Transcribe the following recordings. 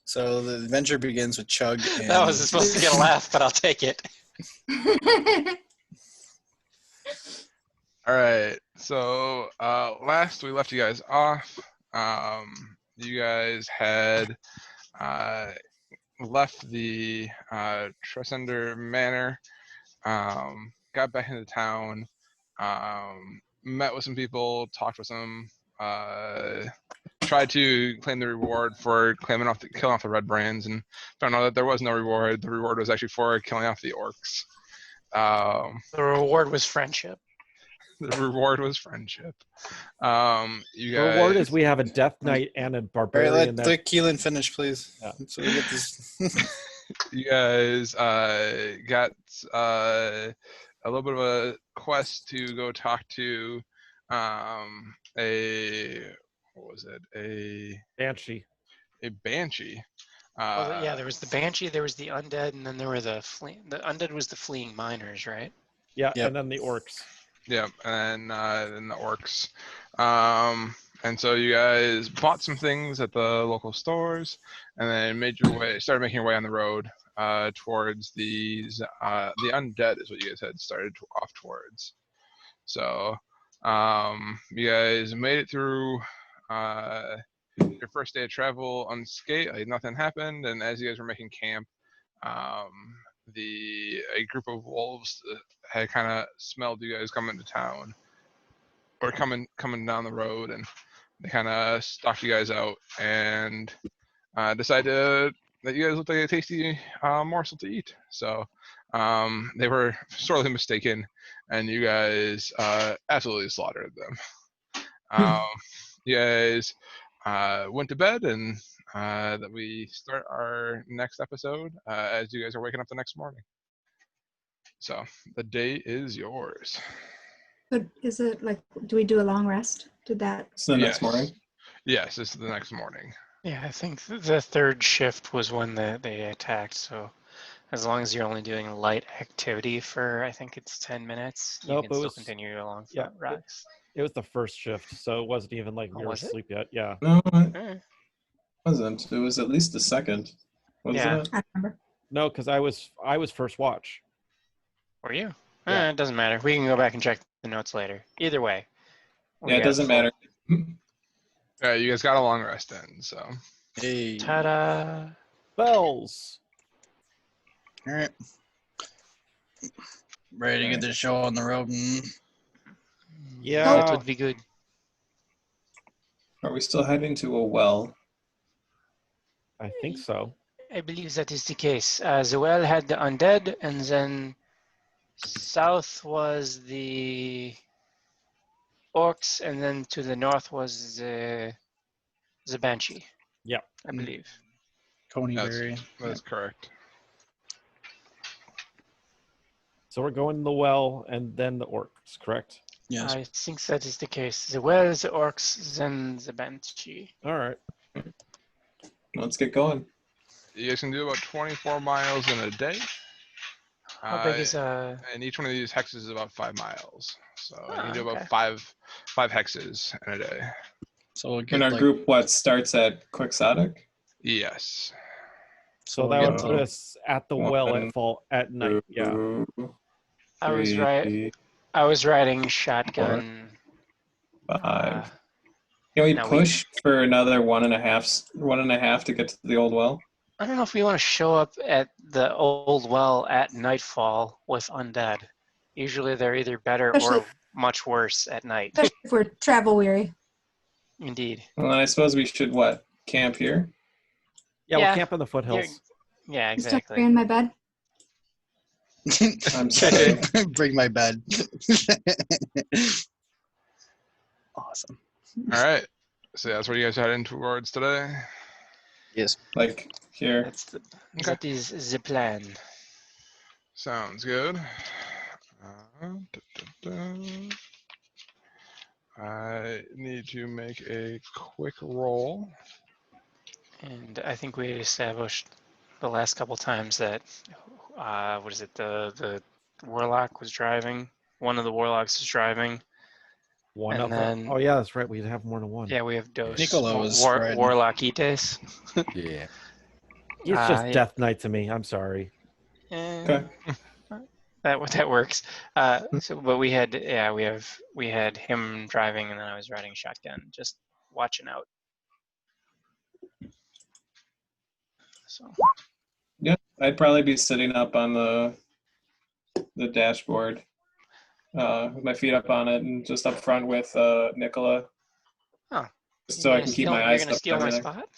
So the adventure begins with Chug and... That was supposed to get a laugh, but I'll take it. All right. So last we left you guys off. You guys had left the Tresender Manor, got back into town, met with some people, talked with some, tried to claim the reward for killing off the Red Brands, and found out that there was no reward. The reward was actually for killing off the orcs. The reward was friendship. The reward was friendship. You The guys, reward is we have a Death Knight and a All right, Barbarian. let Keelan finish, please. Yeah. So we get this. you guys got a little bit of a quest to go talk to a Banshee. banshee. Yeah, there was the Banshee, there was the Undead, and then there were the Undead was the fleeing miners, right? Yeah, Yep. and then the orcs. Yeah, and then the orcs. And so you guys bought some things at the local stores, and then started making your way on the road towards the undead is what you guys had started off towards. So you guys made it through your first day of travel unscathed. Nothing happened, and as you guys were making camp, a group of wolves had kind of smelled you guys coming to town or coming down the road, and they kind of stalked you guys out and decided that you guys looked like a tasty morsel to eat. So they were sorely mistaken, and you guys absolutely slaughtered them. You guys went to bed, and that we start our next episode as you guys are waking up the next morning. So the day is yours. But is it like, do we do a long rest? Did that? So the next Yes. morning. Yes, it's the next morning. Yeah, I think the third shift was when they attacked, so as long as you're only doing light activity for, I think it's 10 minutes, you Nope, can it still was- continue along yeah, that rise. It was the first shift, so it wasn't even like we were was it? asleep yet. Yeah. No, it Eh, wasn't. It was at least the second. Wasn't Yeah. it? I remember. No, because I was first watch. Were you? Yeah. It doesn't matter. We can go back and check the notes later. Either way. we Yeah, it got doesn't full- matter. Yeah, you guys got a long rest in, so. Hey. Ta-da! Bells. All right. Ready to get this show on the road. Yeah. That would be good. Are we still heading to a well? I think so. I believe that is the case. The well had the undead, and then south was the orcs, and then to the north was the banshee. Yep. I believe. Coneyberry. That's correct. So we're going to the well and then the orcs, correct? Yes. I think that is the case. The well, the orcs, then the banshee. All right. Let's get going. You guys can do about 24 miles in a day. How big is And each one of these hexes is about 5 miles. So you can do okay. about five hexes in a day. So we'll And get our like, group, what, starts at Quixotic? Yes. So we'll that get would put us at the well at night. Yeah. 2, I was 3, right. I was riding shotgun. 5. Can we no, we- push for another 1.5 to get to the old well? I don't know if we want to show up at the old well at nightfall with undead. Usually they're either better or Especially- much worse at night. Especially if we're travel weary. Indeed. Well, then I suppose we should, what, camp here? Yeah, Yeah. we'll camp in the foothills. Yeah, Just tuck exactly. in my bed. I'm sorry. bring my bed. Awesome. All right. So that's what you guys are heading towards today. Yes. Like, here. That is the plan. Sounds good. Da, da, da. I need to make a quick roll. And I think we established the last couple times that the warlock was driving. One of the warlocks is driving. One And other. then- Oh yeah, that's right. We'd have more than one. Yeah, we have Dos. Nicola was spreading. Warlockites. Yeah. It's just yeah. Death Knight to me. I'm sorry. Okay. That works. But we had him driving, and then I was riding shotgun, just watching out. So Yeah, I'd probably be sitting up on the dashboard, with my feet up on it, and just up front with Nicola. Huh. So I can keep my eyes You're gonna up. steal and my everything. spot?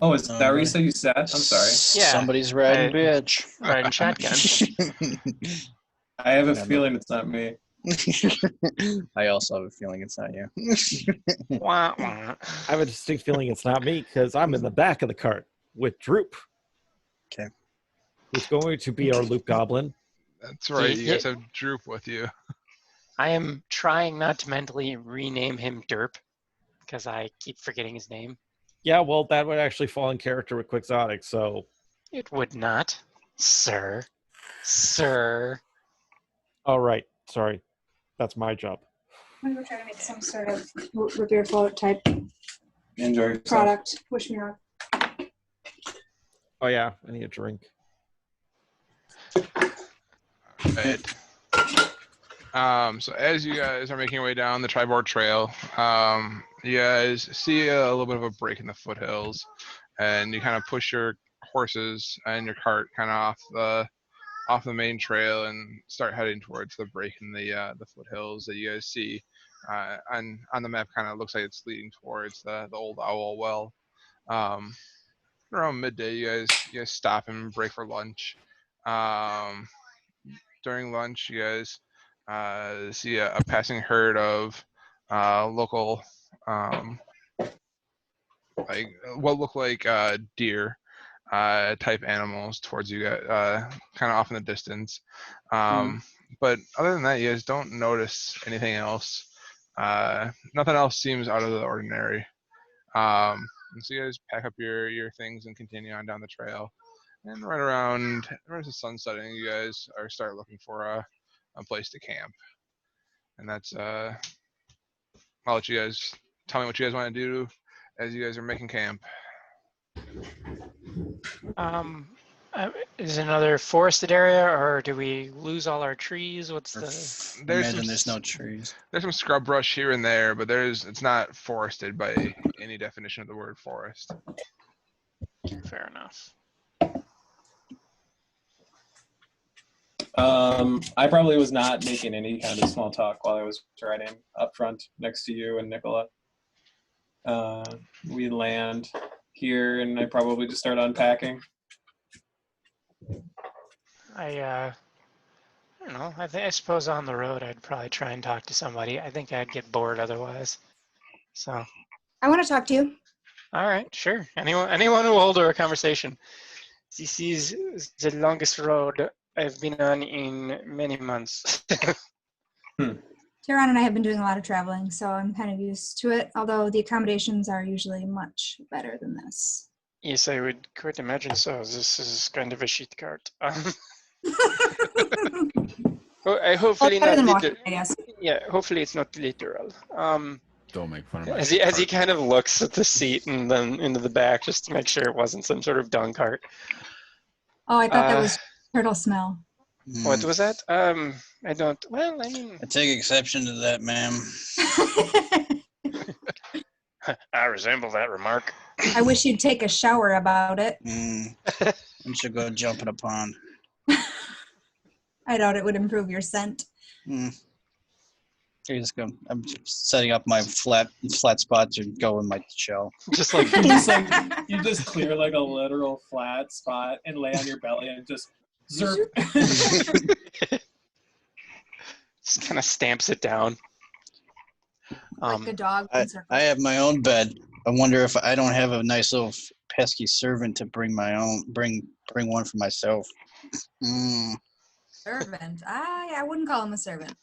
Oh, is that where you said you sat? I'm sorry. Yeah, Somebody's riding I- bitch. Riding shotgun. I have a Yeah, feeling it's not me. I also have a feeling it's not you. Wah, wah. I have a distinct feeling it's not me because I'm in the back of the cart with Droop. Okay. Who's going to be our Loop Goblin. That's right. You guys Yeah. have Droop with you. I am trying not to mentally rename him Derp because I keep forgetting his name. Yeah, well, that would actually fall in character with Quixotic, so... It would not, sir. Sir. All right, sorry. That's my job. I'm gonna try to make some sort of root beer float type Enjoy yourself. product. Wish me luck. Oh yeah, I need a drink. Right. So as you guys are making your way down the Tribord Trail, you guys see a little bit of a break in the foothills, and you kind of push your horses and your cart kind of off the main trail and start heading towards the break in the foothills that you guys see. On the map, kind of looks like it's leading towards the old Owl Well. Around midday, you guys stop and break for lunch. During lunch, you guys see a passing herd of local, like what look like deer type animals towards you guys, kind of off in the distance. But other than that, you guys don't notice anything else. Nothing else seems out of the ordinary. And so you guys pack up your things and continue on down the trail. And right around the sun setting, you guys start looking for a place to camp. And that's I'll let you guys tell me what you guys want to do as you guys are making camp. Is it another forested area, or do we lose all our trees? What's the? Imagine there's no trees. There's some scrub brush here and there, but it's not forested by any definition of the word forest. Fair enough. I probably was not making any kind of small talk while I was riding up front next to you and Nicola. We land here, and I probably just start unpacking. I don't know. I suppose on the road I'd probably try and talk to somebody. I think I'd get bored otherwise. So, I want to talk to you. all right, sure. Anyone who will hold a conversation. This is the longest road I've been on in many months. Tehran and I have been doing a lot of traveling, so I'm kind of used to it, although the accommodations are usually much better than this. Yes, I would quite imagine so. This is kind of a shit cart. Hopefully Better not than literal. walking, I guess. Yeah, hopefully it's not literal. Don't make fun of my As he kind of looks at the seat and then into the back just to make sure it wasn't some sort of dung cart. Oh, I thought that was turtle smell. What was that? I don't. Well, I mean, I take exception to that, ma'am. I resemble that remark. I wish you'd take a shower about it. You should go jump in a pond. I doubt it would improve your scent. You're just going. I'm setting up my flat spot to go in my shell. Just like You just clear like a literal flat spot and lay on your belly and just zerp. just kind of stamps it down. Like a dog. I have my own bed. I wonder if I don't have a nice little pesky servant to bring one for myself. Servant. I wouldn't call him a servant.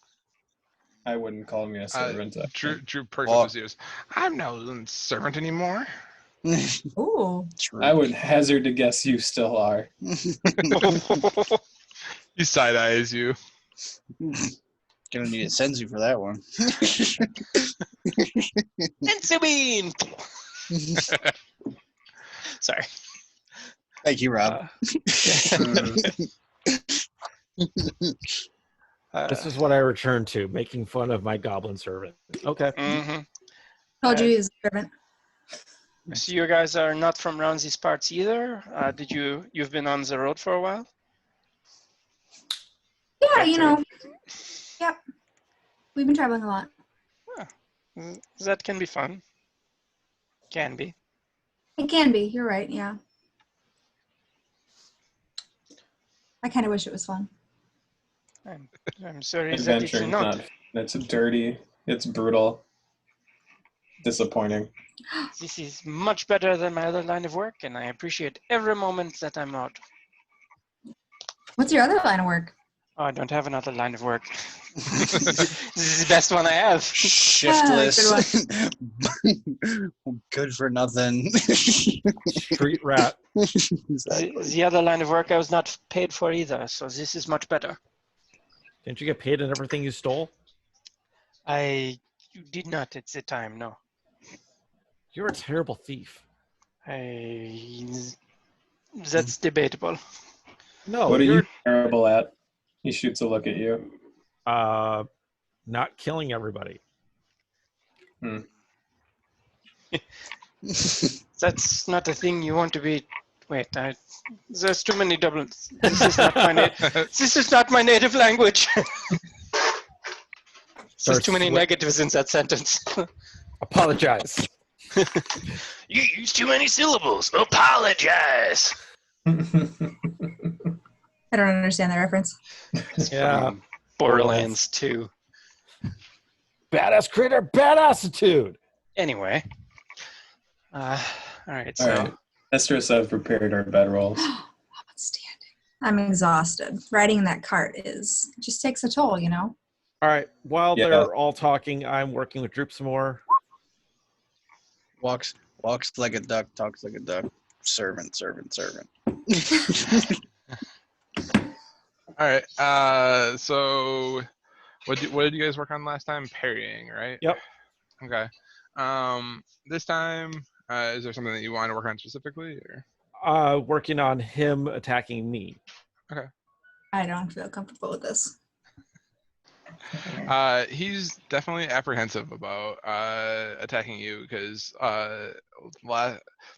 I wouldn't call me a servant. Drew perked up his ears. I'm no servant anymore. Ooh. True. I would hazard to guess you still are. He side eyes you. Gonna need a senzu for that one. Insubine! Sorry. Thank you, Rob. This is what I return to, making fun of my goblin servant. Okay. Mhm. Told you he was a servant. So you guys are not from around these parts either. You've been on the road for a while? Yeah, Back to Yep. We've been traveling a lot. That can be fun. Can be. It can be. You're right. Yeah. I kind of wish it was fun. I'm sorry that Adventure, it's not. not. It's dirty. It's brutal. Disappointing. This is much better than my other line of work, and I appreciate every moment that I'm out. What's your other line of work? Oh, I don't have another line of work. This is the best one I have. Shiftless. Good for nothing. Street rat. The other line of work I was not paid for either, so this is much better. Didn't you get paid in everything you stole? I did not at the time, no. You're a terrible thief. That's debatable. No, What are you you're terrible at? He shoots a look at you. not killing everybody. That's not a thing you want to be. Wait, there's too many doubles. This is not my native language. There's too many negatives in that sentence. Apologize. You use too many syllables. Apologize. I don't understand the reference. Yeah. Borderlands 2. Badass critter, badassitude. Anyway. All right, All so. right. Estrus, I've prepared our bedrolls. Outstanding. I'm exhausted. Riding in that cart just takes a toll, you know? All right. While Yeah. they're all talking, I'm working with Droop some more. Walks like a duck, talks like a duck. Servant. All right. So what did you guys work on last time? Parrying, right? Yep. Okay. This time, is there something that you want to work on specifically, or? Working on him attacking me. I don't feel comfortable with this. He's definitely apprehensive about attacking you because the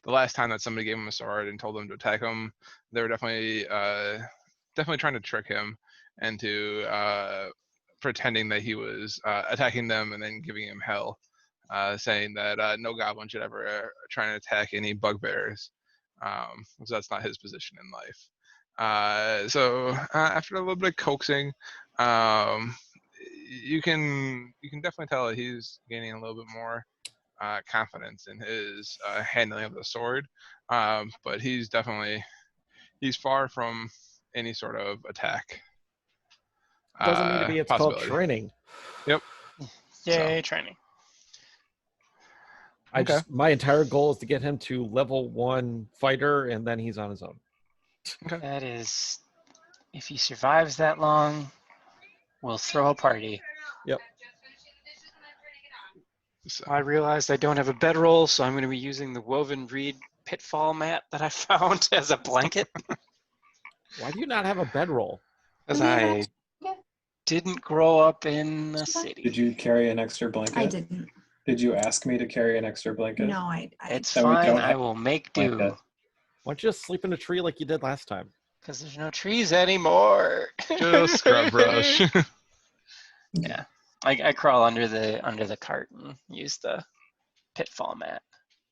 last time that somebody gave him a sword and told him to attack him, they were definitely trying to trick him into pretending that he was attacking them and then giving him hell, saying that no goblin should ever try and attack any bugbears, because that's not his position in life. So after a little bit of coaxing, you can definitely tell that he's gaining a little bit more confidence in his handling of the sword, but he's far from any sort of attack. Doesn't need to be. It's called possibility. training. Yep. Yay, training. My entire goal is to get him to level 1 fighter, and then he's on his own. That is, if he survives that long, we'll throw a party. Yep. So, I realized I don't have a bedroll, so I'm going to be using the woven reed pitfall mat that I found as a blanket. Why do you not have a bedroll? Because I didn't grow up in the city. Did you carry an extra blanket? I didn't. Did you ask me to carry an extra blanket? No, I It's Then we fine. don't I have will make do. blanket. Why don't you just sleep in a tree like you did last time? Because there's no trees anymore. just scrub brush. Yeah, I crawl under the cart and use the pitfall mat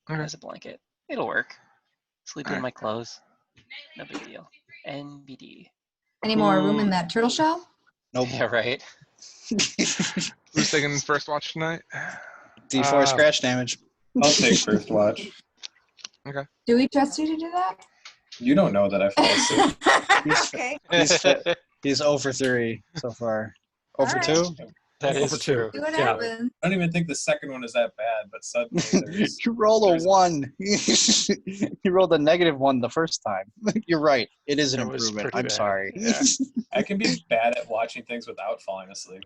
as a blanket. It'll work. Sleep in my clothes. No big deal. NBD. Any more room in that turtle shell? Nope. Yeah, right. Who's taking first watch tonight? D4 scratch damage. I'll take first watch. Do we trust you to do that? You don't know that I fall asleep. Okay. He's 0 for 3 so far. 0 for Alright. 2? That Over is 2. true. See what Yeah. happens. I don't even think the second one is that bad, but suddenly there's You rolled a there's- 1. You rolled a -1 the first time. You're right. It is an It was improvement. pretty I'm bad. sorry. Yeah. I can be bad at watching things without falling asleep.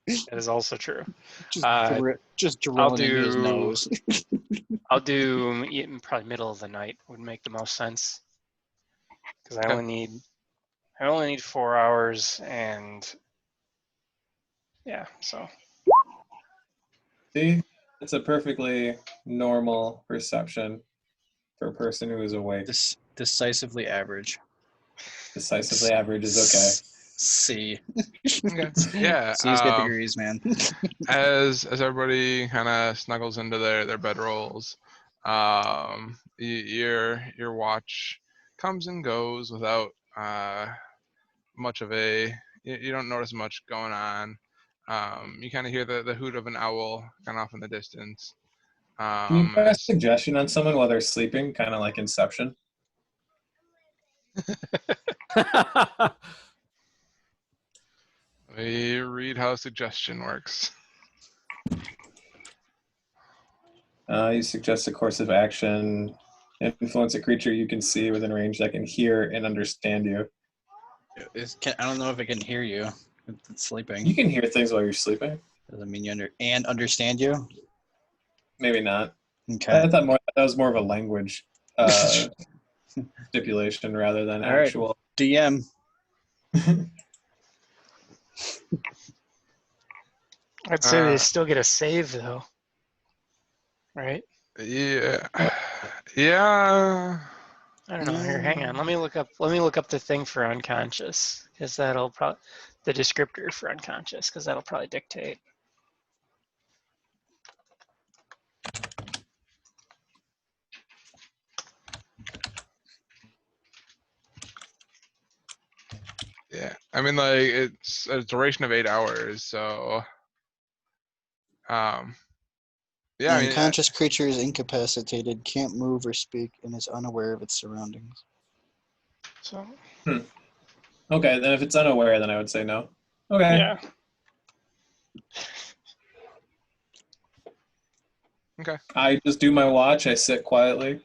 That is also true. Just, just I'll drone into his do- nose. I'll do probably middle of the night would make the most sense. Because I only need 4 hours, and yeah, so See, it's a perfectly normal perception for a person who is awake. Decisively average. Decisively average is okay. C. Okay. Yeah. C's get degrees, man. As everybody kind of snuggles into their bedrolls, your watch comes and goes without much of a. You don't notice much going on. You kind of hear the hoot of an owl kind of off in the distance. Can you put a suggestion on someone while they're sleeping, kind of like Inception? We read how suggestion works. You suggest a course of action, influence a creature you can see within range that can hear and understand you. I don't know if it can hear you. If it's sleeping. You can hear things while you're sleeping. Doesn't mean you understand you. Maybe not. Okay. I thought that was more of a language stipulation rather than All right. actual. DM. I'd say they still get a save though, right? Yeah. Yeah. I don't know. Here, hang on. Let me look up the thing for unconscious, because that'll probably the descriptor for unconscious, because that'll probably dictate. Yeah. I mean, like, it's a duration of 8 hours, so yeah, I The mean, unconscious creature is incapacitated, can't move or speak, and is unaware of its surroundings. So Okay, then if it's unaware, then I would say no. Okay. yeah. Okay. I just do my watch. I sit quietly.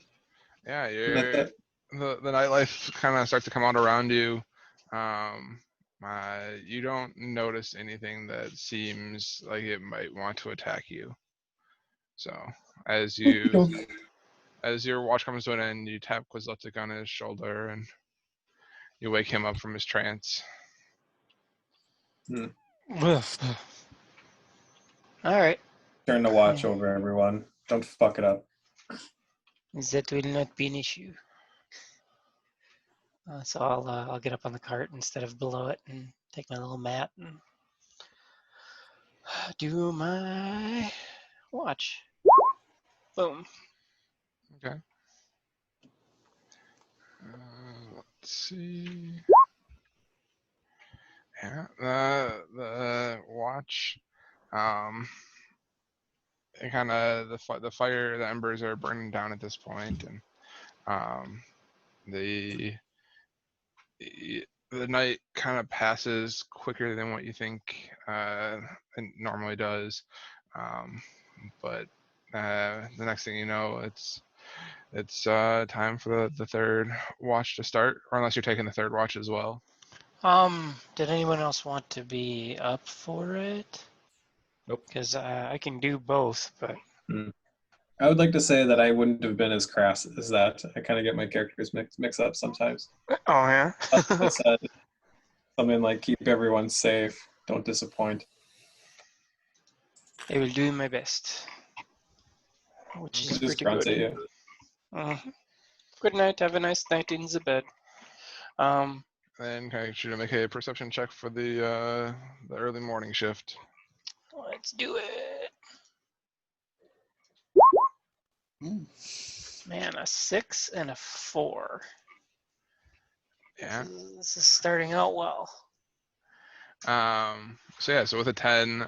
Yeah, That's it. the nightlife kind of starts to come out around you. You don't notice anything that seems like it might want to attack you. So as your watch comes to an end, you tap Quizletic on his shoulder and you wake him up from his trance. All right. Turn the watch over, everyone. Don't fuck it up. That will not be an issue. So I'll get up on the cart instead of below it and take my little mat and do my watch. Boom. Okay. Let's see. Yeah, the watch. It kind of the fire, the embers are burning down at this point, and the night kind of passes quicker than what you think it normally does. But the next thing you know, it's time for the third watch to start, or unless you're taking the third watch as well. Did anyone else want to be up for it? Nope. Because I can do both, but I would like to say that I wouldn't have been as crass as that. I kind of get my characters mix up sometimes. oh yeah. I said something like, keep everyone safe. Don't disappoint. I will do my best. Which is Just pretty grunts at good. you. Good night. Have a nice night in the bed. Then can I get you to make a perception check for the early morning shift? Let's do it. Man, a 6 and a 4. Yeah. This is starting out well. So with a 10,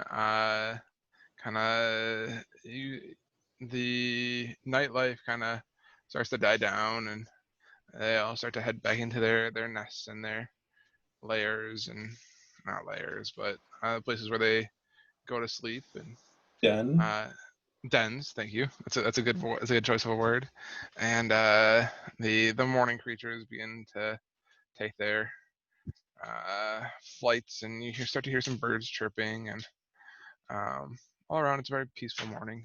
the nightlife kind of starts to die down, and they all start to head back into their nests and their lairs, and not lairs, but places where they go to sleep, and dens. Thank you. That's a good choice of a word. And the morning creatures begin to take their flights, and you start to hear some birds chirping, and all around it's a very peaceful morning.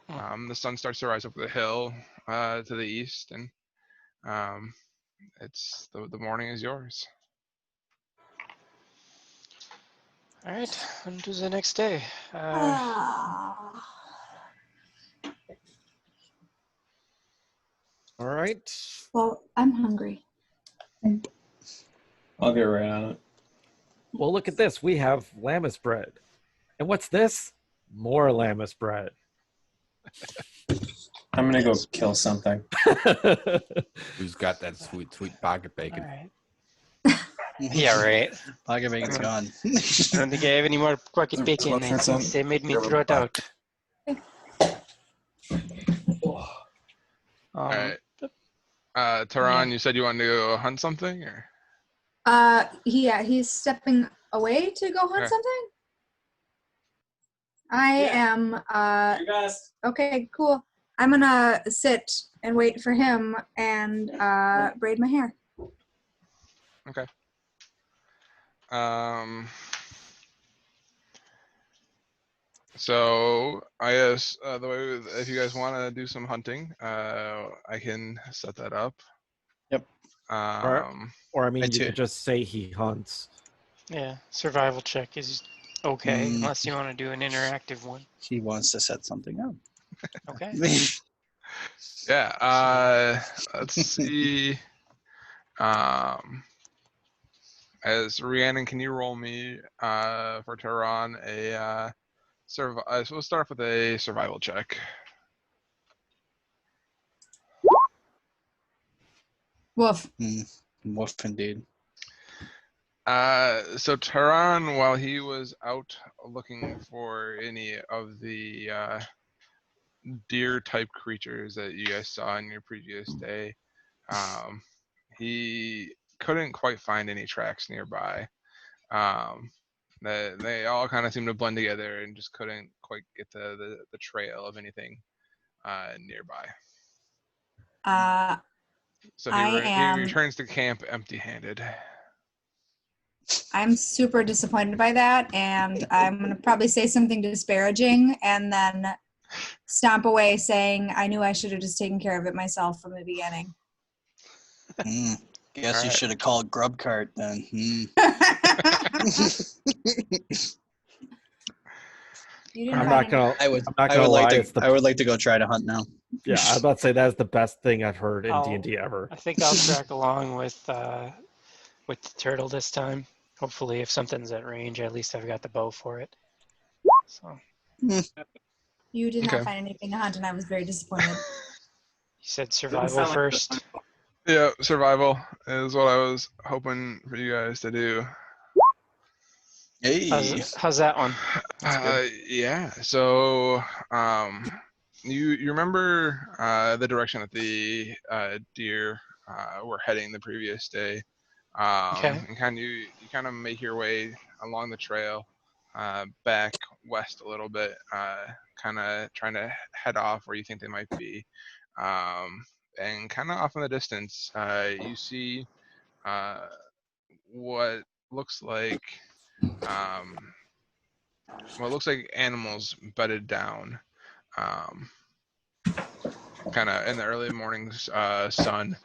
The sun starts to rise over the hill to the east, and it's the morning is yours. All right, on to the next day. All right. Well, I'm hungry. I'll get right on it. Well, look at this. We have lammas bread. And what's this? More lammas bread. I'm gonna go kill something. Who's got that sweet, sweet pocket All bacon? right. Yeah, right. Pocket bacon's gone. I don't think I have any more pocket bacon. I That's think on- they made me throw it out. All right. Tehran, you said you wanted to go hunt something, or? He's stepping away to go hunt Okay. something. I am okay, cool. I'm gonna sit and wait for him and braid my hair. Okay. So I guess the way, if you guys want to do some hunting, I can set that up. Yep. Or I mean, I you too. could just say he hunts. Yeah, survival check is okay, Mm. unless you want to do an interactive one. He wants to set something up. Okay. Yeah. Let's see. As Rhiannon, can you roll me for Tehran a so we'll start off with a survival check. Woof. Woof indeed. So Tehran, while he was out looking for any of the deer type creatures that you guys saw in your previous day, he couldn't quite find any tracks nearby. They all kind of seemed to blend together and just couldn't quite get the trail of anything nearby. So he returns to camp empty-handed. I'm super disappointed by that, and I'm gonna probably say something disparaging and then stomp away saying I knew I should have just taken care of it myself from the beginning. Guess you Alright. should have called Grub Cart then. You didn't I'm find not any- gonna. I would. I'm not I gonna would like lie. to. It's the I would like to go try to hunt now. yeah. I was about to say that's the best thing I've heard in I'll- D&D ever. I think I'll track along with the turtle this time. Hopefully, if something's at range, at least I've got the bow for it. So You did not Okay. find anything to hunt, and I was very disappointed. you said survival first. Yeah, survival is what I was hoping for you guys to do. Hey. How's that one? Yeah. So, you remember the direction that the deer were heading the previous day? Okay. And you kind of make your way along the trail back west a little bit, kind of trying to head off where you think they might be. And kind of off in the distance, you see what looks like animals bedded down, kind of in the early morning sun,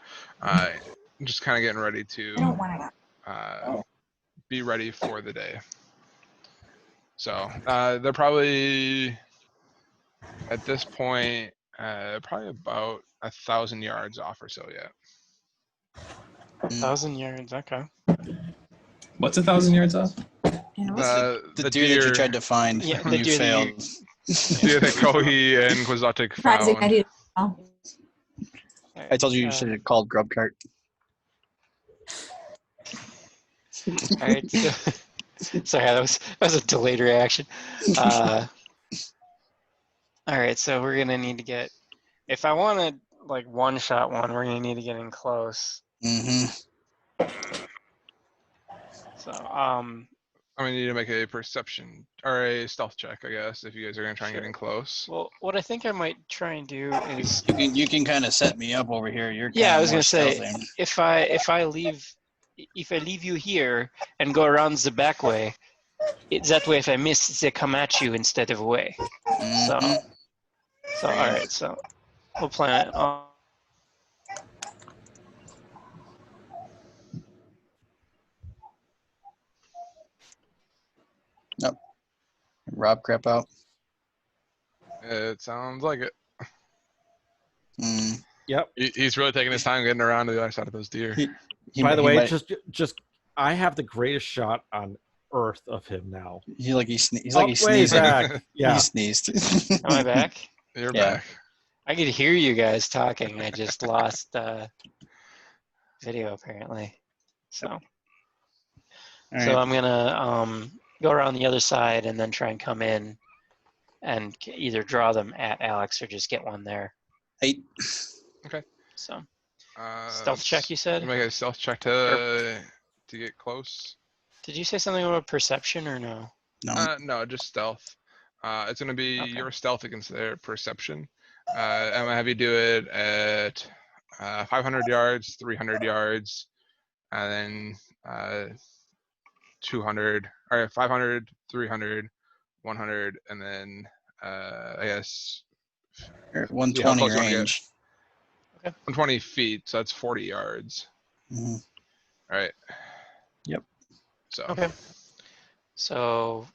just kind of getting ready I to don't want to. be ready for the day. So they're probably at this point probably about 1,000 yards off or so yet. 1,000 yards. Okay. What's 1,000 yards off? The deer that you tried to find Yeah, when the you deer that failed. The deer that Kohi and Quazotic Surprising, I found. didn't know. I told you you should have called Grub Cart. All right. Sorry, that was a delayed reaction. All right, so we're gonna need to get. If I want to like one-shot one, we're gonna need to get in close. Mm-hmm. So I'm gonna need to make a perception or a stealth check, I guess, if you guys are gonna try and get in close. well, what I think I might try and do is You can kind of set me up over here. You're Yeah, kinda I was more gonna say stealthy. if I leave if I leave you here and go around the back way, that way if I miss, they come at you instead of away. So, Mhm. all right, so we'll plan it. Rob crap out. It sounds like it. Mm. Yep. He's really taking his time getting around to the other side of those deer. He By might- the he way, might- just I have the greatest shot on Earth of him now. he's like he's like he's way sneezing. back. Yeah. He sneezed. Am I back? You're Yeah. back. I could hear you guys talking. I just lost video apparently. So, All so right. I'm gonna go around the other side and then try and come in and either draw them at Alex or just get one there. 8. So Uh, stealth check, you said? Make a stealth check to get close. Did you say something about perception or no? No. No, just stealth. It's gonna be Okay. your stealth against their perception. I'm gonna have you do it at 500 yards, 300 yards, and then 200, or 500, 300, 100, and then I guess You're at how 120 close you wanna get. range. 120 feet, so that's 40 yards. Mhm. All right. Yep. So Okay. So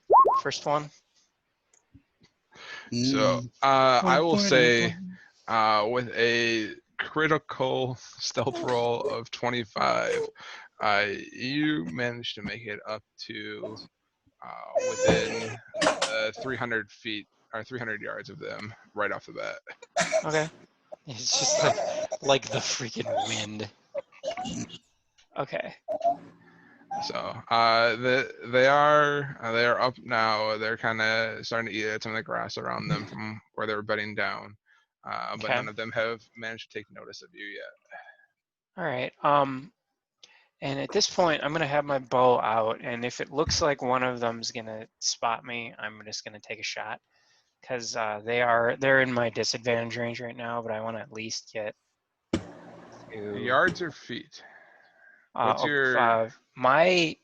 first one. So Mm. I will say with a critical stealth roll of 25, you managed to make it up to within 300 feet or 300 yards of them right off the bat. Okay. It's just like the freaking wind. Okay. So they are up now. They're kind of starting to eat at some of the grass around them from where they were bedding down, but Okay. none of them have managed to take notice of you yet. All right. And at this point, I'm gonna have my bow out, and if it looks like one of them's gonna spot me, I'm just gonna take a shot, because they're in my disadvantage range right now. But I want to at least get to Yards or feet? What's your my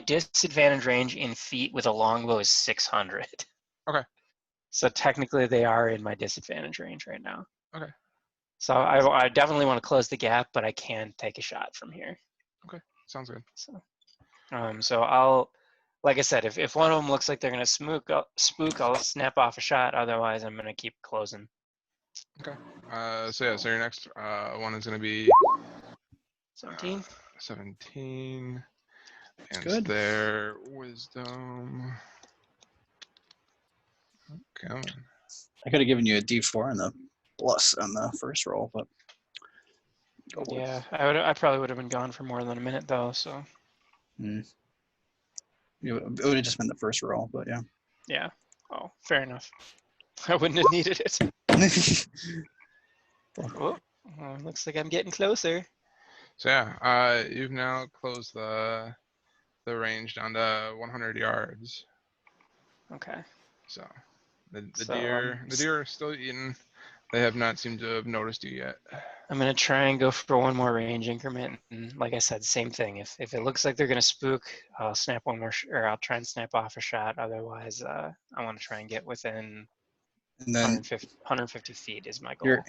disadvantage range in feet with a longbow is 600. Okay. So technically, they are in my disadvantage range right now. Okay. So I definitely want to close the gap, but I can take a shot from here. Sounds good. So I'll, like I said, if one of them looks like they're gonna spook, I'll snap off a shot. Otherwise, I'm gonna keep closing. So your next one is gonna be 17. 17. And Good. their wisdom. Okay. I could have given you a D4 and a plus on the first roll, but go with- Yeah, I probably would have been gone for more than a minute though. So Mm. It would have just been the first roll, but yeah. yeah. Oh, fair enough. I wouldn't have needed it. Oh, looks like I'm getting closer. So yeah, you've now closed the range down to 100 yards. Okay. So the So, deer are still eating. They have not seemed to have noticed you yet. I'm gonna try and go for one more range increment, and like I said, same thing. If it looks like they're gonna spook, I'll snap one more, or I'll try and snap off a shot. Otherwise, I want to try and get within And then 150 feet is my goal. you're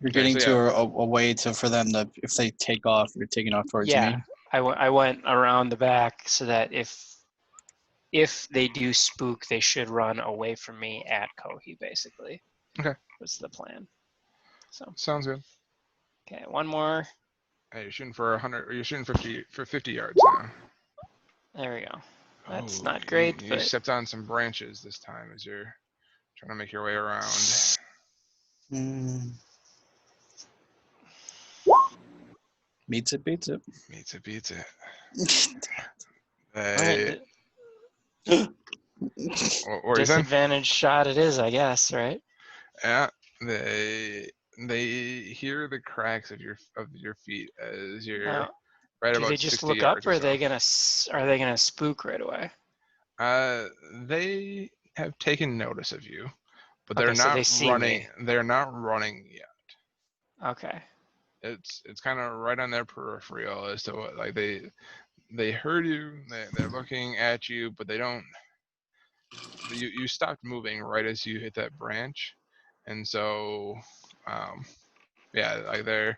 Okay, getting so to a way for them to, if they take off, you're taking off towards Yeah, me. I went around the back so that if they do spook, they should run away from me at Kohi, basically. Okay. Was the plan. So, Sounds good. okay, one more. Hey, you're shooting for 100. Or you're shooting 50 yards now. There we go. That's Oh, not great, You but stepped on some branches this time as you're trying to make your way around. Mm. Beats it, beats it. Beats it. all They, right, what were you saying? disadvantage shot it is, I guess, right? Yeah, they hear the cracks of your feet as you're Now, right do about they just 60 look yards up, or or are they so. gonna spook right away? They have taken notice of you, but Okay, they're so not they see running. me. They're not running yet. Okay. it's kind of right on their peripheral as to what, like they heard you, they're looking at you, but they don't. You stopped moving right as you hit that branch, and so yeah, like they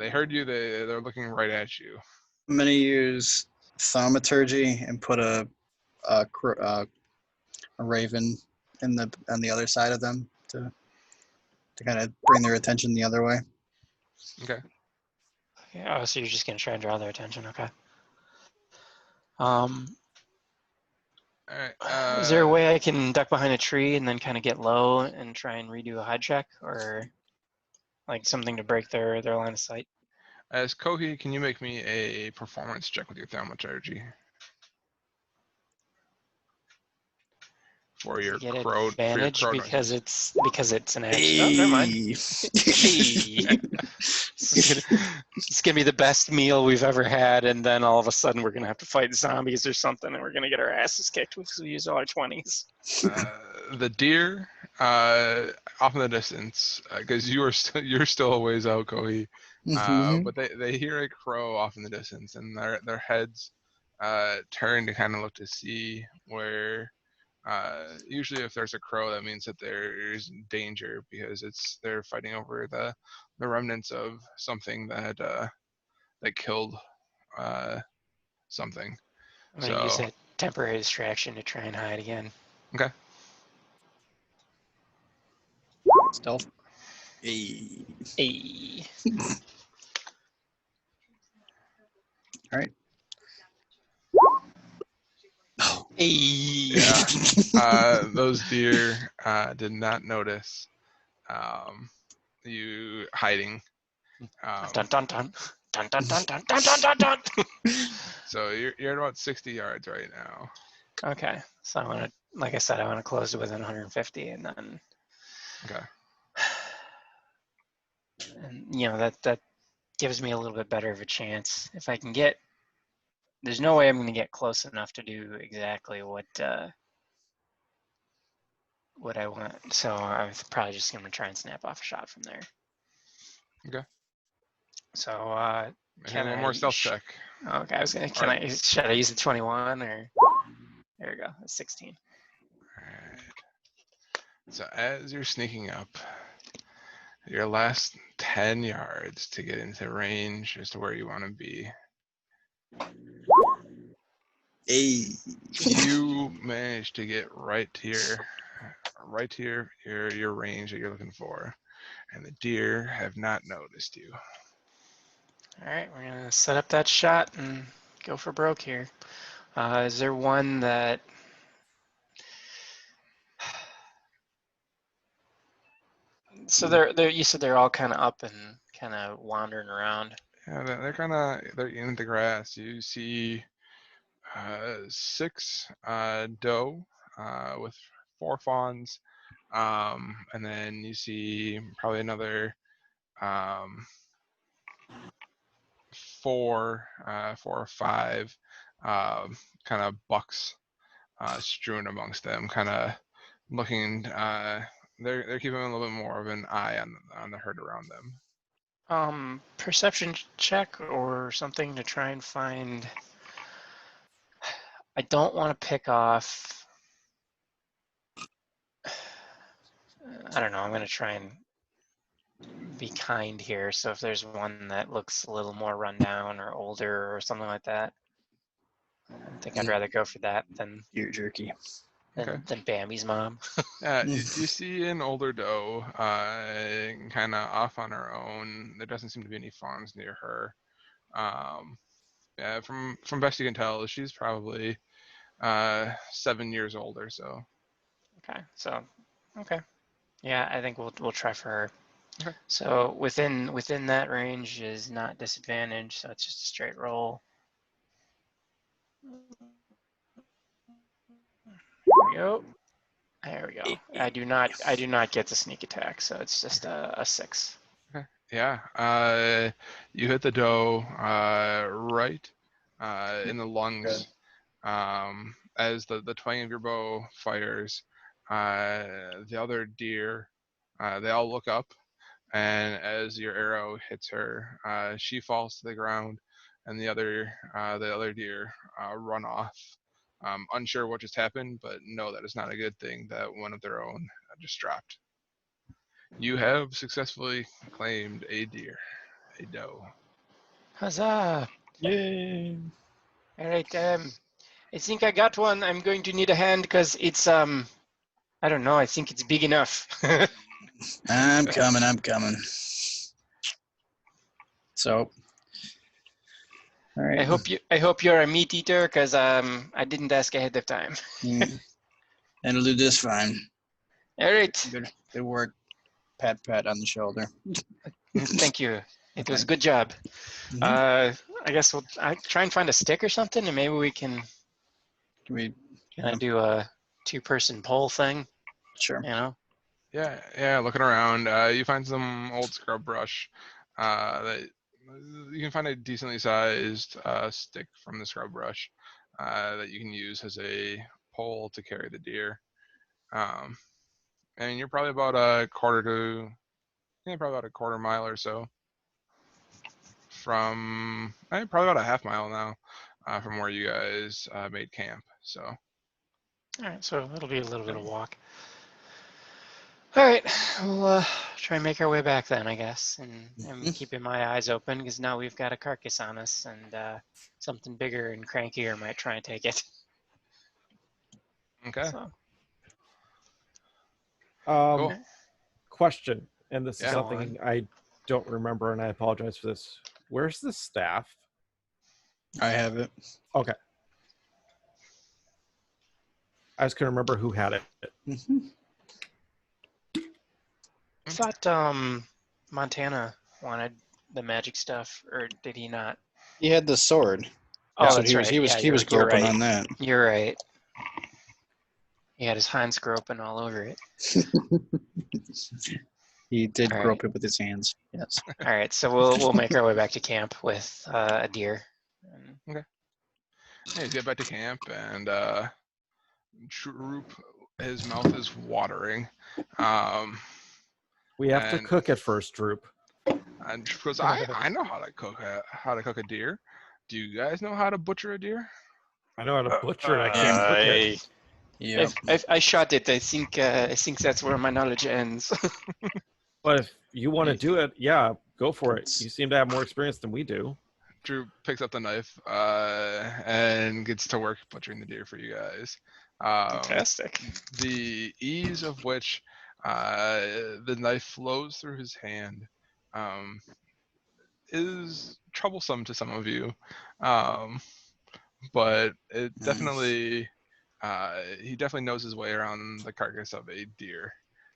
heard you, they're looking right at you. I'm gonna use thaumaturgy and put a raven on the other side of them to kind of bring their attention the other way. Okay. Yeah, oh, so you're just gonna try and draw their attention, okay. All right. Is there a way I can duck behind a tree and then kind of get low and try and redo a hide check, or like something to break their line of sight? As Kohi, can you make me a performance check with your thaumaturgy for your Get crow? advantage For your crow because it's an action. Oh, never mind. Hey. It's gonna be the best meal we've ever had, and then all of a sudden we're gonna have to fight zombies or something, and we're gonna get our asses kicked because we use all our 20s. The deer off in the distance, because you're still a ways out, Kohi. Mhm. But they hear a crow off in the distance, and their heads turn to kind of look to see where. Usually, if there's a crow, that means that there's danger because they're fighting over the remnants of something that killed something. I'm gonna use that temporary distraction to try and hide again. Okay. Stealth. Hey. Hey. All right. Hey. Yeah. Those deer did not notice you hiding. Dun dun dun. Dun dun dun dun dun dun dun dun. So you're at about 60 yards right now. Okay, so I want to, like I said, I want to close it within 150, and then, Okay. and that gives me a little bit better of a chance if I can get. There's no way I'm going to get close enough to do exactly what I want, so I'm probably just going to try and snap off a shot from there. Okay. So And one more stealth check. Okay, I was gonna. Should I use the 21 or? There we go. That's 16. Alright. So as you're sneaking up, your last 10 yards to get into range as to where you want to be, Hey. you manage to get right to your range that you're looking for, and the deer have not noticed you. All right, we're gonna set up that shot and go for broke here. Is there one that? So you said they're all kind of up and kind of wandering around. Yeah, they're in the grass. You see 6 doe with 4 fawns, and then you see probably another 4 or 5 kind of bucks strewn amongst them, kind of looking. They're keeping a little bit more of an eye on the herd around them. Perception check or something to try and find. I don't want to pick off. I don't know. I'm gonna try and be kind here. So if there's one that looks a little more rundown or older or something like that, I think I'd rather go for that than Ear jerky. than Bambi's mom. You see an older doe, kind of off on her own. There doesn't seem to be any fawns near her. Yeah, from best you can tell, she's probably 7 years old or so. Okay. Yeah, I think we'll try for her. Okay. So within that range is not disadvantage, so it's just a straight roll. There we go. I do not get the sneak attack, so it's just a 6. Okay. Yeah. You hit the doe right in the lungs. As the twang of your bow fires, the other deer, they all look up and as your arrow hits her, she falls to the ground, and the other deer run off, unsure what just happened, but know that it's not a good thing that one of their own just dropped. You have successfully claimed a deer, a doe. Huzzah! Yay. All right. I think I got one. I'm going to need a hand because it's I don't know. I think it's big enough. I'm coming. So, all right. I hope you're a meat eater because I didn't ask ahead of time. Mm. And it'll do just fine. All right. Good work. Pat on the shoulder. Thank you. It was a good job. Mhm. I guess we'll try and find a stick or something, and maybe we can Can we? do a two-person pole thing. Sure. You know. Yeah. Looking around, you find some old scrub brush. That you can find a decently sized stick from the scrub brush that you can use as a pole to carry the deer. And you're probably about probably about a quarter mile or so from, probably about a half mile now from where you guys made camp. So. All right. So it'll be a little bit of walk. All right. We'll try and make our way back then, I guess, and I'm keeping my eyes open because now we've got a carcass on us, and something bigger and crankier might try and take it. Okay. So, Cool. Question, and this is Yeah. something I don't remember, and I apologize for this. Where's the staff? I have it. Okay. I just couldn't remember who had it. Mhm. I thought Montana wanted the magic stuff, or did he not? He had the sword. Oh, So that's he was, right. He was Yeah, he was you're groping right. on that. You're right. He had his hands groping all over it. He did All grope it with his hands. Yes. All right, so we'll make our way back to camp with a deer. Yeah, you get back to camp, and Droop, his mouth is watering. We have to And- cook it first, Droop. And Droop goes, I know how to cook a deer. Do you guys know how to butcher a deer? I know how to butcher it. I can't cook it. Yeah. I shot it. I think that's where my knowledge ends. But if you want to do it, yeah, go for it. You seem to have more experience than we do. Drew picks up the knife and gets to work butchering the deer for you guys. Fantastic. The ease of which the knife flows through his hand is troublesome to some of you, but it definitely he definitely knows his way around the carcass of a deer.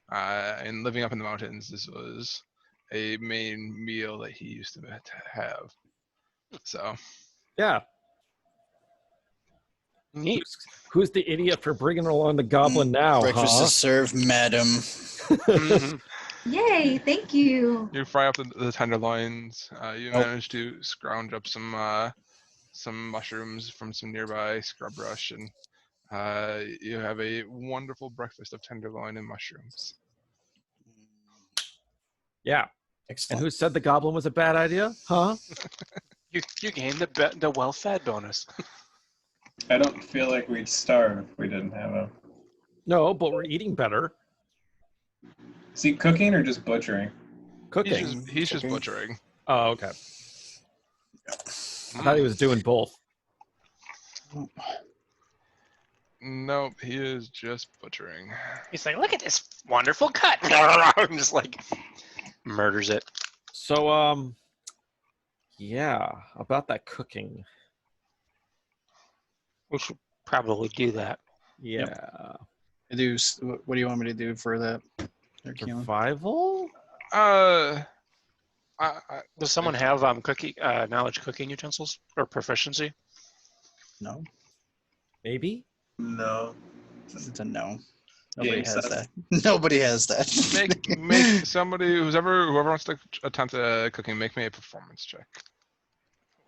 And living up in the mountains, this was a main meal that he used to have. So Yeah. Neat. Who's the idiot for bringing along the goblin now, Breakfast huh? is served, madam. Mhm. Yay, thank you. you fry up the tenderloins. You Oh. manage to scrounge up some mushrooms from some nearby scrub brush, and you have a wonderful breakfast of tenderloin and mushrooms. Yeah. And Excellent. who said the goblin was a bad idea? Huh? You gained the well-fed bonus. I don't feel like we'd starve if we didn't have a. No, but we're eating better. See, cooking or just butchering? Cooking. He's just butchering. Oh, okay. I thought he was doing both. Nope, he is just butchering. He's like, look at this wonderful cut. Just like murders it. So, yeah, about that cooking. We should probably do that. Yeah. What do you want me to do for that? Keelan? Survival? I Does someone have knowledge cooking utensils or proficiency? No. Maybe? No. It's a no. Nobody Game has set. that. Nobody has that. make somebody whoever wants to attempt cooking, make me a performance check.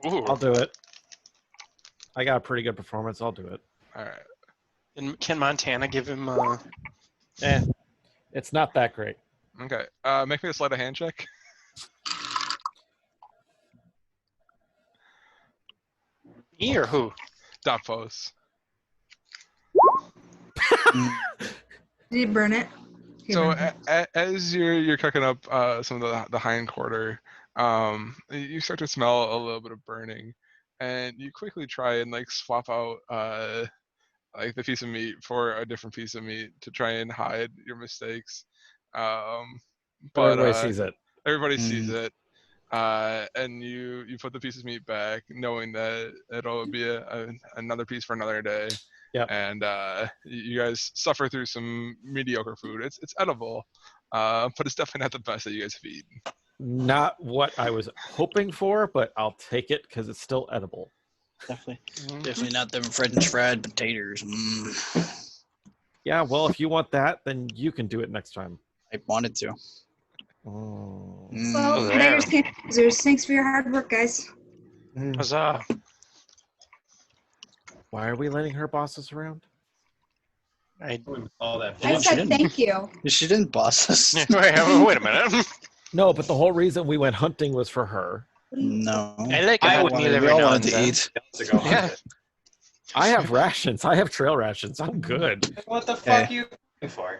Ooh. I'll do it. I got a pretty good performance. I'll do it. All right. And can Montana give him? It's not that great. Okay. Make me a sleight of hand check. Me or who? Dopfos. Mm, Did he burn it? He So burned it. as you're cooking up some of the hind quarter, you start to smell a little bit of burning, and you quickly try and like swap out like the piece of meat for a different piece of meat to try and hide your mistakes. But Everybody sees it. everybody sees Mm. it, and you put the piece of meat back, knowing that it'll be another piece for another day. Yep. And you guys suffer through some mediocre food. It's edible, but it's definitely not the best that you guys have eaten. Not what I was hoping for, but I'll take it because it's still edible. definitely, Mhm. definitely not them French fried potatoes. Yeah, well, if you want that, then you can do it next time. I wanted to. Oh. Well, there. players can't be losers. Thanks for your hard work, guys. Huzzah. Why are we letting her boss us around? I All that. I She said didn't. thank you. She didn't boss us. wait a minute. No, but the whole reason we went hunting was for her. No. I like a I hot wanted- meal we every all now and wanted to then. eat. Yeah. I have rations. I have trail rations. I'm good. What the Hey. fuck you looking for?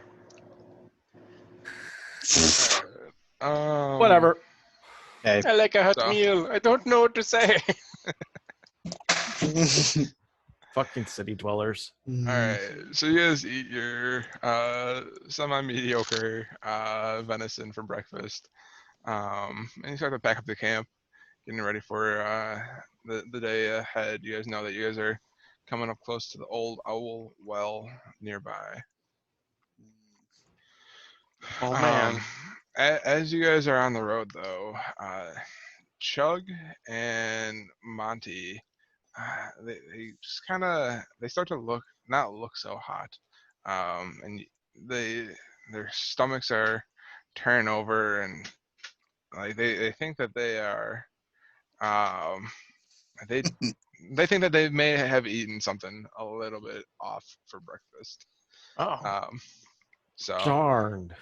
Whatever. Okay. I like a hot So- meal. I don't know what to say. Fucking city dwellers. All right, so you guys eat your semi-mediocre venison for breakfast, and you start to pack up the camp, getting ready for the day ahead. You guys know that you guys are coming up close to the old owl well nearby. Oh, man. As you guys are on the road, though, Chug and Monty, they just kind of they start to not look so hot, and their stomachs are turning over, and like they think that they are, they they think that they may have eaten something a little bit off for breakfast. Oh. So Darn.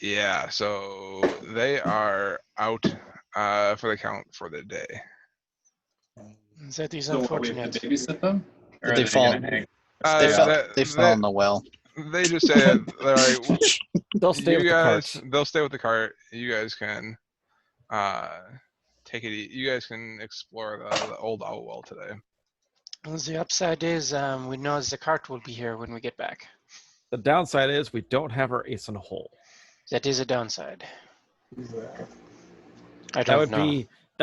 yeah, so they are out for the count for the day. That is So what, we have unfortunate. to babysit them? Or They are fall- gonna hang? They fell. that- They fell in the well. They just say they're like, They'll stay you with the guys, carts. they'll stay with the cart. You guys can take it. You guys can explore the old owl well today. Well, the upside is we know the cart will be here when we get back. The downside is we don't have our ace in a hole. That is a downside. I That don't would know.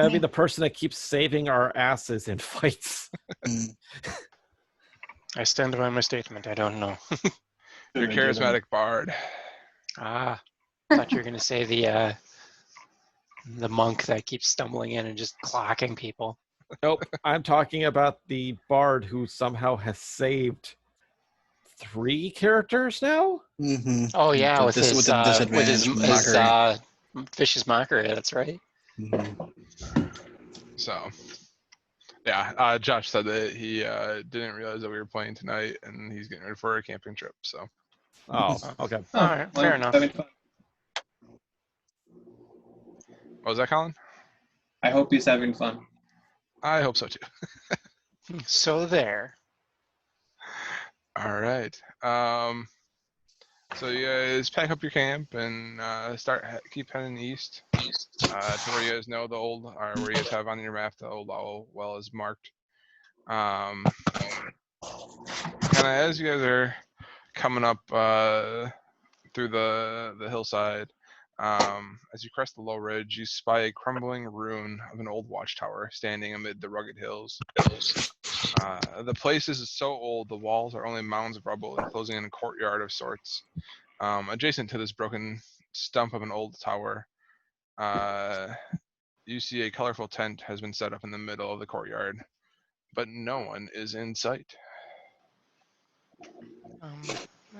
be the person that keeps saving our asses in fights. Mm. I stand by my statement. I don't know. Your charismatic bard. Ah, thought you were gonna say the monk that keeps stumbling in and just clocking people. Nope. I'm talking about the bard who somehow has saved 3 characters now. Mm-hmm. Oh yeah, With with this- his with the disadvantage vicious mockery. That's right. Mm-hmm. So, yeah, Josh said that he didn't realize that we were playing tonight, and he's getting ready for a camping trip. So, Oh, okay. Oh, All right, fair enough. having fun. what was that, Colin? I hope he's having fun. I hope so too. So there. All right. So you guys pack up your camp and keep heading east to where you guys know the old, or where you guys have on your map the old owl well is marked. Kind of as you guys are coming up through the hillside, as you crest the low ridge, you spy a crumbling ruin of an old watchtower standing amid the rugged hills. The place is so old, the walls are only mounds of rubble enclosing in a courtyard of sorts. Adjacent to this broken stump of an old tower, you see a colorful tent has been set up in the middle of the courtyard, but no one is in sight.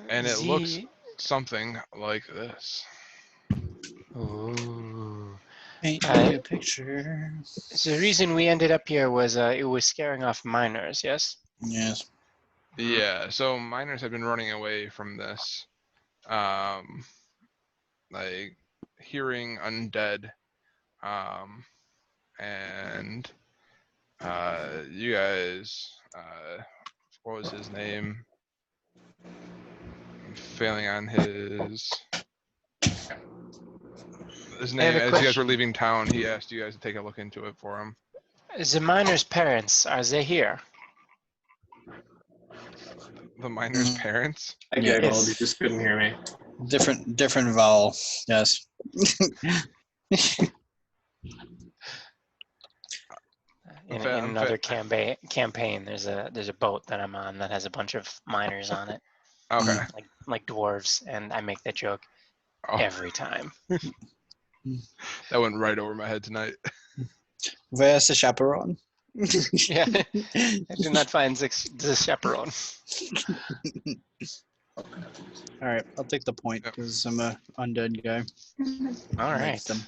And it looks something like this. Ooh. Paint Uh, me a picture. The reason we ended up here was it was scaring off miners. Yes. Yes. Yeah, so miners have been running away from this like hearing undead, and you guys, what was his name? I'm failing on his I have name. a As you guys were question. leaving town, he asked you guys to take a look into it for him. The miner's parents, are they here? The miner's Mm. parents. I giggled. Yes. You just couldn't hear me. Different vowel. Yes. In fa- I'm another campaign, there's a boat that I'm on that has a bunch of miners on it, Okay. like dwarves, and I make that joke Oh, every time. that went right over my head tonight. Where's the chaperone? Yeah, I do not find the chaperone. All right, I'll take the point Yep. because I'm a undead guy. All I like right. them.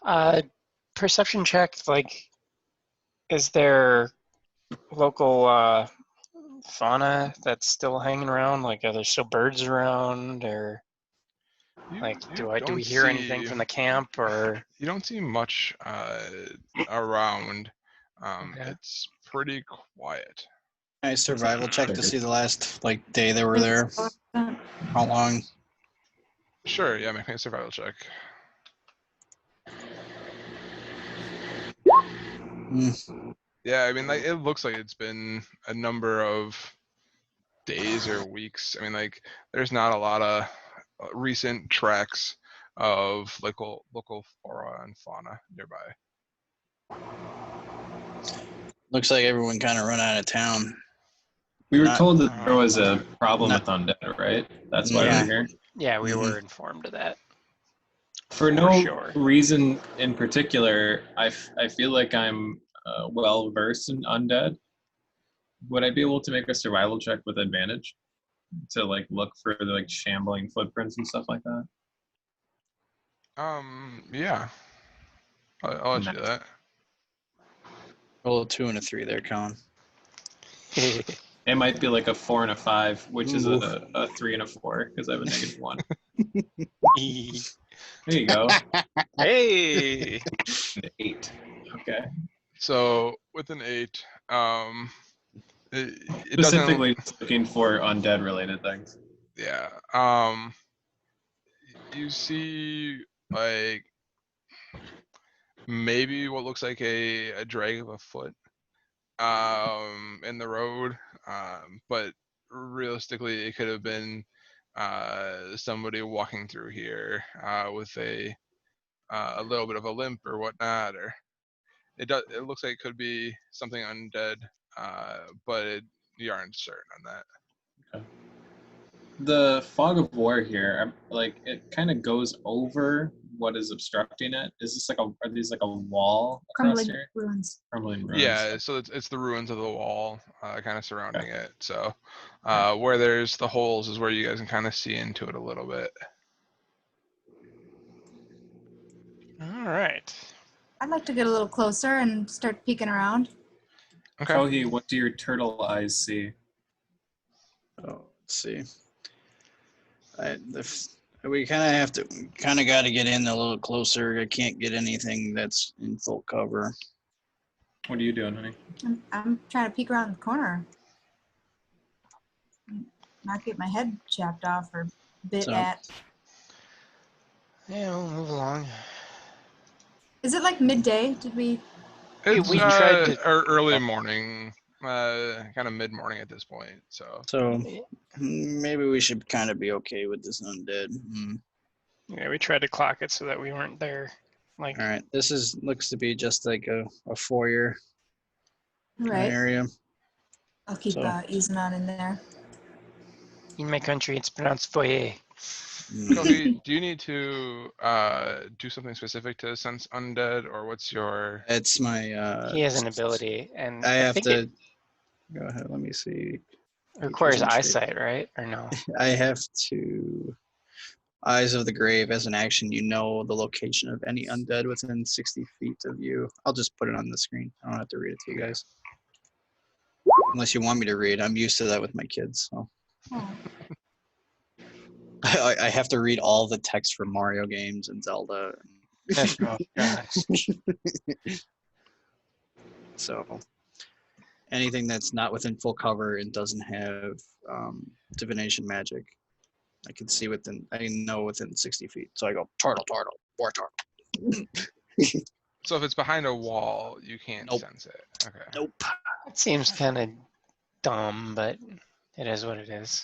Okay. Perception check. Like, is there local fauna that's still hanging around? Like, are there still birds around, or like, do we don't hear anything see- from the camp, or? You don't see much around. Okay. It's pretty quiet. Nice survival check to see the last day they were there. How long? Sure, yeah, make me a survival check. Mm, Yeah, I mean, like, it looks like it's been a number of days or weeks. I mean, like, there's not a lot of recent tracks of local flora and fauna nearby. looks like everyone kind of run out of town. We were Not- told that there was a problem Not- with undead, right? That's why Yeah. we're here. Yeah, we Mhm. were informed of that. For no sure. reason in particular, I feel like I'm well versed in undead. Would I be able to make a survival check with advantage to look for the shambling footprints and stuff like that? Yeah. I'll let you do that. Roll a 2 and a 3 there, Colin. It might be like a 4 and a 5, which is Oof. a 3 and a 4 because I have a -1. Hey. There you go. Hey. An 8. Okay. So with an 8, it doesn't. Specifically looking for undead related things. Yeah. You see like maybe what looks like a drag of a foot in the road, but realistically it could have been somebody walking through here with a little bit of a limp or whatnot, or it looks like it could be something undead, but you aren't certain on that. The fog of war here, it kind of goes over what is obstructing it. Is this are these a wall across Crumbling here? ruins. Crumbling ruins. Yeah, so it's the ruins of the wall kind of surrounding it. So where there's the holes is where you guys can kind of see into it a little bit. All right. I'd like to get a little closer and start peeking around. Okay. Kohi, what do your turtle eyes see? Oh, let's see. We kind of got to get in a little closer. I can't get anything that's in full cover. What are you doing, honey? I'm trying to peek around the corner. Not get my head chopped off or bit So- at. Yeah, we'll move along. Is it like midday? Did we? It's we tried to- early morning, kind of mid morning at this point. So So maybe we should kind of be okay with this undead. Yeah, we tried to clock it so that we weren't there. Like, All right, this looks to be just like a foyer Right. area. I'll keep So- easing on in there. in my country, it's pronounced foyer. Kohi, do you need to do something specific to sense undead, or what's your? It's my. He has an ability, and I have think to. it Go ahead. Let me see. requires Features and eyesight, right? Or no? I have to. Eyes of the Grave. As an action, you know the location of any undead within 60 feet of you. I'll just put it on the screen. I don't have to read it to you guys. Unless you want me to read. I'm used to that with my kids. So Oh. I have to read all the text for Mario games and Zelda. Oh, gosh. So anything that's not within full cover and doesn't have divination magic, I can see within. I know within 60 feet. So I go turtle, war turtle. So if it's behind a wall, you can't Nope. sense it. Okay. Nope. It seems kind of dumb, but it is what it is.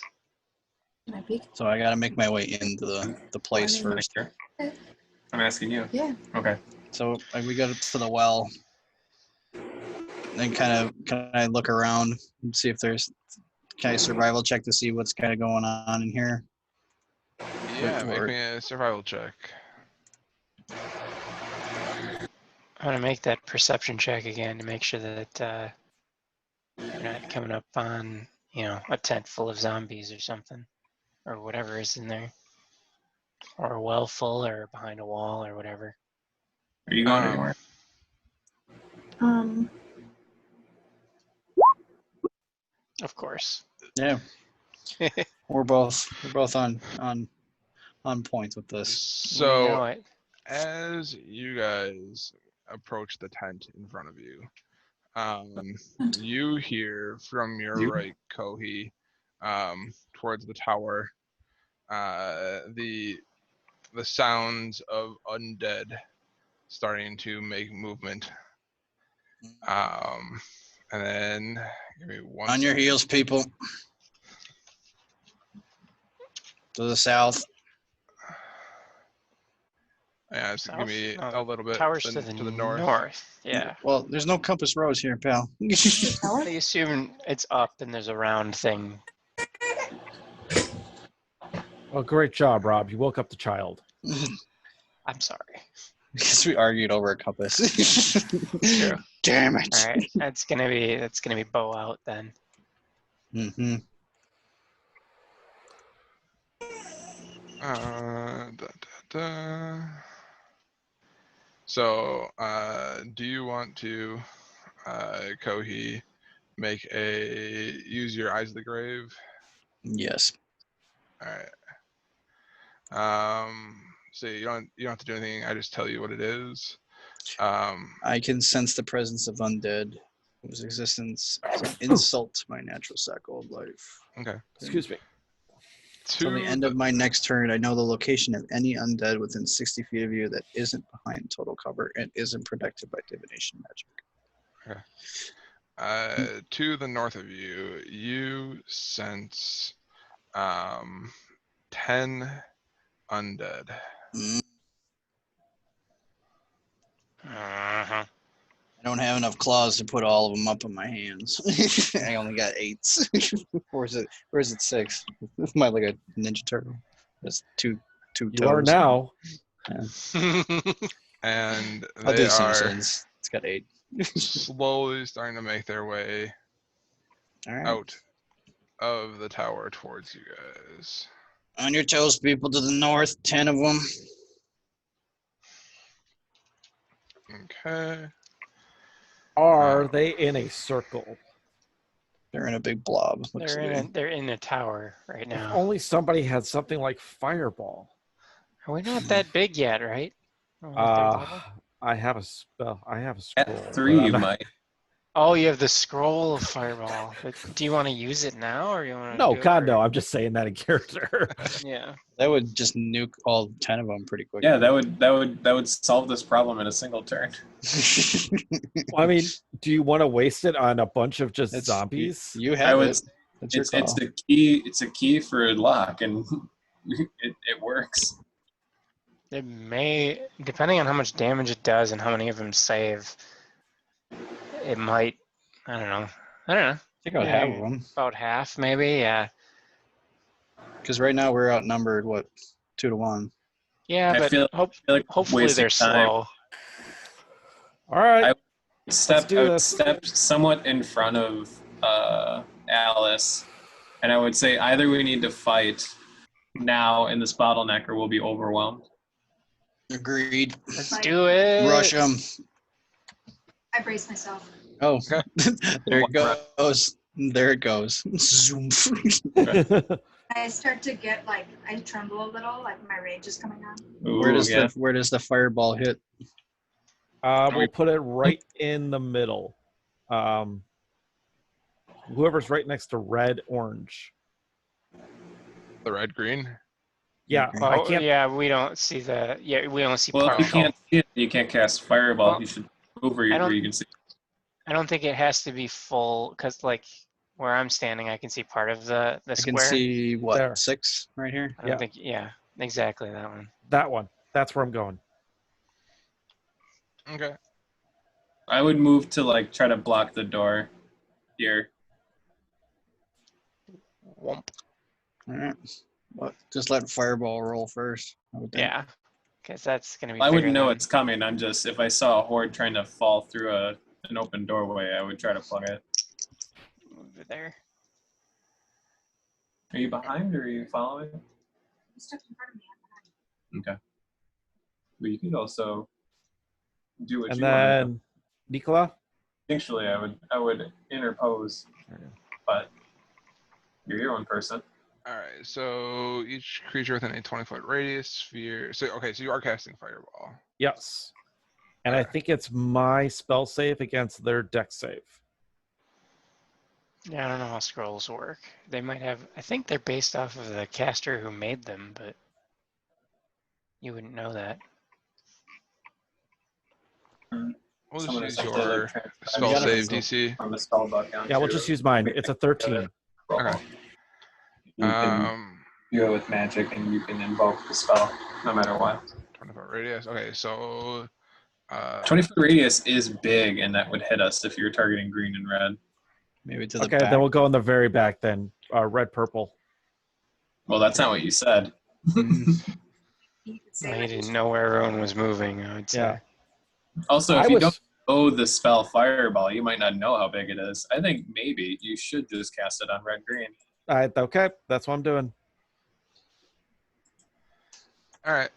Can I peek? So I got to make my way into the place first. Sure. I'm asking you. Yeah. Okay. So we go to the well. Then can I look around and see if there's, can I survival check to see what's kind of going on in here? Yeah, Good make lord. me a survival check. I'm gonna make that perception check again to make sure that you're not coming up on, a tent full of zombies or something, or whatever is in there, or a well full, or behind a wall, or whatever. Are you going anywhere? Of course. Yeah. We're both on point with this. So You know it. as you guys approach the tent in front of you, you hear from your right, Kohi, towards the tower, the sounds of undead starting to make movement. And then give me one On your second. heels, people. To the south. Yeah, so give South? me No, a little bit Towers to to the, the north. Yeah. Well, there's no compass rose here, pal. I assume it's up and there's a round thing. Oh, great job, Rob. You woke up the child. I'm sorry. Because we argued over a compass. True. Damn it. All right, that's gonna be bow out then. Mm-hmm. So, do you want to, Kohi, use your Eyes of the Grave? Yes. All right. So you don't have to do anything. I just tell you what it is. I can sense the presence of undead whose existence is an insult to my natural cycle of life. Okay. Excuse me. Till the end of my next turn, I know the location of any undead within 60 feet of you that isn't behind total cover and isn't protected by divination magic. Okay. To the north of you, you sense 10 undead. Mm, Uh-huh. I don't have enough claws to put all of them up in my hands. I only got 8s. Or is it 6? Am I like a Ninja Turtle? That's two You toes. are now. And I'll they do are Simpsons. It's got 8. slowly starting to make their way All right. out of the tower towards you guys. On your toes, people, to the north. 10 of them. Okay. Are they in a circle? They're in a big blob. Looks like. They're in a tower right If now. only somebody had something like Fireball. Are we not that big yet, right? We're on the third level? I have a spell. I have a scroll. At but 3, I'm you not- might. Oh, you have the scroll of Fireball. But do you want to use it now, or you want to? No, God, no. I'm just saying that in character. Yeah. That would just nuke all 10 of them pretty quick. Yeah, that would solve this problem in a single turn. Well, I mean, do you want to waste it on a bunch of just It's- zombies? You I have would. it. That's your It's call. a key. It's a key for a lock, and it works. It may, depending on how much damage it does and how many of them save, it might. I don't know. I think I would have Yeah. them. About half, maybe. Yeah. Because right now we're outnumbered, 2 to 1. Yeah, I but feel like hopefully wasting they're time. slow. All right. I do would this. step somewhat in front of Alice, and I would say either we need to fight now in this bottleneck, or we'll be overwhelmed. Agreed. Let's do it. Rush them. I brace myself. Oh, there it goes. There it goes. Zoom. I start to get like I tremble a little, like my rage is coming on. Where does yeah. the fireball hit? We'll put it right in the middle. Whoever's right next to red, orange. The red green. Yeah, Okay. I Oh, can't. yeah, we don't see the. Yeah, we only see Well, if you partial. can't see it, you can't cast fireball. Well, You should move where I you, don't- where you can see. I don't think it has to be full because, like, where I'm standing, I can see part of the I square. can see what There. 6 right here. I don't Yeah. think. Yeah, exactly that one. That one. That's where I'm going. Okay. I would move to like try to block the door here. Womp. All right. Well, just let fireball roll first. I would think. Yeah, because that's gonna be. I bigger wouldn't know than- it's coming. I'm just if I saw a horde trying to fall through an open doorway, I would try to plug it. Move it there. Are you behind or are you following? Okay. But you could also do what And you want. then Nicola. Instinctually, I would interpose, but you're your own person. All right. So each creature within a 20-foot radius sphere. So okay. So you are casting fireball. Yes. And I think it's my spell save against their deck save. Yeah, I don't know how scrolls work. They might have. I think they're based off of the caster who made them, but you wouldn't know that. We'll Someone just has use to, like, your transfer spell gotta save myself DC. from the spell book down Yeah, we'll to just use mine. It's a 13. Okay. You can do it with magic, and you can invoke the spell no matter what. 20-foot radius. Okay. So. 20-foot radius is big, and that would hit us if you're targeting green and red. Maybe to the Okay, back. then we'll go in the very back then. Red, purple. Well, that's not what you said. Mm, I didn't know where everyone was moving. I would say. Yeah. Also, if I you was don't know the spell fireball, you might not know how big it is. I think maybe you should just cast it on red green. okay, that's what I'm doing. All right.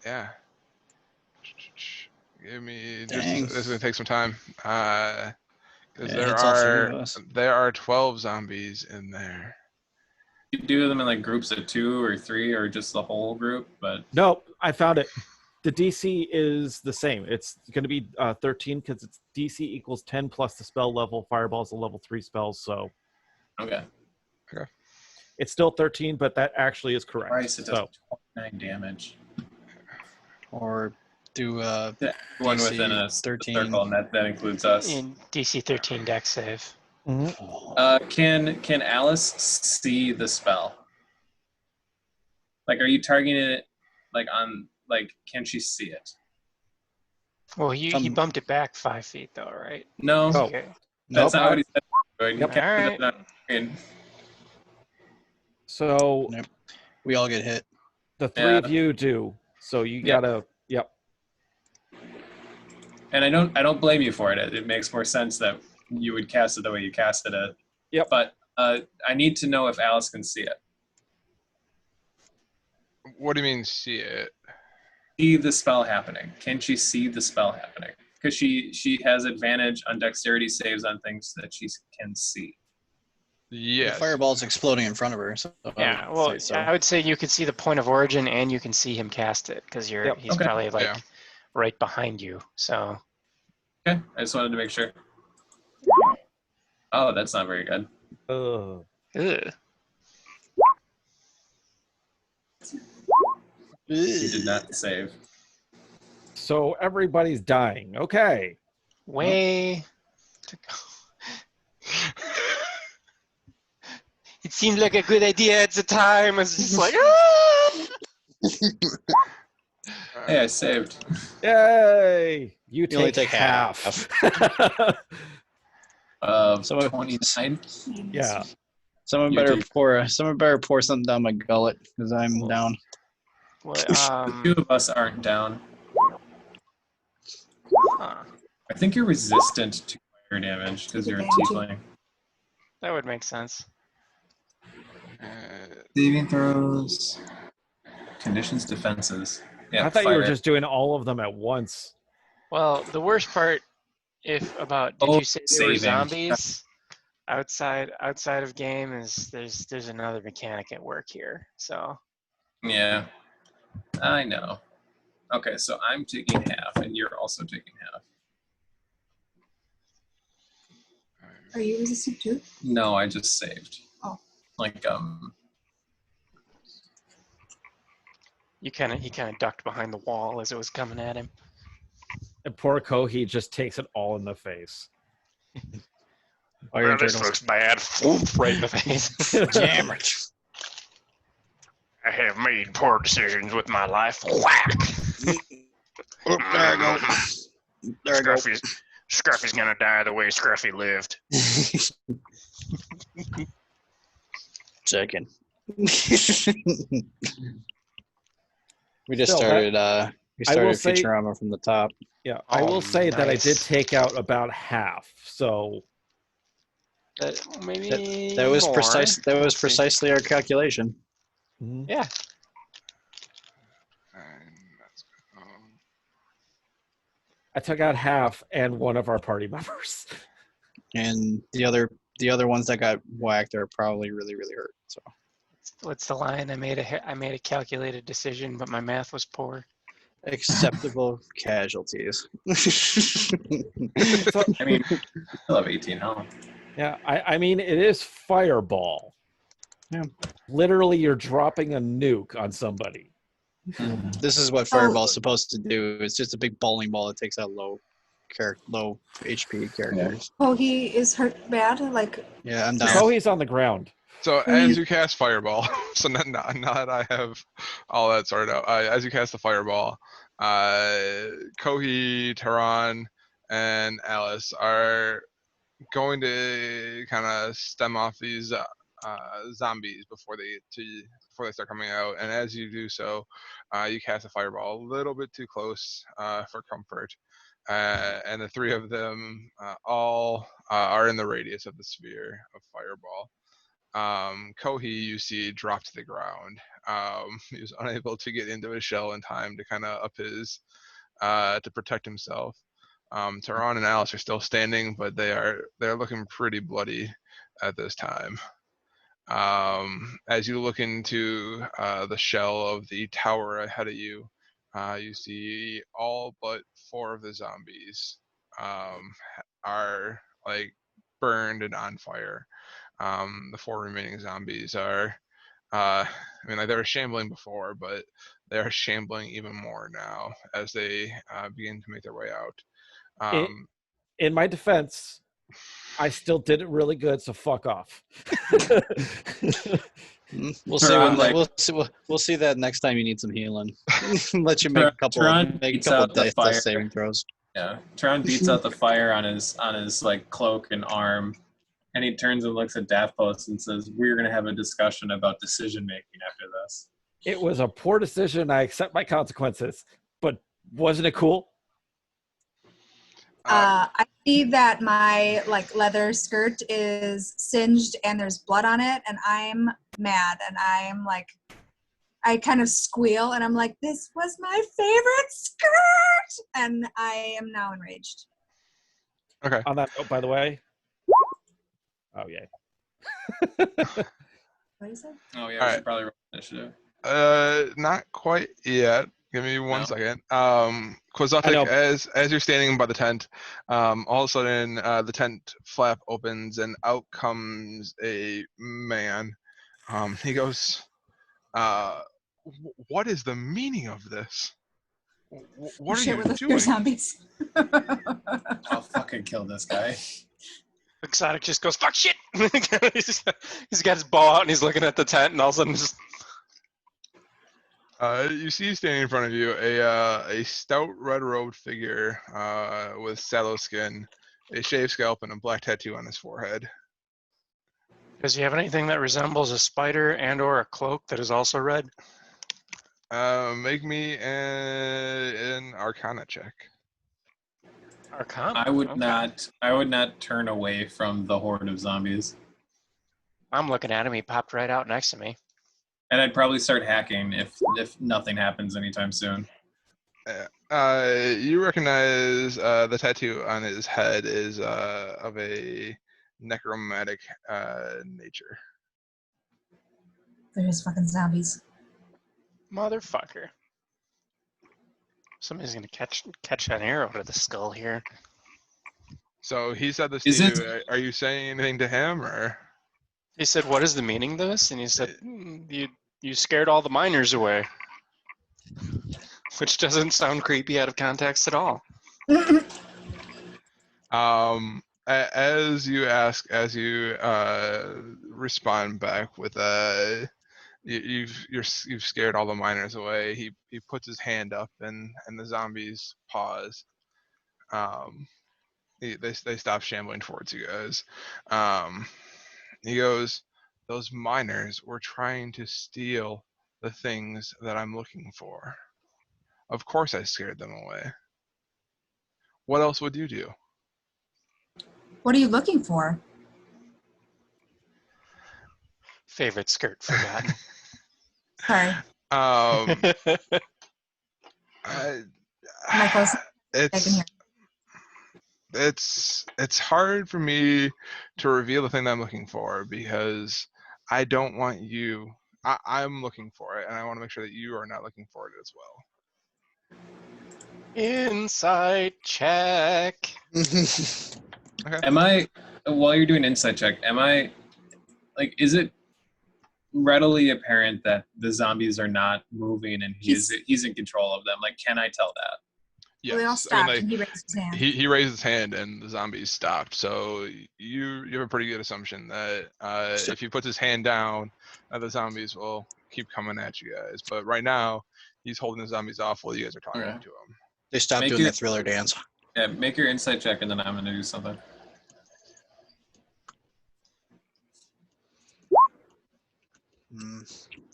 Yeah. Give me just. Dang. This is gonna take some time. Because Yeah, it's all three of us. there are 12 zombies in there. You do them in like groups of 2 or 3, or just the whole group. But No, I found it. The DC is the same. It's going to be 13 because it's DC equals 10 plus the spell level. Fireball is a level 3 spell, so okay, it's still 13, but that actually is correct. Christ, it does So 29 damage. Or do One DC within a 13. circle, and that includes us. In DC 13 deck save. Can Alice see the spell? Like, are you targeting it like on like? Can she see it? Well, he Some- bumped it back 5 feet though, right? No, Oh. Okay. that's Nope. not what he said. You Yep. can't All put that on screen. So Nope. We all get hit. the three Yeah. of you do. So you Yeah. gotta. Yep. And I don't blame you for it. It makes more sense that you would cast it the way you casted it. Yep. But I need to know if Alice can see it. What do you mean see it? See the spell happening. Can she see the spell happening? Because she has advantage on dexterity saves on things that she can see. Yes. The fireball's exploding in front of her. So I Yeah, would well, say so. I would say you could see the point of origin and you can see him cast it because Yep. he's Okay. probably like Yeah. right behind you. So Okay, I just wanted to make sure. Oh, that's not very good. Ugh. ugh. You did not save. So everybody's dying. Okay. Way to go. It seemed like a good idea at the time. It's just like, ah! Hey, I saved. Yay! You You only take take half. So- 29. Yeah. Someone You better do. pour something down my gullet because I'm down. Well, The 2 of us aren't down. huh, I think you're resistant to fire damage because you're a tiefling. that would make sense. Saving throws. Conditions, defenses. Yeah, I thought you were fire. just doing all of them at once. Well, the worst part Did Oh, you say they were saving. zombies? Outside of game there's another mechanic at work here. So Yeah, I know. Okay, so I'm taking half, and you're also taking half. Are you resistant too? No, I just saved. Oh. Like, he kind of ducked behind the wall as it was coming at him. And poor Kohi just takes it all in the face. Fire turtles. bad. Right in the face. Damn it. I have made poor decisions with my life. Whack! Oh, there I go. There I go. Scruffy's gonna die the way Scruffy lived. Second. We just Still, started. We I will started say- Futurama from the top. Yeah, I Oh, will say that I did nice. take out about half. So Maybe That was more. precise. That was Let's see. precisely our calculation. mhm. Yeah. And that's good. I took out half and one of our party members. And the other ones that got whacked are probably really hurt. So What's the line? I made a calculated decision, but my math was poor. acceptable casualties. So, I mean, I still have 18 health. yeah, I mean, it is Fireball. Yeah. Literally, you're dropping a nuke on somebody. This is what Fireball's supposed to do. It's just a big bowling ball that takes out low HP characters. Oh, he is hurt bad. Like, Yeah, I'm down. Kohi's on the ground. So as you cast Fireball, so now that I have all that sorted out, as you cast the Fireball, Kohi, Tehran, and Alice are going to kind of stem off these zombies before they start coming out. And as you do so, you cast a Fireball a little bit too close for comfort. And the three of them all are in the radius of the sphere of Fireball. Kohi, you see, dropped to the ground. He was unable to get into his shell in time to kind of up his to protect himself. Tehran and Alice are still standing, but they're looking pretty bloody at this time. As you look into the shell of the tower ahead of you, you see all but 4 of the zombies are like burned and on fire. The 4 remaining zombies are, I mean, like, they were shambling before, but they are shambling even more now as they begin to make their way out. In my defense, I still did it really good, so fuck off. We'll see. Tehran, We'll see that next time you need some healing. Let you make a couple Tehran beats out the death fire. saving throws. Yeah, Tehran beats out the fire on his like cloak and arm, and he turns and looks at Daftpost and says, "We're gonna have a discussion about decision making after this." It was a poor decision. I accept my consequences. But wasn't it cool? I see that my like leather skirt is singed and there's blood on it, and I'm mad, and I'm like, I kind of squeal, and I'm like, "This was my favorite skirt," and I am now enraged. Okay. On that note, by the way. Oh, yeah. What is it? Oh yeah, All we right. should probably roll initiative. Not quite yet. Give me one No? second. I Kozatek, know. as you're standing by the tent, all of a sudden the tent flap opens and out comes a man. He goes, "What is the meaning of this? What are Shit, you we're doing?" zombies. I'll fucking kill this guy. Exotic just goes, "Fuck shit!" he's got his bow out and he's looking at the tent, and all of a sudden just You see standing in front of you a stout red-robed figure with sallow skin, a shaved scalp, and a black tattoo on his forehead. Does he have anything that resembles a spider and or a cloak that is also red? Make me an Arcana check. Arcana. I would Okay. not turn away from the horde of zombies. I'm looking at him. He popped right out next to me. And I'd probably start hacking if nothing happens anytime soon. You recognize the tattoo on his head is of a necromantic nature. They're just fucking zombies. Motherfucker. Somebody's gonna catch an arrow to the skull here. So he said this to Is you. it- Are you saying anything to him, or? He said, "What is the meaning of this?" And he said, You scared all the miners away," which doesn't sound creepy out of context at all. As you respond back with you've scared all the miners away. He puts his hand up and the zombies pause. They stop shambling towards you guys. He goes, "Those miners were trying to steal the things that I'm looking for. Of course I scared them away. What else would you do?" What are you looking for? Favorite skirt forgotten. Sorry. Um, Am I close? I can hear. It's hard for me to reveal the thing that I'm looking for because I don't want you. I'm looking for it, and I want to make sure that you are not looking for it as well. Insight check. Am I, while you're doing insight check, am I, like, is it readily apparent that the zombies are not moving and he's in control of them? Like, can I tell that? Yes, Well, they all I mean, stopped like, and he raised his hand. he raised his hand and the zombies stopped. So you have a pretty good assumption that Sure. if he puts his hand down, the zombies will keep coming at you guys. But right now, he's holding the zombies off while you guys are talking Yeah. to him. They stopped Make doing your- that Thriller dance. Yeah, make your insight check and then I'm gonna do something.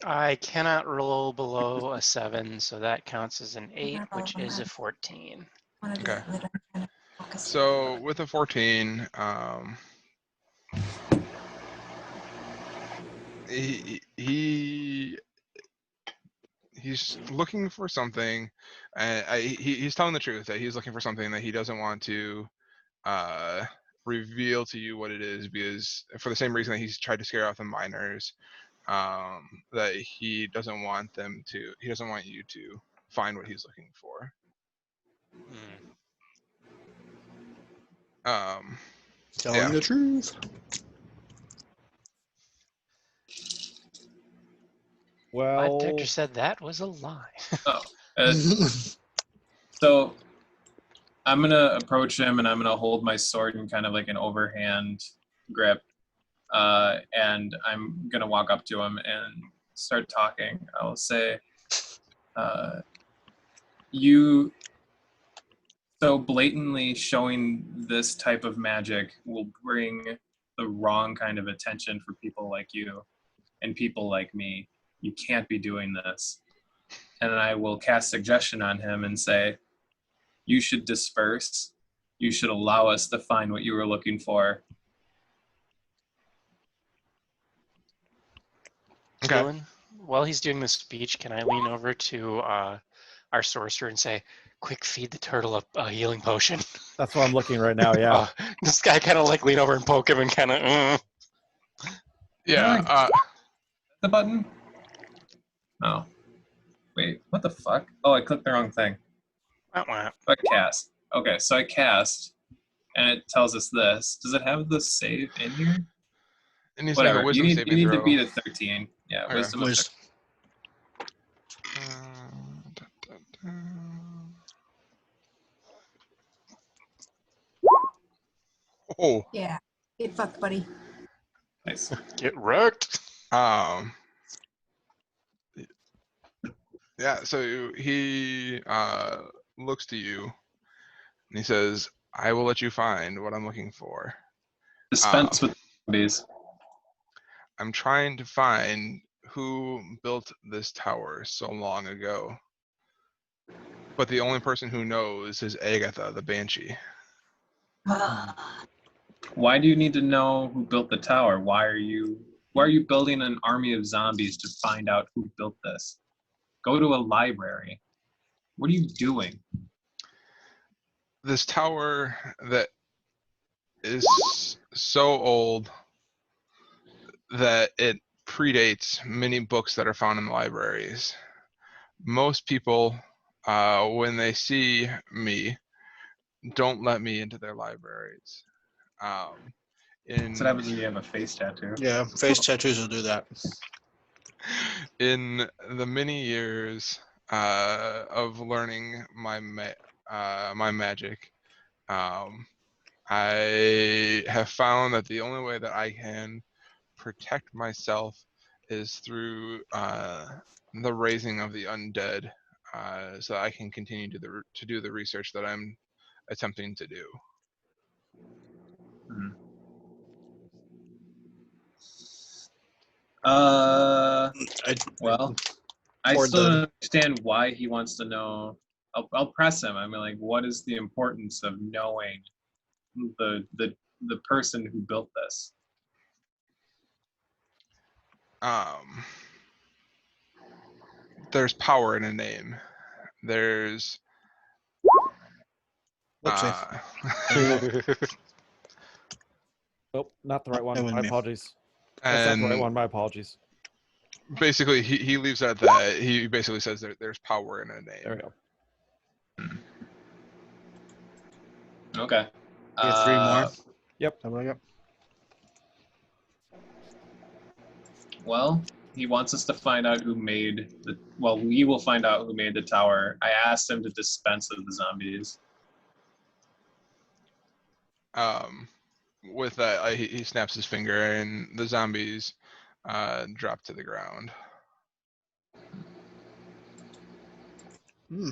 I cannot roll below a 7, so that counts as an 8, which is a 14. Wanna do Okay. it later. I'm trying to focus. So with a 14, he's looking for something, and he's telling the truth that he's looking for something that he doesn't want to reveal to you what it is, because for the same reason that he's tried to scare off the miners, that he doesn't want you to find what he's looking for. Telling Yeah. the truth. My Well, detector said that was a lie. So I'm gonna approach him and I'm gonna hold my sword in kind of like an overhand grip, and I'm gonna walk up to him and start talking. I'll say, "You so blatantly showing this type of magic will bring the wrong kind of attention for people like you and people like me. You can't be doing this." And then I will cast suggestion on him and say, "You should disperse. You should allow us to find what you were looking for." Okay. Dylan, while he's doing this speech, can I lean over to our sorcerer and say, "Quick, feed the turtle a healing potion"? that's what I'm looking right now. Yeah. This guy kind of like lean over and poke him and kind of. Yeah. The button? Oh. Wait, what the fuck? Oh, I clicked the wrong thing. But cast. Okay, so I cast, and it tells us this. Does it have the save in here? It needs to make a Whatever. You wisdom need saving to throw. beat a 13. Yeah, Okay. wisdom of Was 13. Oh. Yeah. Get fucked, buddy. Nice. Get wrecked. Yeah, so he looks to you and he says, "I will let you find what I'm looking for. Dispense with zombies. I'm trying to find who built this tower so long ago. But the only person who knows is Agatha, the Banshee." Why do you need to know who built the tower? Why are you building an army of zombies to find out who built this? Go to a library. What are you doing? this tower that is so old that it predates many books that are found in the libraries. Most people, when they see me, don't let me into their libraries. That's what happens when you have a face tattoo. Yeah, face tattoos will do that. In the many years of learning my magic, I have found that the only way that I can protect myself is through the raising of the undead, so I can continue to do the research that I'm attempting to do. I, Well, I Poor still Dud. don't understand why he wants to know. I'll press him. I mean, like, what is the importance of knowing the person who built this? There's power in a name. There's Whoopsie. Nope, not the right one. That wasn't My me. apologies. That's not the right and one. My apologies. basically he leaves at that. He basically says there's power in a name. There we go. Okay. You have 3 more. Yep. How about you? Well, he wants us to find out who made the. Well, we will find out who made the tower. I asked him to dispense of the zombies. With that, he snaps his finger and the zombies drop to the ground. Hmm.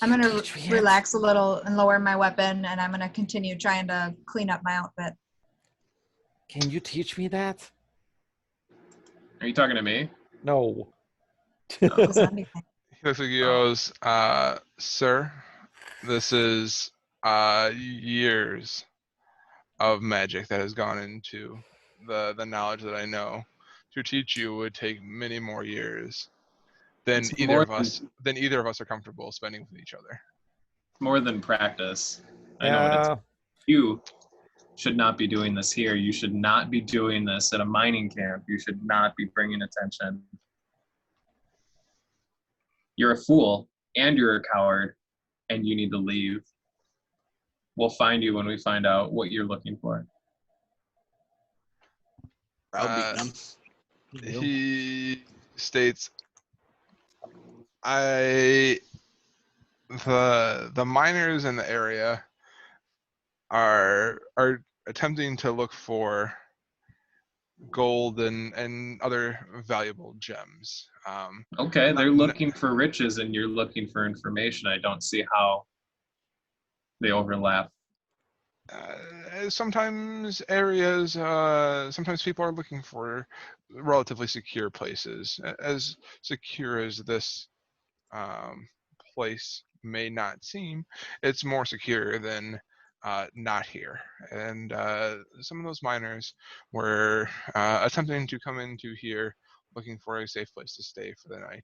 I'm gonna relax a little and lower my weapon, and I'm gonna continue trying to clean up my outfit. Can you teach me that? Are you talking to me? No. The zombie thing. He looks like he goes, sir, this is years of magic that has gone into the knowledge that I know. To teach you would take many more years than It's either more of us are comfortable spending with each other. More than practice. I know what it's. Yeah. You should not be doing this here. You should not be doing this at a mining camp. You should not be bringing attention. You're a fool and you're a coward and you need to leave. We'll find you when we find out what you're looking for. I'll beat them. He states, the miners in the area are attempting to look for gold and other valuable gems. Okay, they're looking for riches and you're looking for information. I don't see how they overlap. Sometimes people are looking for relatively secure places. As secure as this place may not seem, it's more secure than not here. And some of those miners were attempting to come into here looking for a safe place to stay for the night.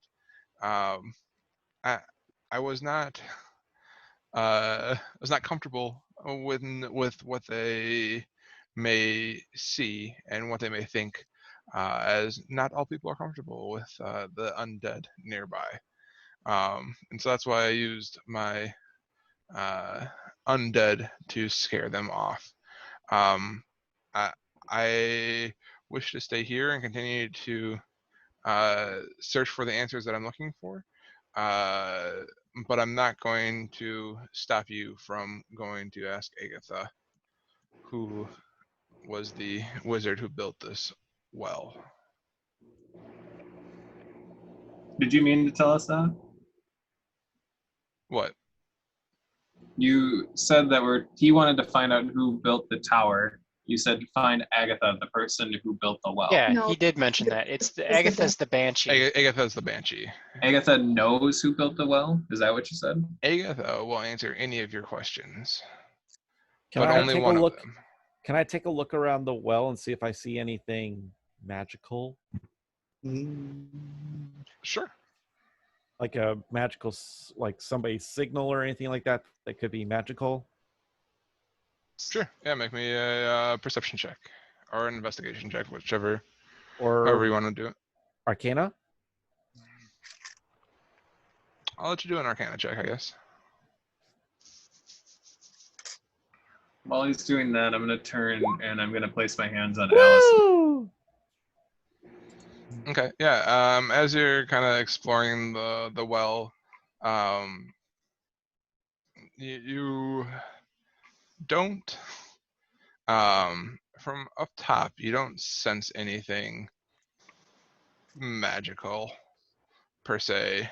I was not comfortable with what they may see and what they may think, as not all people are comfortable with the undead nearby. And so that's why I used my undead to scare them off. I wish to stay here and continue to search for the answers that I'm looking for. But I'm not going to stop you from going to ask Agatha, who was the wizard who built this well. Did you mean to tell us that? What? You said that he wanted to find out who built the tower. You said find Agatha, the person who built the well. Yeah, No. he did mention that. Agatha's the banshee. Agatha's the banshee. Agatha knows who built the well? Is that what you said? Agatha will answer any of your questions, Can but I only take one a of look? them. Can I take a look around the well and see if I see anything magical? Sure. like a magical, like somebody's signal or anything like that that could be magical? Sure. Yeah, make me a perception check or an investigation check, however Or you want to do it. Arcana? I'll let you do an Arcana check, I guess. While he's doing that, I'm gonna turn and I'm gonna place my hands on Allison. Woo! Okay. Yeah. As you're kind of exploring the well, you don't from up top you don't sense anything magical per se.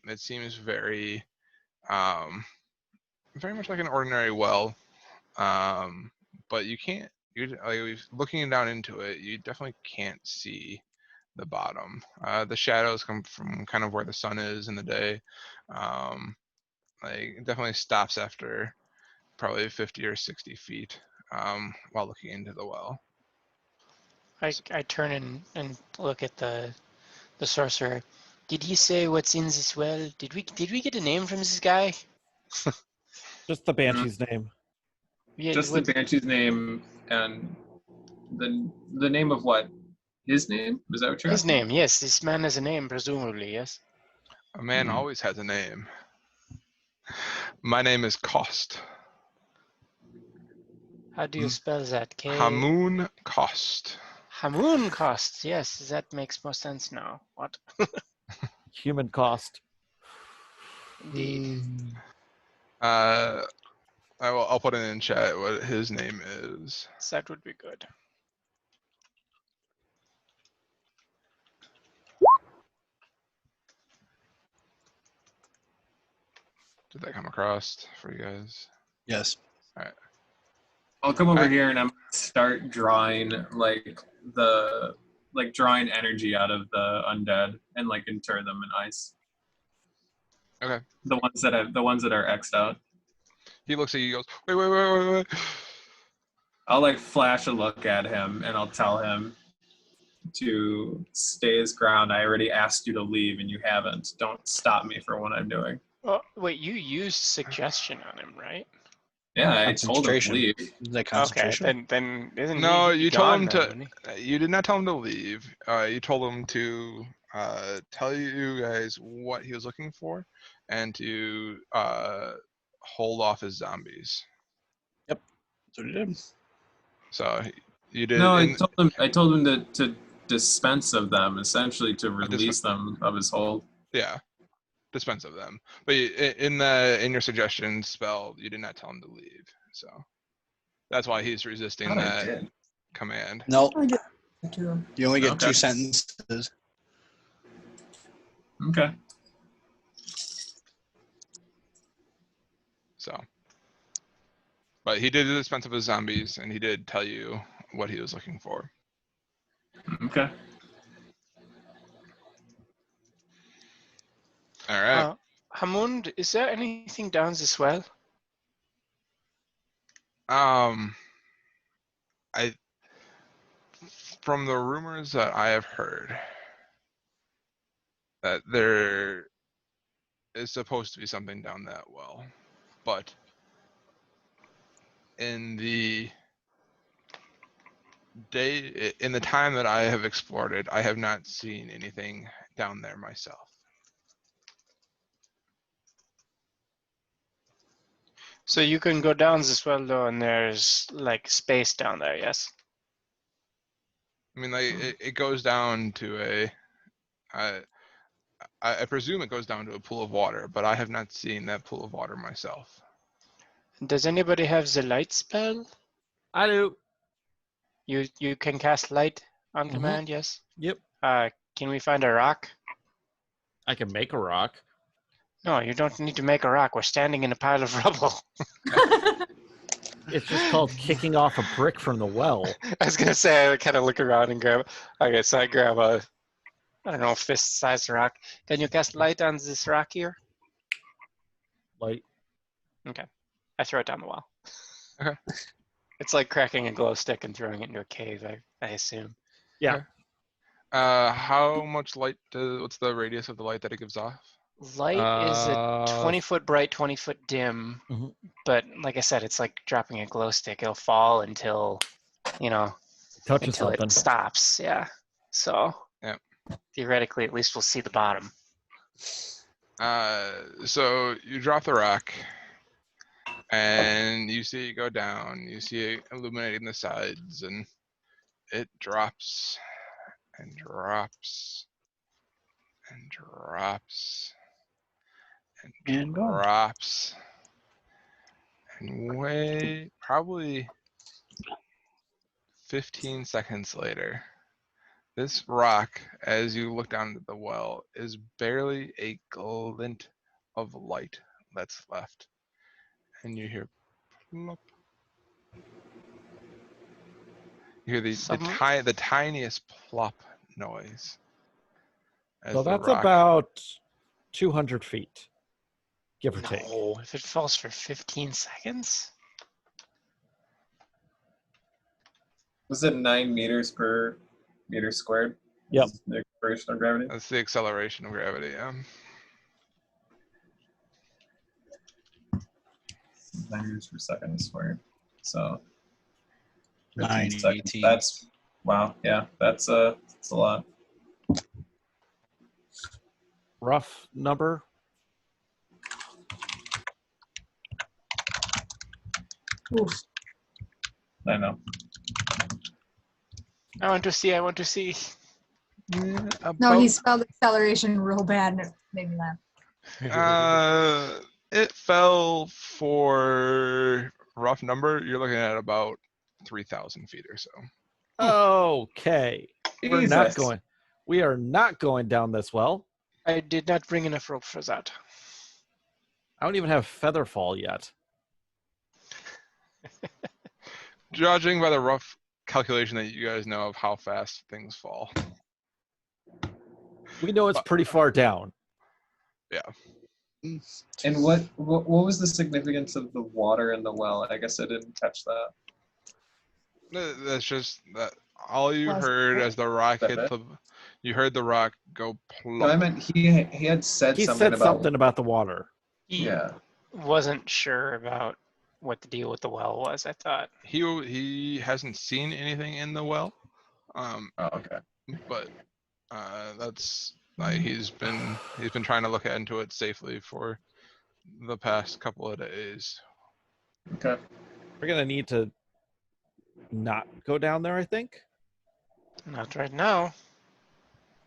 It seems very very much like an ordinary well, but you can't, looking down into it, you definitely can't see the bottom. The shadows come from kind of where the sun is in the day. Like it definitely stops after probably 50 or 60 feet while looking into the well. I turn and look at the sorcerer. Did he say what's in this well? Did we get a name from this guy? Just the Banshee's name. Yeah, Just the Banshee's name and the name of what? His name? Is that what you're his asking? name. Yes, this man has a name, presumably. Yes. A man Mhm. always has a name. My name is Cost. How do you spell that? K. Hamoon Cost. Hamoon costs. Yes, that makes more sense now. What? Human cost. Indeed. I'll put it in chat what his name is. That would be good. Did that come across for you guys? Yes. I'll come over Alright. here and I'm gonna start drawing drawing energy out of the undead and like inter them in ice. Okay. The ones that are X'd out. He looks at you, goes, wait. I'll like flash a look at him and I'll tell him to stay his ground. I already asked you to leave and you haven't. Don't stop me for what I'm doing. Oh, wait, you used suggestion on him, right? Yeah, I told him to Concentration. leave. Is that Okay, concentration? then isn't No, he you told gone him now, to. isn't he? You did not tell him to leave. You told him to tell you guys what he was looking for, and to hold off his zombies. That's what he did. So you did. No, in- I told him to dispense of them, essentially to release them of his hold. yeah, dispense of them. But in your suggestion spell, you did not tell him to leave. So that's why he's resisting Thought I that did. command. No, I get it to him. you only get Okay. 2 sentences. Okay. So, but he did dispense of his zombies, and he did tell you what he was looking for. Okay. All right. Hamund, is there anything down this well? From the rumors that I have heard, that there is supposed to be something down that well, but in the time that I have explored it, I have not seen anything down there myself. So you can go down this well though, and there's like space down there. Yes. I mean, like it goes down to I presume it goes down to a pool of water, but I have not seen that pool of water myself. Does anybody have the light spell? I do. You can cast light on Mhm. command. Yes. Yep. Can we find a rock? I can make a rock. No, you don't need to make a rock. We're standing in a pile of rubble. It's just called kicking off a brick from the well. I was gonna say I kind of look around and grab. Okay, so I grab a, I don't know, fist-sized rock. Can you cast light on this rock here? Like, I throw it down the well. Okay. It's like cracking a glow stick and throwing it into a cave. I assume. yeah. How much light what's the radius of the light that it gives off? Light is a Uh, 20-foot bright, 20-foot dim. Mhm. But like I said, it's like dropping a glow stick. It'll fall until, touches until something. it stops. Yeah. So Yep. theoretically, at least we'll see the bottom. So you drop the rock, and you see it go down. You see it illuminating the sides, and it drops and drops and drops and And gone. drops, and probably 15 seconds later, this rock, as you look down into the well, is barely a glint of light that's left. And you hear plop. You hear the tiniest plop noise. As So the that's rock, about 200 feet, give or take. No, if it falls for 15 seconds. Was it 9 meters per meter squared? Yep. Is the acceleration of gravity. that's the acceleration of gravity. 9 meters per second squared. So 9, 15 seconds. 18. That's wow. Yeah, that's a lot. Rough number. Oof. I know. I want to see. I want to see. No, he spelled acceleration real bad and it made me laugh. It fell for rough number. You're looking at about 3,000 feet or so. Okay. We're not Jesus. going. We are not going down this well. I did not bring enough rope for that. I don't even have feather fall yet. Judging by the rough calculation that you guys know of how fast things fall. We know it's pretty far down. And what was the significance of the water in the well? I guess I didn't catch that. That's just that all you Was- heard as the rock That hit it? the. You heard the rock go No, I plump. meant he had said He something said something about the water. He Yeah. wasn't sure about what the deal with the well was, I thought. He hasn't seen anything in the well, Oh, okay. but that's like he's been trying to look into it safely for the past couple of days. Okay. We're gonna need to not go down there, I think. Not right now.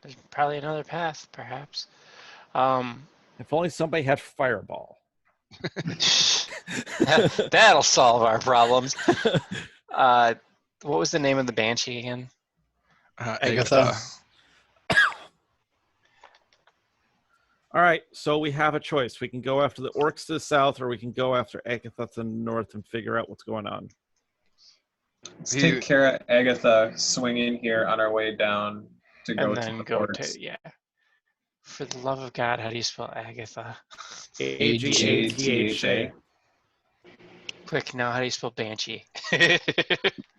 There's probably another path, perhaps. If only somebody had fireball. That'll solve our problems. What was the name of the banshee again? Agatha. All right, so we have a choice. We can go after the orcs to the south, or we can go after Agatha to the north and figure out what's going on. Let's take care of Agatha swinging here on our way down to go And to then the go orcs. to, yeah. For the love of God, how do you spell Agatha? Agatha. Quick, now how do you spell banshee?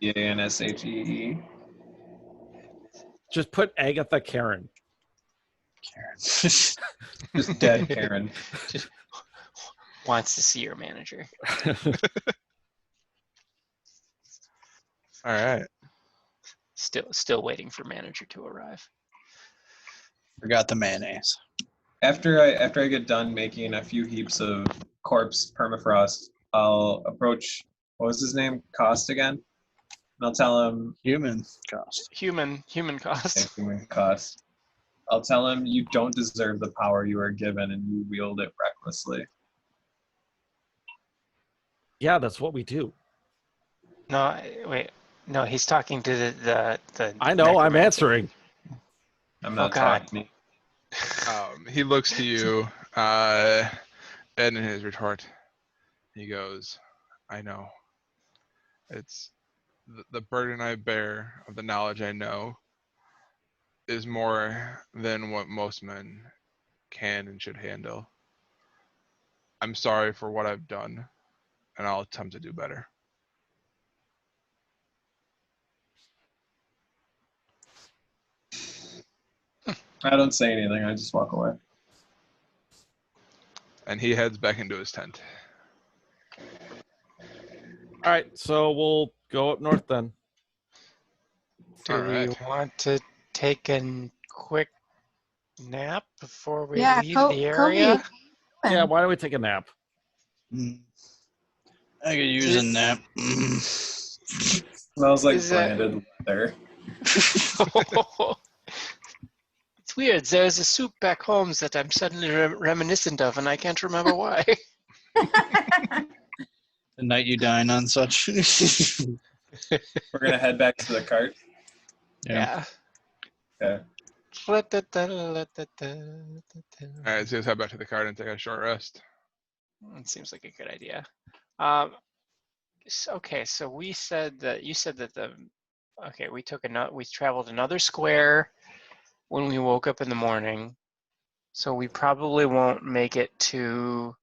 Anshee. Just put Agatha Karen. Karen. Just dead Karen. Wants to see your manager. All right. Still waiting for manager to arrive. Forgot the mayonnaise. After I get done making a few heaps of corpse permafrost, I'll approach, what was his name? Cost again? And I'll tell him, Human cost. Human cost. Cost. I'll tell him you don't deserve the power you are given and you wield it recklessly. Yeah, that's what we do. No, wait. No, he's talking to the I know, I'm necromancer. answering. I'm not God. talking. He looks to you, and in his retort, he goes, "I know. It's the burden I bear of the knowledge I know is more than what most men can and should handle. I'm sorry for what I've done, and I'll attempt to do better." I don't say anything. I just walk away. and he heads back into his tent. All right, so we'll go up north then. Do All we right. want to take a quick nap before we Yeah, leave the Kobe. area? Yeah, why don't we take a nap? Mm. I could use a nap. Smells like Is that- branded leather. It's weird. There's a soup back home that I'm suddenly reminiscent of, and I can't remember why. The night you dine on such. We're gonna head back to the cart. Yeah. Okay. All right, so let's head back to the cart and take a short rest. It seems like a good idea. Okay, so you said that we traveled another square when we woke up in the morning, so we probably won't make it to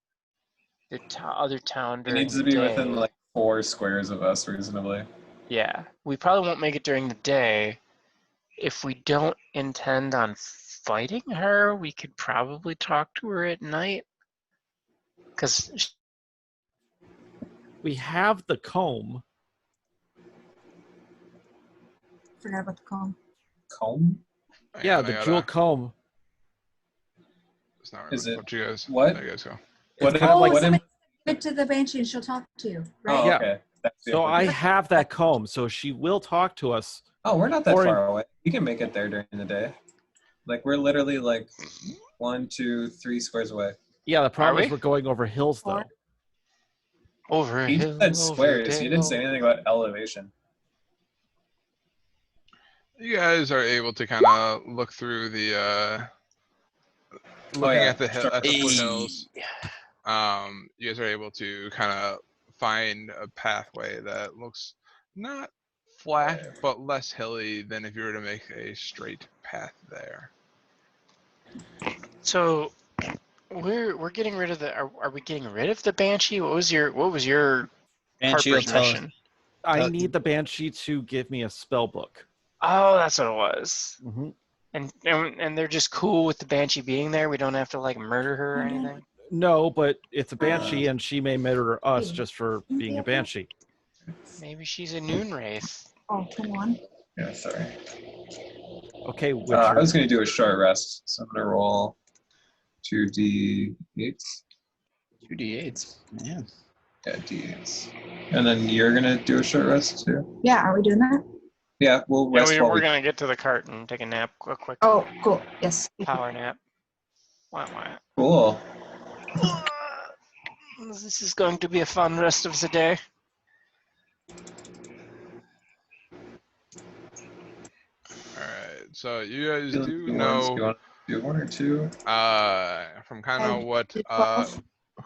the other town It during needs the to be day. within like 4 squares of us, reasonably. Yeah, we probably won't make it during the day. If we don't intend on fighting her, we could probably talk to her at night. Because We have the comb. Forgot about the comb. Comb? Yeah, I the gotta- jewel comb. It's not Is really it- what you guys. what? There you guys go. It's What kind of Oh, like what somebody give it to the banshee and she'll talk to you, right? Oh, Yeah. okay. That's the so. I implication. have that comb, so she will talk to us. Oh, we're not that Or in- far away. We can make it there during the day. Like we're literally like 1, 2, 3 squares away. Yeah, the problem is we? we're going over hills though. Or- over a He hill, said over squares. He didn't dale. say anything about elevation. You guys are able to kind of look through the looking yeah, at the sure. at the foothills. You guys are able to kind of find a pathway that looks not flat but less hilly than if you were to make a straight path there. So we're getting rid of the. Are we getting rid of the banshee? What was your Banshee will Harper's tell us. mission? I need the banshee to give me a spell book. Oh, that's what it was. hmm And they're just cool with the banshee being there. We don't have to like murder her or anything. No, but it's a banshee, and she may murder us just for being a banshee. Maybe she's a noon wraith. Oh, 21. Yeah, sorry. Okay, I Witcher. was gonna do a short rest, so I'm gonna roll 2d8s. 2d8s. Yeah. Yeah, d8s. And then you're gonna do a short rest too. Yeah, are we doing that? Yeah, we'll Yeah, rest while we're we. gonna get to the cart and take a nap, a quick Oh, cool. Yes. power nap. Wah, Cool. wah. This is going to be a fun rest of the day. All right, so you guys Do do you know want to do 1 or 2? from kind of what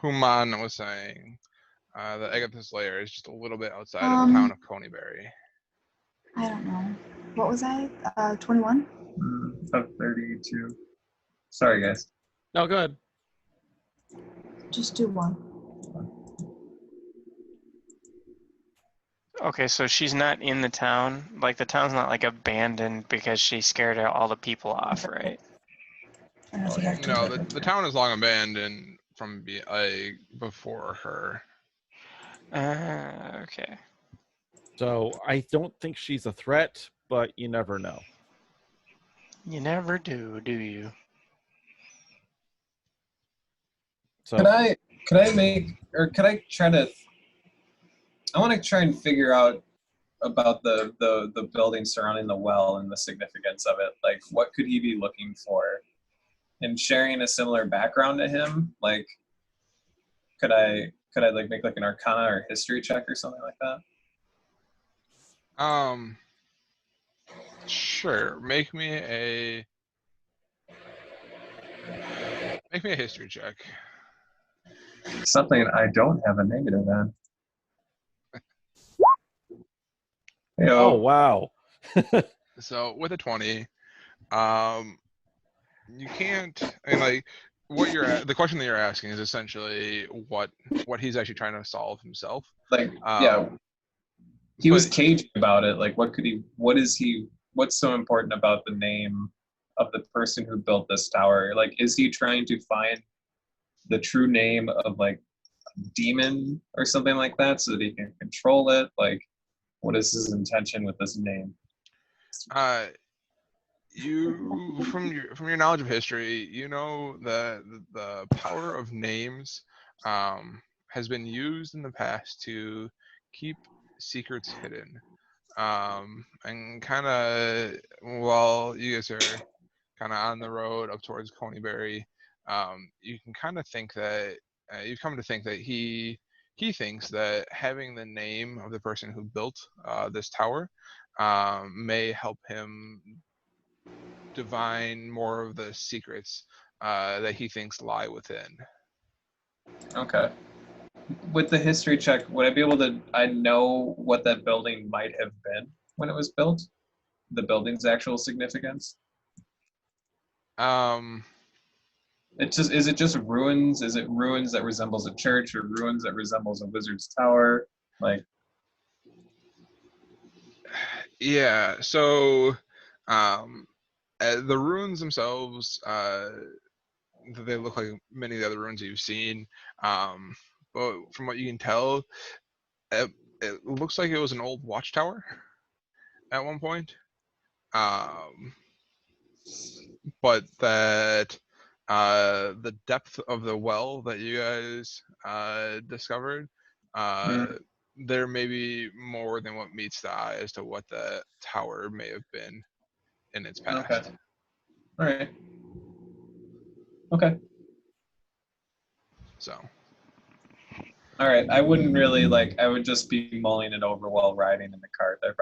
Human was saying, the Agathis lair is just a little bit outside of the town of Coneyberry. I don't know. What was I? 21? Of 32. Sorry, guys. No, good. Just do one. Okay, so she's not in the town. Like the town's not like abandoned because she scared all the people off, right? I don't know if you have to. No, the town is long abandoned from before her. Okay. So I don't think she's a threat, but you never know. You never do you? So Could I try to? I want to try and figure out about the building surrounding the well and the significance of it. Like, what could he be looking for? And sharing a similar background to him, like, could I like make like an Arcana or history check or something like that? Sure. Make me a history check. Something I don't have a negative in. oh wow. So with a 20, you can't. I mean, like, the question that you're asking is essentially what he's actually trying to solve himself. Like, yeah, he was but- cagey about it. Like, what's so important about the name of the person who built this tower? Like, is he trying to find the true name of like demon or something like that, so that he can control it? Like, what is his intention with this name? You from your knowledge of history, you know that the power of names has been used in the past to keep secrets hidden. And kind of while you guys are kind of on the road up towards Coneyberry, you can kind of think that you've come to think that he thinks that having the name of the person who built this tower may help him divine more of the secrets that he thinks lie within. Okay. With the history check, would I be able to? I know what that building might have been when it was built. The building's actual significance. It just is it just ruins? Is it ruins that resembles a church, or ruins that resembles a wizard's tower? Like, Yeah. So the ruins themselves, they look like many of the other ruins you've seen. But from what you can tell, it looks like it was an old watchtower at one point. But that the depth of the well that you guys discovered, there may be more than what meets the eye as to what the tower may have been in its past. okay, all right, okay, So, all right. I wouldn't really like. I would just be mulling it over while riding in the cart. I'm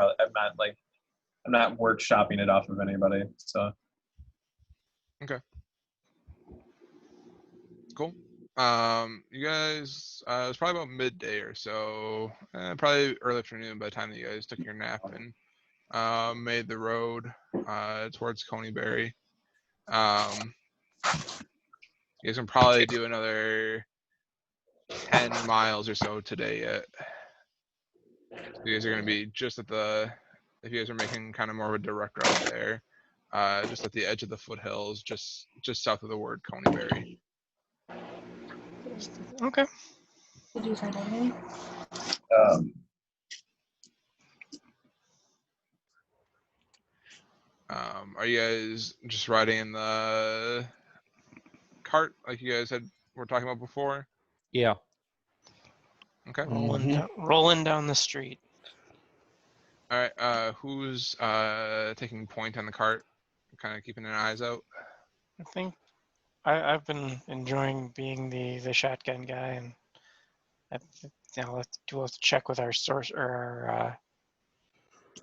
not workshopping it off of anybody. So cool. You guys, it was probably about midday or so, probably early afternoon by the time that you guys took your nap and made the road towards Coneyberry. You guys can probably do another 10 miles or so today yet. You guys are going to be just at the, if you guys are making kind of more of a direct route there, just at the edge of the foothills, just south of the word Coneyberry. Okay. Are you guys just riding in the cart like you guys were talking about before? Yeah. Okay. Rolling down the street. All right. Who's taking point on the cart? Kind of keeping their eyes out. I think I've been enjoying being the shotgun guy, and we'll have to check with our source or our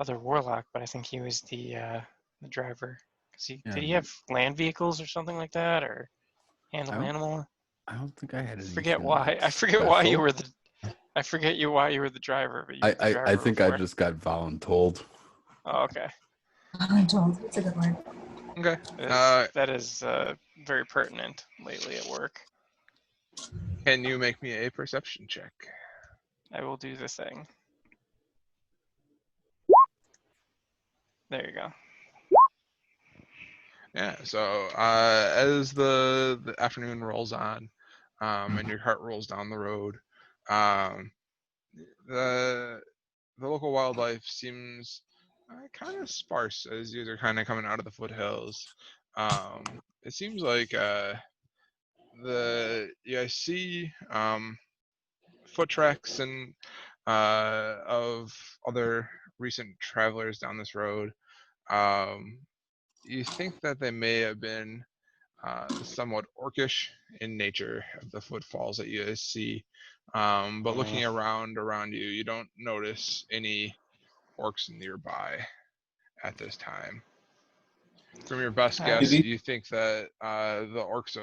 other warlock, but I think he was the driver. Did he have land vehicles or something like that, or handle animal? I don't think I had any. I forget why you were the. I forget why you were the driver, but you were the driver I think before. I just got voluntold. Oh, okay. Voluntold. It's a good word. Okay. That is very pertinent lately at work. Can you make me a perception check? I will do the thing. There you go. Yeah. So as the afternoon rolls on, and your cart rolls down the road, the local wildlife seems kind of sparse as you guys are kind of coming out of the foothills. It seems like you guys see foot tracks and of other recent travelers down this road. You think that they may have been somewhat orcish in nature of the footfalls that you guys see. But looking around you, you don't notice any orcs nearby at this time. From your best guess, you think that the orcs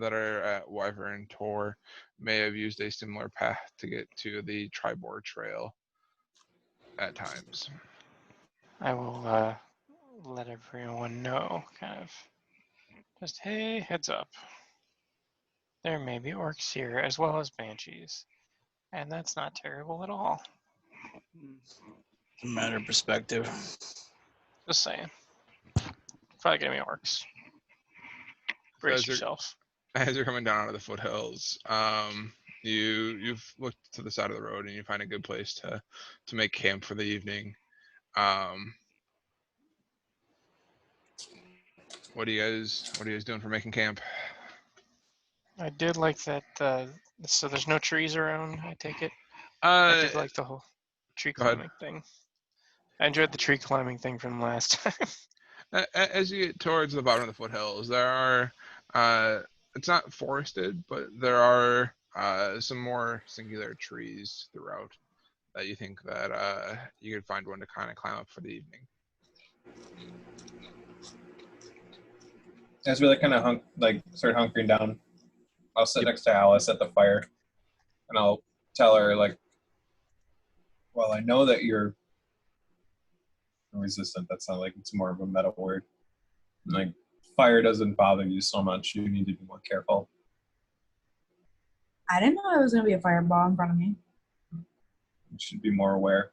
that are at Wyvern Tor may have used a similar path to get to the Tribord Trail at times. I will let everyone know, kind of. Just, hey, heads up. There may be orcs here, as well as banshees. And that's not terrible at all. It's a matter of perspective. Just saying. Probably gonna be orcs. Brace Guys are- yourself. as you're coming down out of the foothills, you've looked to the side of the road and you find a good place to make camp for the evening. What are you guys doing for making camp? I did like that. So there's no trees around. I take it. I did like the whole tree go ahead. climbing thing. I enjoyed the tree climbing thing from last time. As you get towards the bottom of the foothills, there are it's not forested, but there are some more singular trees throughout that you think that you could find one to kind of climb up for the evening. As we like kind of start hunkering down, I'll sit next to Alice at the fire, and I'll tell her like, "Well, I know that you're resistant. That's not like it's more of a meta word. Like fire doesn't bother you so much. You need to be more careful." I didn't know there was gonna be a fireball in front of me. You should be more aware.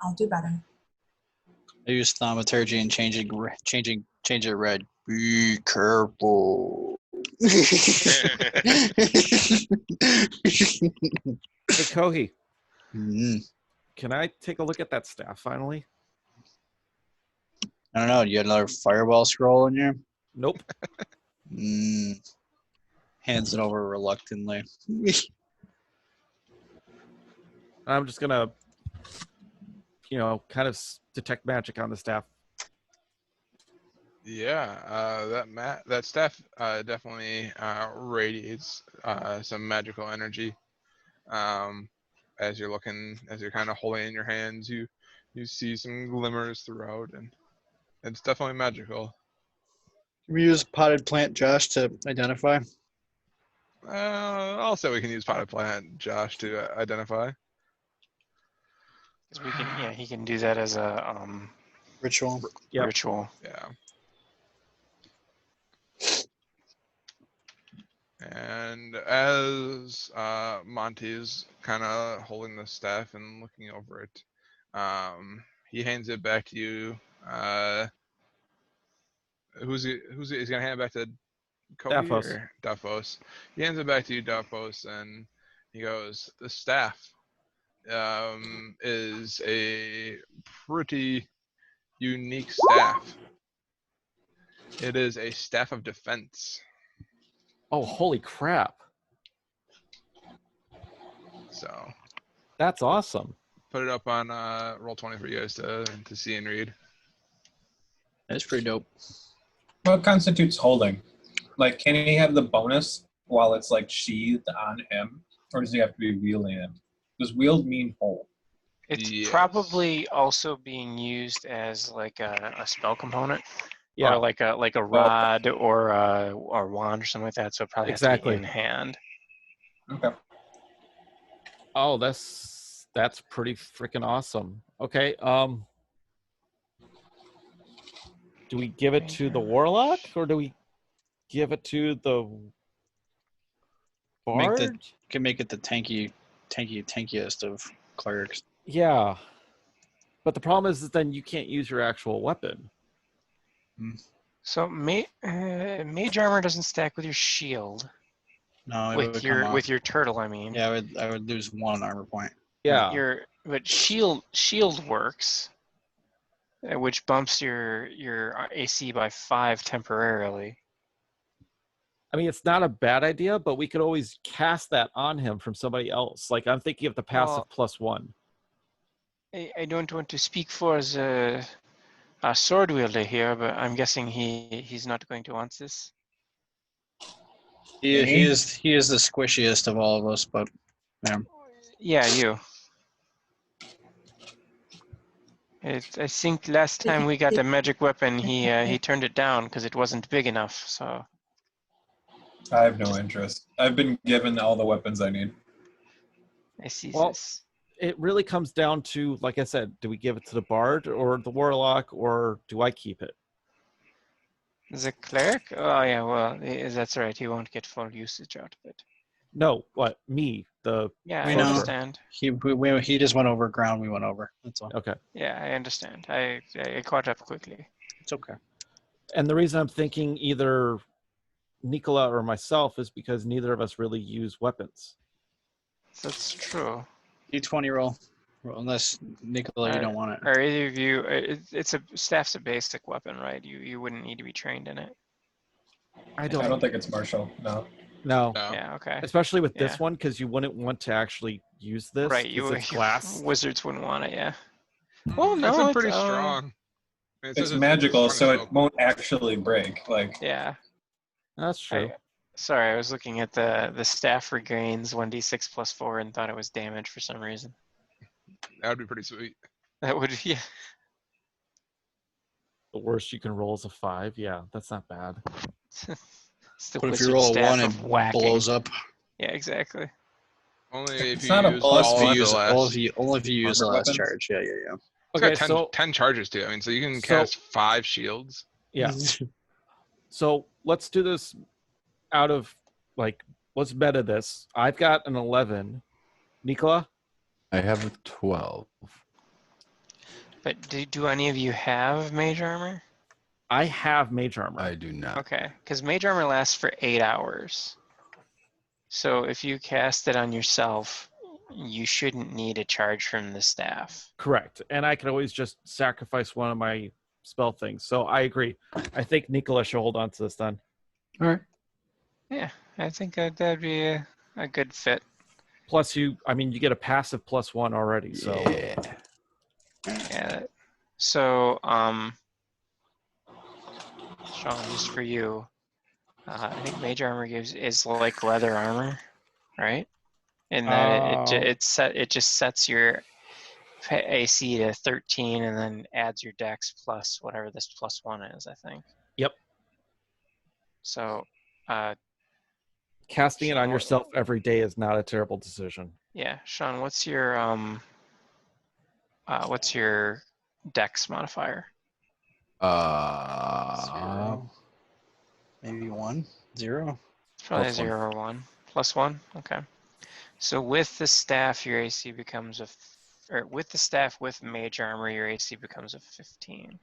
I'll do better. I use thaumaturgy and change it red. Be careful. Hey, Kohi, Mm. can I take a look at that staff finally? I don't know. You got another fireball scroll in here? Nope. Hands it over reluctantly. I'm just gonna, kind of detect magic on the staff. Yeah, that staff definitely radiates some magical energy. As you're kind of holding it in your hands, you see some glimmers throughout, and it's definitely magical. Can we use potted plant, Josh, to identify? I'll say we can use potted plant, Josh, to identify. 'Cause he can do that as a Ritual. Yep. ritual. Yeah. And as Monty's kind of holding the staff and looking over it, he hands it back to you. He's gonna hand it back to Kobe Daphos. or Daphos? He hands it back to you, Daphos, and he goes, "The staff is a pretty unique staff. It is a staff of defense." Oh, holy crap. So That's awesome. put it up on Roll20 for you guys to see and read. That's pretty dope. What constitutes holding? Like, can he have the bonus while it's like sheathed on him, or does he have to be wielding it? Does wield mean hold? It's Yes. probably also being used as like a spell component, Yeah, or like a rod or a wand or something like that. So it probably has to Exactly. be in hand. Okay. Oh, that's pretty freaking awesome. Okay, do we give it to the warlock or do we give it to the Make bard? the- Can make it the tankiest of clerics. Yeah, but the problem is then you can't use your actual weapon. So mage armor doesn't stack with your shield, No, it with would your come off. turtle. I mean, Yeah, I would lose 1 armor point. Yeah, but shield works, which bumps your AC by 5 temporarily. I mean it's not a bad idea, but we could always cast that on him from somebody else. Like I'm thinking of the passive +1. I don't want to speak for the sword wielder here, but I'm guessing he's not going to want this. He is the squishiest of all of us, but Yeah, you. I think last time we got a magic weapon, he turned it down because it wasn't big enough. So I have no interest. I've been given all the weapons I need. I see Well, this. It really comes down to, like I said, do we give it to the bard or the warlock, or do I keep it? The cleric? Oh yeah, well that's right. He won't get full usage out of it. No, what? Me, the Yeah, We I know. understand. he just went over ground we went over. That's all. okay. Yeah, I understand. I caught up quickly. It's okay. And the reason I'm thinking either Nicola or myself is because neither of us really use weapons. That's true. D20 roll. Unless Nicola, you don't want it. Are either of you? It's a staff's a basic weapon, right? You wouldn't need to be trained in it. I I don't. don't think it's martial. No. No, No. Yeah. Okay. especially with this Yeah. one because you wouldn't want to actually use this. Right. 'cause it's You glass. wizards wouldn't want it. Yeah. Well, That's no, pretty it's, strong. I mean, it It's says magical, strong as so it smoke. won't actually break. Like, Yeah. That's true. Sorry, I was looking at the staff regains 1d6 plus 4 and thought it was damage for some reason. That would be pretty sweet. That would yeah. The worst you can roll is a 5. Yeah, that's not bad. It's the But if you wizard roll a staff 1, of it whacking. blows up. Yeah, exactly. Only if It's you not a use plus all one. of the last. Only if you use the Armor last weapons? charge. Yeah. It's Okay, got 10, so 10 charges too. I mean, so you can So- cast 5 shields. yeah, so let's do this out of like let's meta this. I've got an 11. Nicola, I have a 12. But do any of you have mage armor? I have mage armor. I do not. Okay, because mage armor lasts for 8 hours. So if you cast it on yourself, you shouldn't need a charge from the staff. Correct, and I can always just sacrifice one of my spell things. So I agree. I think Nicola should hold on to this then. All right. Yeah, I think that'd be a good fit. Plus, you get a passive +1 already. So Yeah. Yeah. So, Sean, just for you, I think mage armor is like leather armor, right? And that it just sets your AC to 13 and then adds your dex plus whatever this +1 is, I think. Yep. So, casting it on Sure. yourself every day is not a terrible decision. yeah, Sean, what's your dex modifier? Zero. Maybe 1, 0. It's probably +1. 0 or 1. +1? Okay. So with the staff, your AC becomes or with the staff with mage armor, your AC becomes a 15.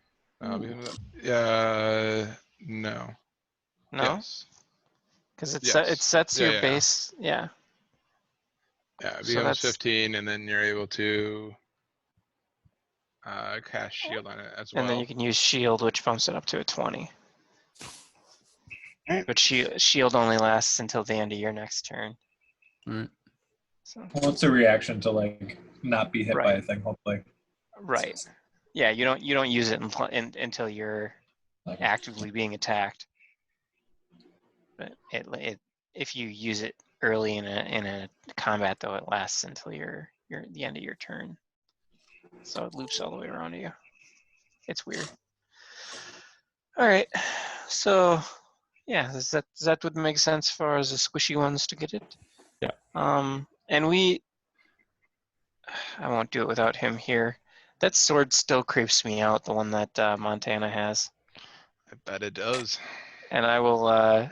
Yeah. No. No? Yes. Because it Yes. sets Yeah, your yeah. base, yeah. Yeah. It So becomes that's- 15, and then you're able to cast shield on it as well. And then you can use shield, which bumps it up to a 20. Alright. But shield only lasts until the end of your next turn. Alright. So, well, it's a reaction to like not be hit by Right. a thing. Hopefully, right. Yeah, you don't use it until you're like, actively being attacked. But if you use it early in a combat, though, it lasts until the end of your turn. So it loops all the way around to you. It's weird. All right. So yeah, does that would make sense for as the squishy ones to get it? Yeah. And I won't do it without him here. That sword still creeps me out, the one that Montana has. I bet it does. And I will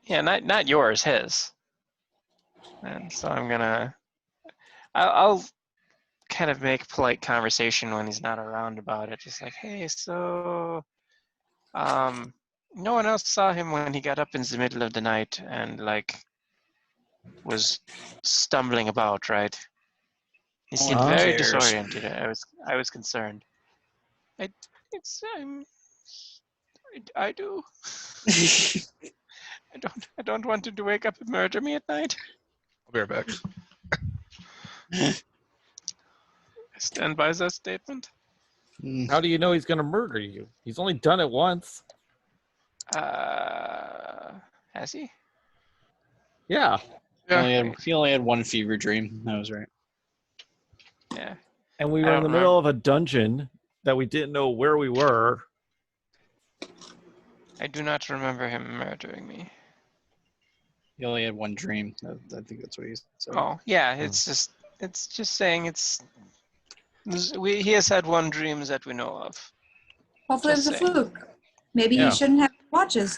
yeah, not yours, his. And so I'll kind of make polite conversation when he's not around about it. Just like, hey, so no one else saw him when he got up in the middle of the night and like was stumbling about, right? He seemed one very cares. disoriented. I was concerned. I do. I don't want him to wake up and murder me at night. I'll be right back. I stand by that statement. How do you know he's going to murder you? He's only done it once. Has he? Yeah. Yeah. He only had 1 fever dream. That was right. Yeah. And we I were in don't the middle of a dungeon that we didn't know where we were. I do not remember him murdering me. He only had 1 dream. I think that's what he said. Oh, yeah. It's just saying he has had 1 dream that we know of. Hopefully it was Just a saying. fluke. Maybe Yeah. he shouldn't have watches.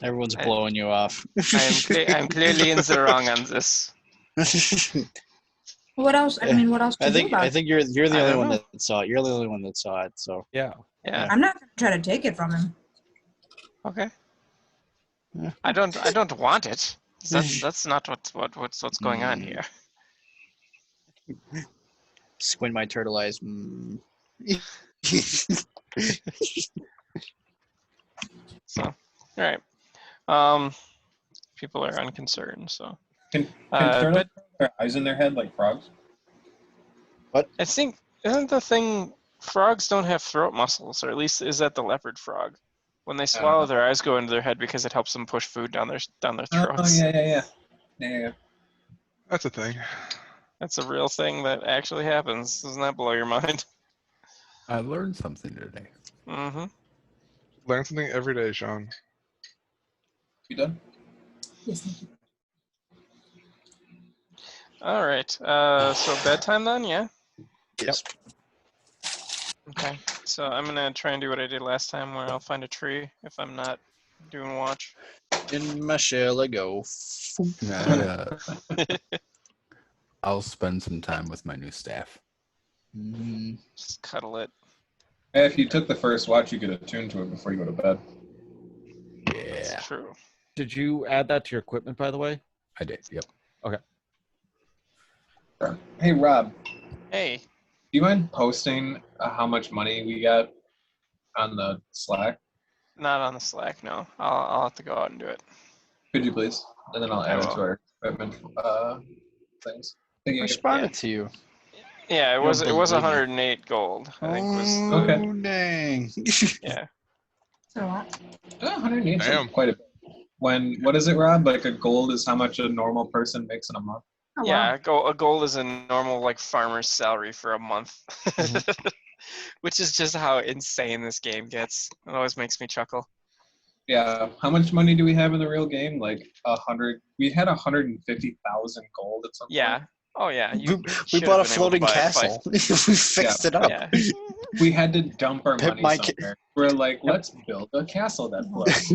Everyone's blowing you off. I'm clearly in the wrong on this. What else? I Yeah. mean, what else to I do think about I it? think you're the I only don't one know. that saw it. You're the only one that saw it. So Yeah. Yeah. I'm not gonna try to take it from him. Okay. Yeah. I don't want it. That's not what's going on here. squint my turtle eyes. Mm. So, all right. People are unconcerned. So, Can but turtles have their eyes in their head like frogs? I think isn't the thing frogs don't have throat muscles, or at least is that the leopard frog? When they swallow, their eyes go into their head because it helps them push food down their throats. Oh yeah. That's a thing. That's a real thing that actually happens. Doesn't that blow your mind? I learned something today. Mm-hmm. Learn something every day, Sean. You done? Yes, thank you. All right. So bedtime then, yeah. Yes. Okay. So I'm gonna try and do what I did last time, where I'll find a tree if I'm not doing watch. In my shell I go. I'll spend some time with my new staff. Mm, Just cuddle it. Hey, if you took the first watch, you could attune to it before you go to bed. Yeah, It's true. Did you add that to your equipment, by the way? I did. Yep. Hey, Rob, Hey. do you mind posting how much money we got on the Slack? Not on the Slack, no. I'll have to go out and do it. Could you please? And then I'll I add it will. to our equipment things. Thank you. responded to you. Yeah, it You was don't it was believe me. 108 gold. I think was Oh, Okay. dang. yeah. So what? 108 Damn. is quite a bit. What is it, Rob? Like a gold is how much a normal person makes in a month? Oh, Yeah, wow. a gold is a normal like farmer's salary for a month. Which is just how insane this game gets. It always makes me chuckle. Yeah. How much money do we have in the real game? Like 100. We had 150,000 gold at some Yeah. point. Oh yeah. We, You we should bought a have been able to floating buy castle. we fixed it up. Yeah. We had to dump our Pimp money my somewhere. We're like, let's build a castle that floats.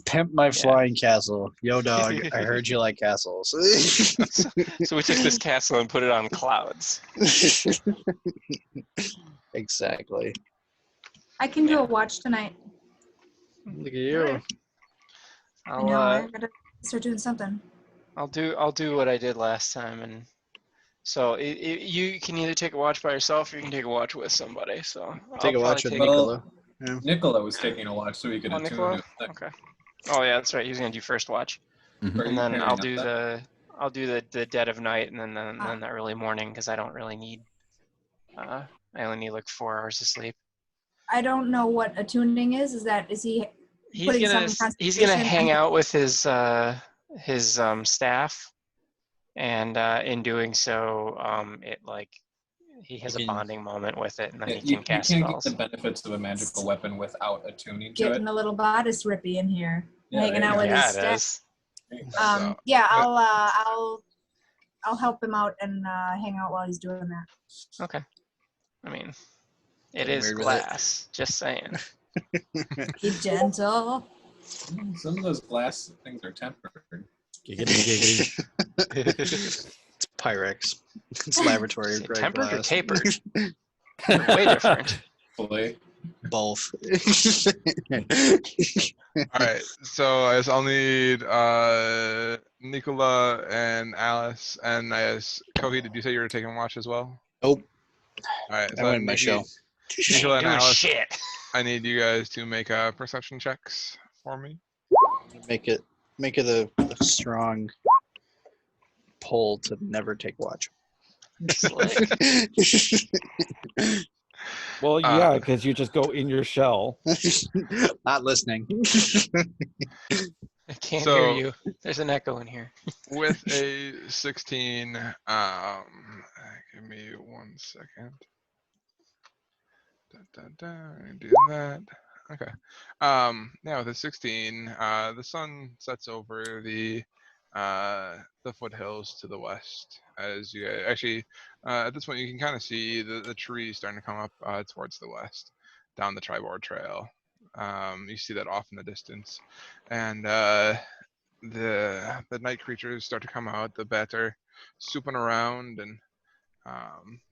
Pimp my flying castle. Yo, dog, I heard you like castles. So we took this castle and put it on clouds. Exactly. I can do a watch tonight. Look at you. I know. I gotta start doing something. I'll do what I did last time, and so you can either take a watch by yourself or you can take a watch with somebody. So Take I'll a watch probably with take. Nicola. Nicola was taking a watch so he could Oh, attune Nicola? to it. Okay. Oh yeah, that's right. He's gonna do first watch, Mhm. Are and you then pairing I'll up do that? the dead of night, and then the early morning because I don't really need. I only need like 4 hours of sleep. I don't know what attuning is. Is he He's putting gonna some he's gonna concentration hang and- out with his staff, and in doing so, it like he has a can- bonding moment with it, and then Yeah, he you can cast can't spells. get the benefits of a magical weapon without attuning to it. getting a little bodice rippy in here, Yeah, hanging there out you with go. his Yeah, it staff. is. So, Yeah, I'll help him out and hang out while he's doing that. Okay. I mean, it Getting is weird with it. glass. Just saying. Be gentle. Some of those glass things are tempered. Giggity, giggity. It's Pyrex. It's laboratory Is it grade tempered or glass. tapered? They're way different. Hopefully. Both. all right. So I guess I'll need Nicola and Alice, and I guess Kohi. Did you say you were taking watch as well? Nope. All right. I went in my shell. Nicola and Doing Alice, shit. I need you guys to make perception checks for me. Make it a strong pull to never take watch. Slick. Well, yeah, because you just go in your shell. Not listening. I can't So- hear you. There's an echo in here. With a 16, give me 1 second. Do that. Okay. Yeah, with a 16, the sun sets over the foothills to the west. As you actually, at this point, you can kind of see the trees starting to come up towards the west, down the Tribord Trail. You see that off in the distance, and the night creatures start to come out. The bats are swooping around, and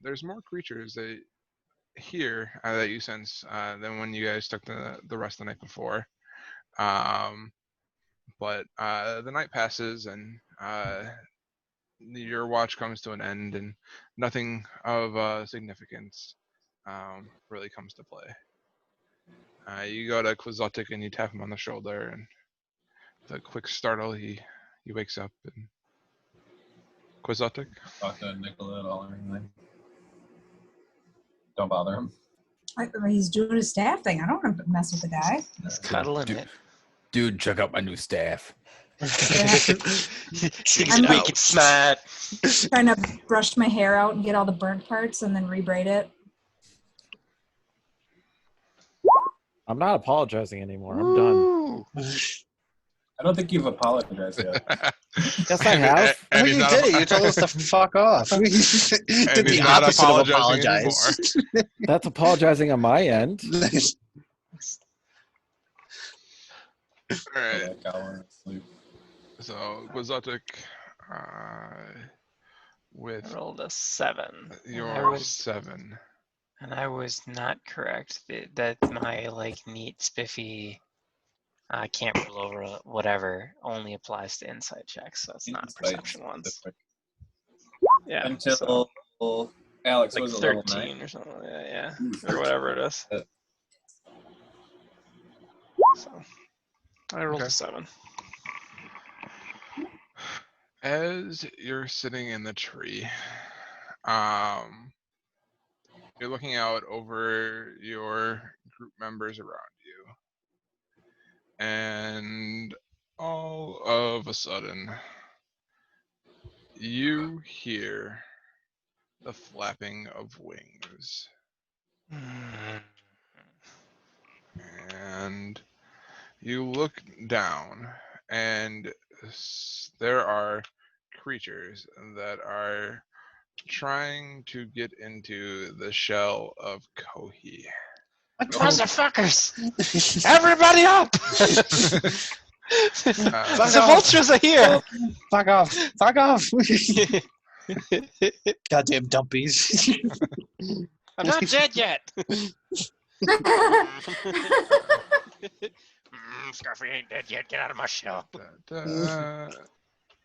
there's more creatures that here that you sense than when you guys took the rest the night before. But the night passes and your watch comes to an end, and nothing of significance really comes to play. You go to Quixotic and you tap him on the shoulder, and with a quick startle, he wakes up. And Quixotic? Talk to Nicola at all or anything. Don't bother him. He's doing his staff thing. I don't want to mess with the guy. He's cuddling dude, it. Dude, check out my new staff. He's I'm wicked smart. Trying to brush my hair out and get all the burnt parts and then rebraid it. I'm not apologizing anymore. I'm done. I don't think you've apologized yet. Yes, I have. And Oh, he's you not did it. apo- You told us to fuck off. We did he's the not opposite of apologizing apologize. That's apologizing on my end. All right. That guy wanted to sleep. So Quixotic, I with rolled a 7. your 7. And I was not correct that my like neat spiffy can't roll over whatever only applies to inside checks, so it's not Insight perception ones. specific. Yeah. Until so, Alex like was a level 13 9. or something like that, yeah. Or whatever it is. So I rolled Okay. a 7. As you're sitting in the tree, you're looking out over your group members around you, and all of a sudden, you hear the flapping of wings, and you look down, and there are creatures that are trying to get into the shell of Kohi. Motherfuckers! Everybody up! The vultures are here! Fuck off. Fuck off. Goddamn dumpies. I'm not dead yet! Scarfy ain't dead yet. Get out of my shell.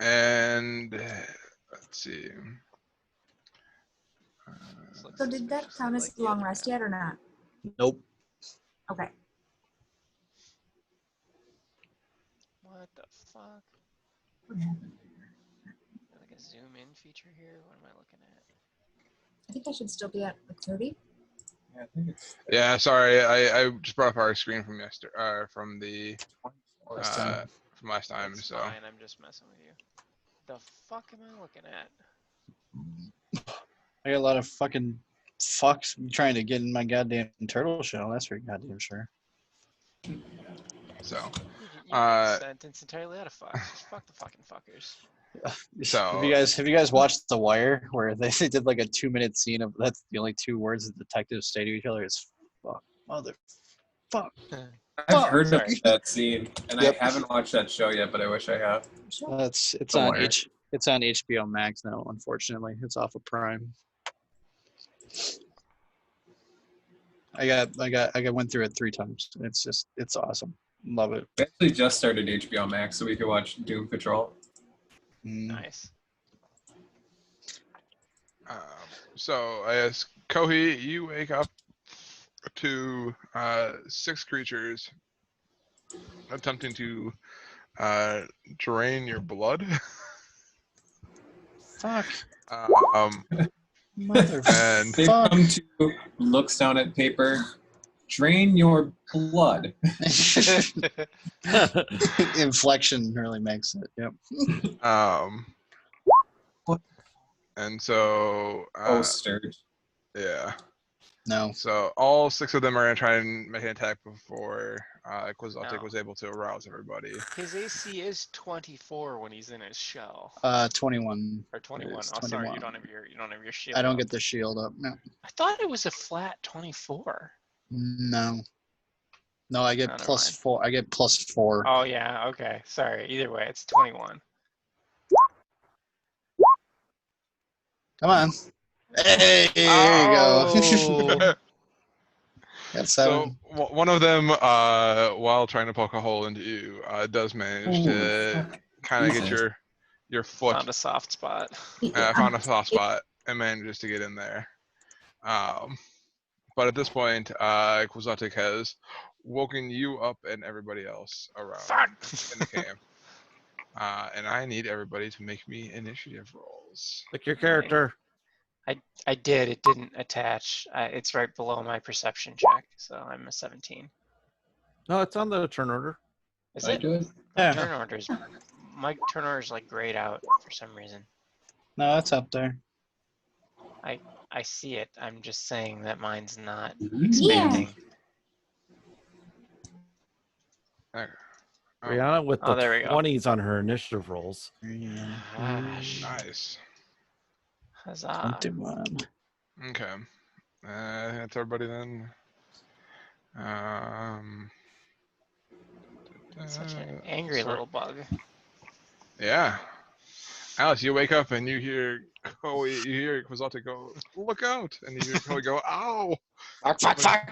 And let's see. So did that count as a long rest yet or not? Nope. Okay. What the fuck? What happened? Like a zoom in feature here? What am I looking at? I think I should still be at like 30. Yeah, I think it's Yeah, sorry, I just brought up our screen from from the Last time. from last time. That's So fine, I'm just messing with you. The fuck am I looking at? I got a lot of fucking fucks trying to get in my goddamn turtle shell. That's for goddamn sure. so You made the sentence entirely out of fuck. Just fuck the fucking fuckers. So- have you guys watched The Wire where they did like a 2-minute scene of that's the only 2 words the detectives say to each other is fuck, mother, fuck. I've heard of Sorry. that scene, and Yep. I haven't watched that show yet, but I wish I have. It's The on Wire. it's on HBO Max now. Unfortunately, it's off of Prime. I went through it 3 times. It's awesome. Love it. We actually just started HBO Max, so we could watch Doom Patrol. Nice. so I ask Kohi, you wake up to 6 creatures attempting to drain your blood. Fuck. And They've come to, looks down at paper, drain your blood. Inflection really makes it. Yep. and so Posters. yeah. No. So all 6 of them are gonna try and make an attack before Quixotic No. was able to arouse everybody. His AC is 24 when he's in his shell. 21. Or 21. It's Oh, sorry, you 21. don't have your shield. I don't up. get the shield up. No. I thought it was a flat 24. No. No, I get Oh, never plus mind. 4. I get plus 4. Oh yeah, okay. Sorry. Either way, it's 21. Come on. Hey, there you go. Oh. Got So 7. one of them, while trying to poke a hole into you, does manage to kind of get Jesus. your foot. Found a soft spot. Found a soft spot and manages to get in there. But at this point, Quixotic has woken you up and everybody else around Fuck. in the camp. And I need everybody to make me initiative rolls. Pick your character. I did. It didn't attach. It's right below my perception check, so I'm a 17. No, it's on the turn order. Is I it? do it. My Yeah. turn order's like grayed out for some reason. No, it's up there. I see it. I'm just saying that mine's not Yeah. expanding. Okay. Brianna with Oh, the there we go. 20s on her initiative rolls. Gosh. Nice. Huzzah. 21. Okay. That's everybody then. Such an angry sorry. little bug. Yeah. Alice, you wake up and you hear Quixotic go, "Look out!" And you hear Chloe go, "Ow!" Fuck.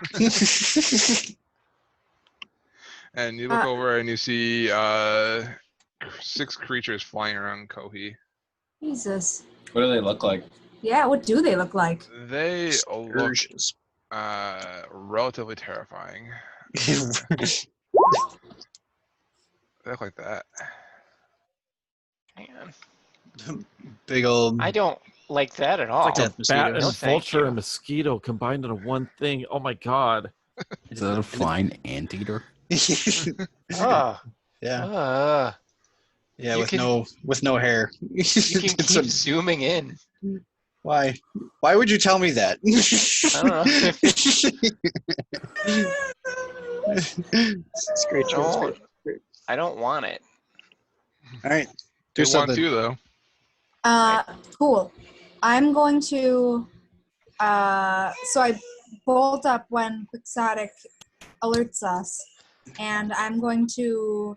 And you look over and you see 6 creatures flying around Kohi. Jesus. What do they look like? Yeah, what do they look like? They look Scourges. relatively terrifying. They look like that. Hang on. Big old. I don't like that at all. It's like a Death bat and mosquitoes. No, thank vulture you. and mosquito combined into one thing. Oh my god. Is that a flying anteater? Oh. Yeah, yeah, You with can- no hair. You can It's keep a- zooming in. Why? Why would you tell me that? I don't know. It's great. No. I don't want it. All right, do They want something. to though. Cool. I'm going to, so I bolt up when Quixotic alerts us, and I'm going to,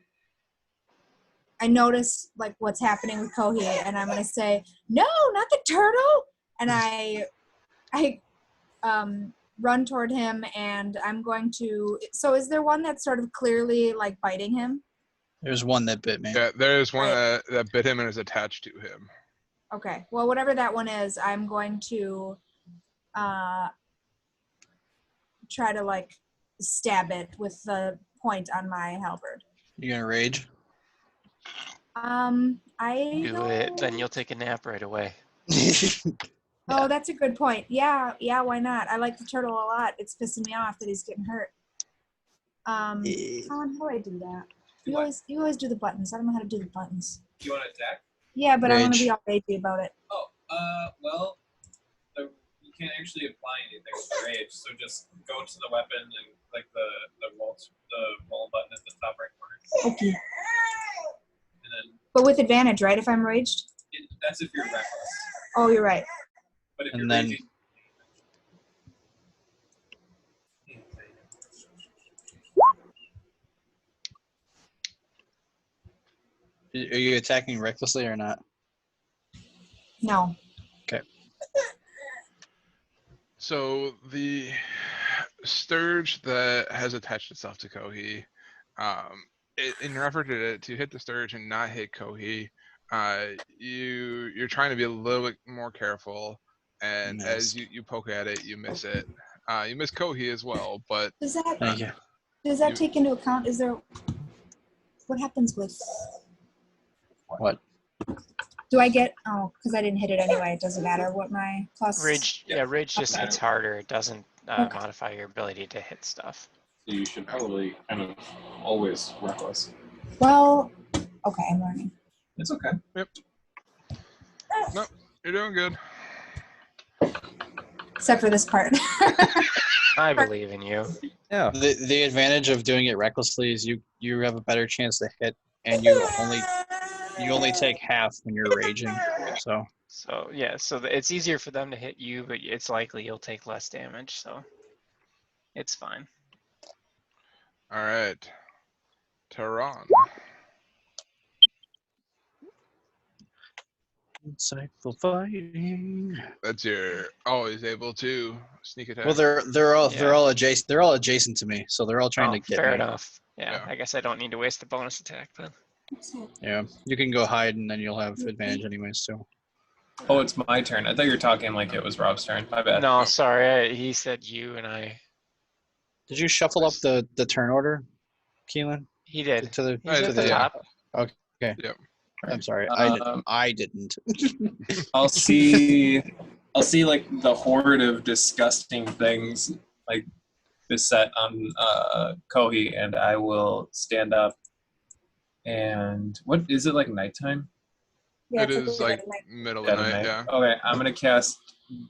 I notice like what's happening with Kohi, and I'm going to say, no, not the turtle. And I run toward him, and I'm going to, so is there one that's sort of clearly like biting him? There's one that bit me. Yeah, there's one Right. that bit him and is attached to him. Okay. Well, whatever that one is, I'm going to try to like stab it with the point on my halberd. You gonna rage? I Do it, then you'll take a nap right away. Oh, that's a good point. Yeah, why not? I like the turtle a lot. It's pissing me off that he's getting hurt. Colin, how do I do that? You always do the buttons. I don't know how to do the buttons. You want to attack? Yeah, but I want to Rage. be all ragey about it. Oh, well, you can't actually apply anything with rage, so just go to the weapon and click the roll button at the top right corner. Okay. And then But with advantage, right? If I'm raged? that's if you're reckless. Oh, you're right. But if And you're then- raging, Are you attacking recklessly or not? No. So the Sturge that has attached itself to Kohi, in your effort to hit the Sturge and not hit Kohi, you're trying to be a little bit more careful, and Nice. as you poke at it, you miss it. You miss Kohi as well, but Does that Thank you. take into account? Is there what happens with? What? Do I get? Oh, because I didn't hit it anyway. It doesn't matter what my plus. Rage, yeah, rage just hits harder. It doesn't Okay. modify your ability to hit stuff. so you should probably kind of always reckless. Well, okay, I'm learning. It's okay. you're doing good. Except for this part. I believe in you. Yeah. The advantage of doing it recklessly is you have a better chance to hit, and you only take half when you're raging. So Yeah, so it's easier for them to hit you, but it's likely you'll take less damage, so it's fine. All right, Tehran. Insightful fighting. That's your always able to sneak attack. Well, they're all Yeah. adjacent. They're all adjacent to me, so they're all trying Oh, to get fair me. enough. Yeah, Yeah. I guess I don't need to waste the bonus attack then. Yeah, you can go hide, and then you'll have advantage anyways too. Oh, it's my turn. I thought you were talking like it was Rob's turn. My bad. No, sorry. He said you and I. Did you shuffle up the turn order, Keelan? He did. To the He's I at did, the yeah. top. I'm sorry, I didn't. I'll see like the horde of disgusting things like beset on Kohi, and I will stand up. And what is it, like nighttime? Yeah, It it's is like like middle Dead of of night, night? yeah. Okay, I'm gonna cast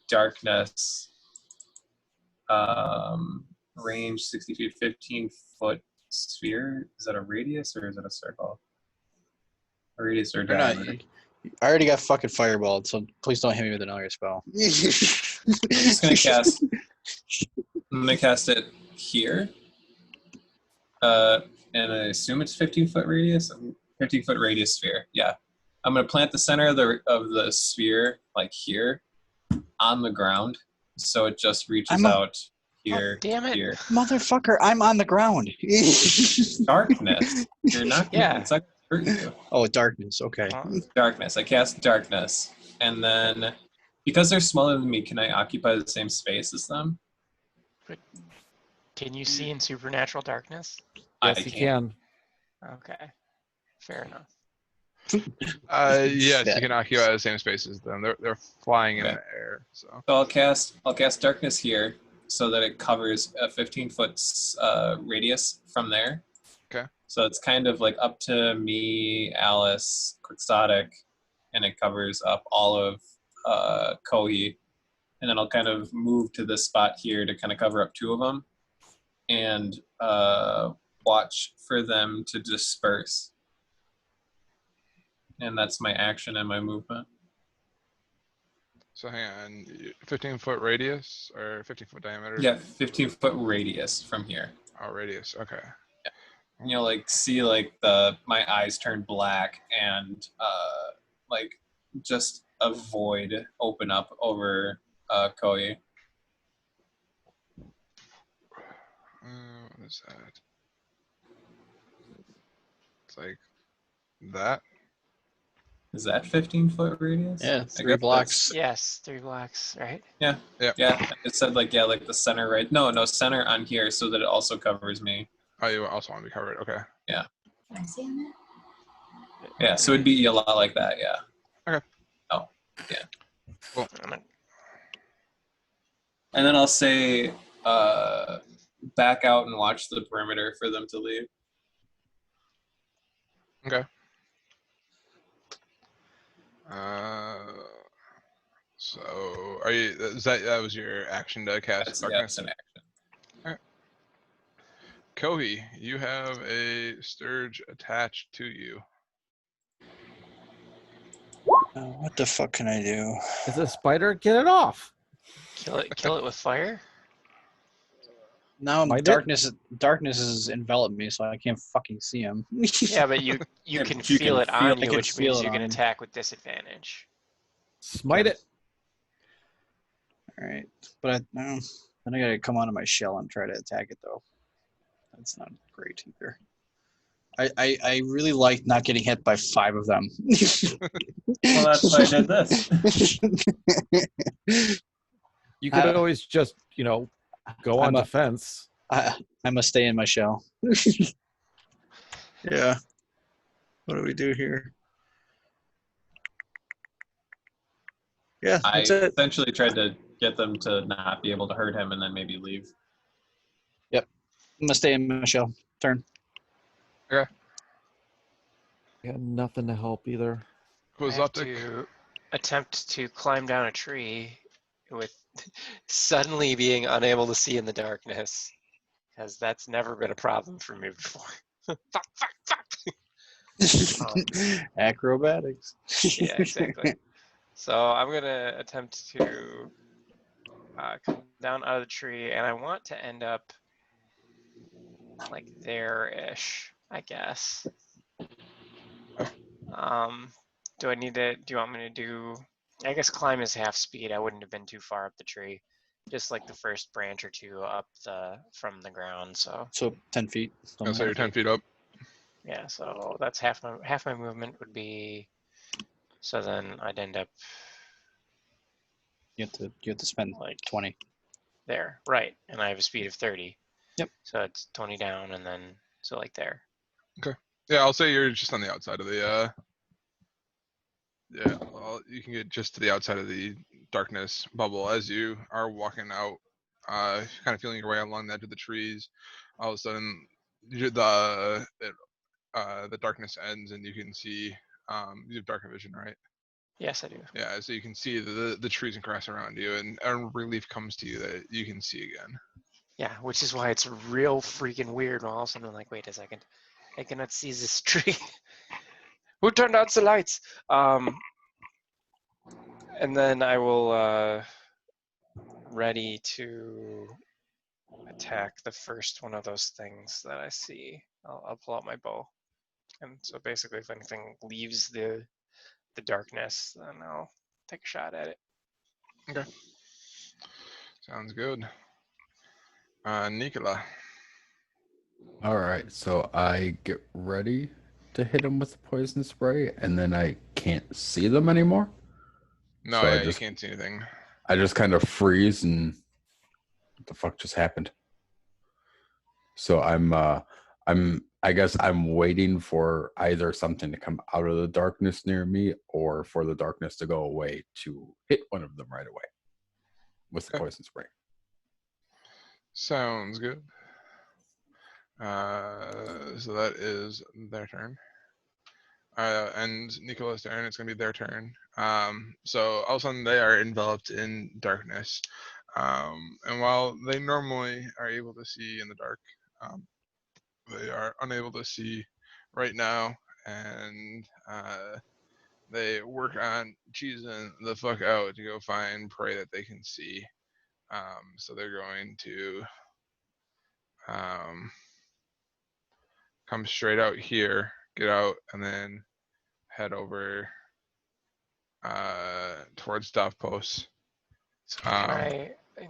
darkness. Range 60 feet, 15-foot sphere. Is that a radius or is it a circle? A radius or Or not. diameter? I already got fucking fireballed, so please don't hit me with another spell. I'm just gonna cast. I'm gonna cast it here. And I assume it's 15-foot radius. 15-foot radius sphere. Yeah. I'm gonna plant the center of the sphere like here, on the ground, so it just reaches out here. damn it. Here. Motherfucker, I'm on the ground. Darkness. You're not. Yeah. It's not gonna hurt you. Oh, darkness. Okay. Darkness. I cast darkness, and then because they're smaller than me, can I occupy the same space as them? Can you see in supernatural darkness? Yes, I you can. can. Okay. Fair enough. Yes, Yeah. you can occupy the same space as them. They're flying in Okay. the air, so. So I'll cast darkness here so that it covers a 15-foot radius from there. Okay. So it's kind of like up to me, Alice, Quixotic, and it covers up all of Kohi. And then I'll kind of move to this spot here to kind of cover up two of them and watch for them to disperse. And that's my action and my movement. So hang on, 15-foot radius or 15-foot diameter? Yeah, 15-foot radius from here. Oh, radius. Okay. And you'll like see like my eyes turn black and like just a void open up over Kohi. What is that? It's like that. Is that 15-foot radius? Yeah, I 3 guess blocks. Yes, 3 blocks, right? Yeah, it said like like the center right. No, center on here so that it also covers me. Oh, you also want to be covered. Okay. Can I see on it? Yeah, so it'd be a lot like that. Yeah. Okay. Oh, yeah. Cool. And then I'll say back out and watch the perimeter for them to leave. Okay. So are you? That was your action to cast darkness? That's an action. Kohi, you have a Sturge attached to you. What the fuck can I do? It's a spider. Get it off. Kill it with fire? Now Might it? darkness has enveloped me, so I can't fucking see him. Yeah, but you Yeah, can but you feel can it on I you, can which feel means it you can on me. attack with disadvantage. Smite it. All right, but then I gotta come out of my shell and try to attack it though. That's not great either. I really like not getting hit by 5 of them. Well, that's why I did this. You could I- always just, go on I'm a- defense. I must stay in my shell. Yeah. What do we do here? Yeah, I that's it. essentially tried to get them to not be able to hurt him and then maybe leave. I'm gonna stay in my shell. Turn. Yeah, nothing to help either. Who's I have up to? to attempt to climb down a tree with suddenly being unable to see in the darkness, because that's never been a problem for me before. Fuck. Acrobatics. Yeah, exactly. So I'm gonna attempt to come down out of the tree, and I want to end up like there-ish, I guess. Do I need to? Do you want me to do? I guess climb is half speed. I wouldn't have been too far up the tree, just like the first branch or two up from the ground. So So 10 feet. I'll say you're 10 feet up. yeah, so that's half my movement would be. So then I'd end up You have to spend like 20. there, right? And I have a speed of 30. Yep. So it's 20 down, and then so like there. Yeah, I'll say you're just on the outside of the. Yeah, well, you can get just to the outside of the darkness bubble as you are walking out, kind of feeling your way along the edge of the trees. All of a sudden, the darkness ends, and you can see. You have dark vision, right? Yes, I do. Yeah, so you can see the trees and grass around you, and relief comes to you that you can see again. Yeah, which is why it's real freaking weird when all of a sudden I'm like, wait a second, I cannot see this tree. Who turned out the lights? And then I will ready to attack the first one of those things that I see. I'll pull out my bow, and so basically, if anything leaves the darkness, then I'll take a shot at it. Sounds good. Nicola. All right, so I get ready to hit them with the poison spray, and then I can't see them anymore. No, So yeah, you can't see anything. I just kind of freeze, and what the fuck just happened? So I guess I'm waiting for either something to come out of the darkness near me, or for the darkness to go away to hit one of them right away with the Okay. poison spray. Sounds good. So that is their turn. And Nicola's turn. It's gonna be their turn. So all of a sudden they are enveloped in darkness. And while they normally are able to see in the dark, they are unable to see right now, and they work on cheesing the fuck out to go find prey that they can see. So they're going to come straight out here, get out, and then head over towards Duff Post. So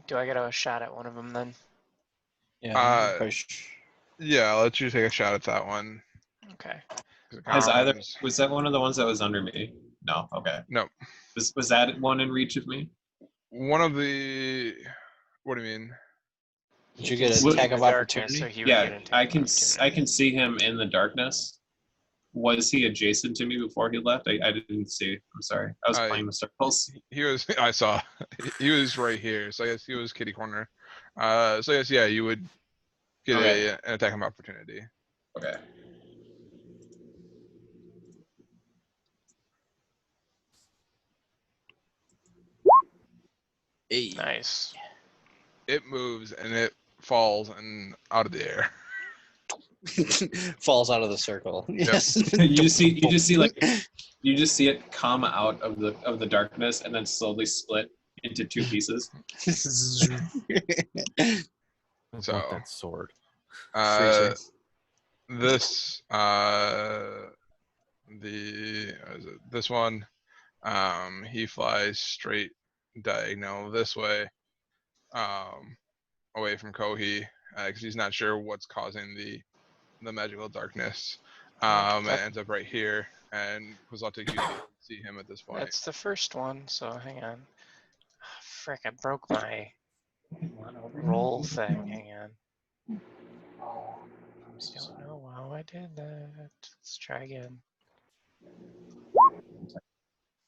do I get a shot at one of them then? Yeah. Yeah, I'll let you take a shot at that one. Okay. Was that one of the ones that was under me? No. Okay. No. Was that one in reach of me? One of the. What do you mean? Did you get an attack of opportunity? So he would get an attack I of can opportunity. see him in the darkness. Was he adjacent to me before he left? I didn't see. I'm sorry. I was playing with circles. He was. I saw. He was right here. So I guess he was kitty corner. So I guess yeah, you would get an attack of opportunity. Okay. Hey. Nice. It moves and it falls and out of the air. Falls out of the circle. Yes. You just see it come out of the darkness and then slowly split into two pieces. I So want that sword. This this one, he flies straight diagonal this way, away from Kohi, because he's not sure what's causing the magical darkness. And ends up right here, and Quizzotic, you can see him at this point. That's the first one, so hang on. Oh, frick, I broke my roll thing. Hang on. I don't know how I did that. Let's try again.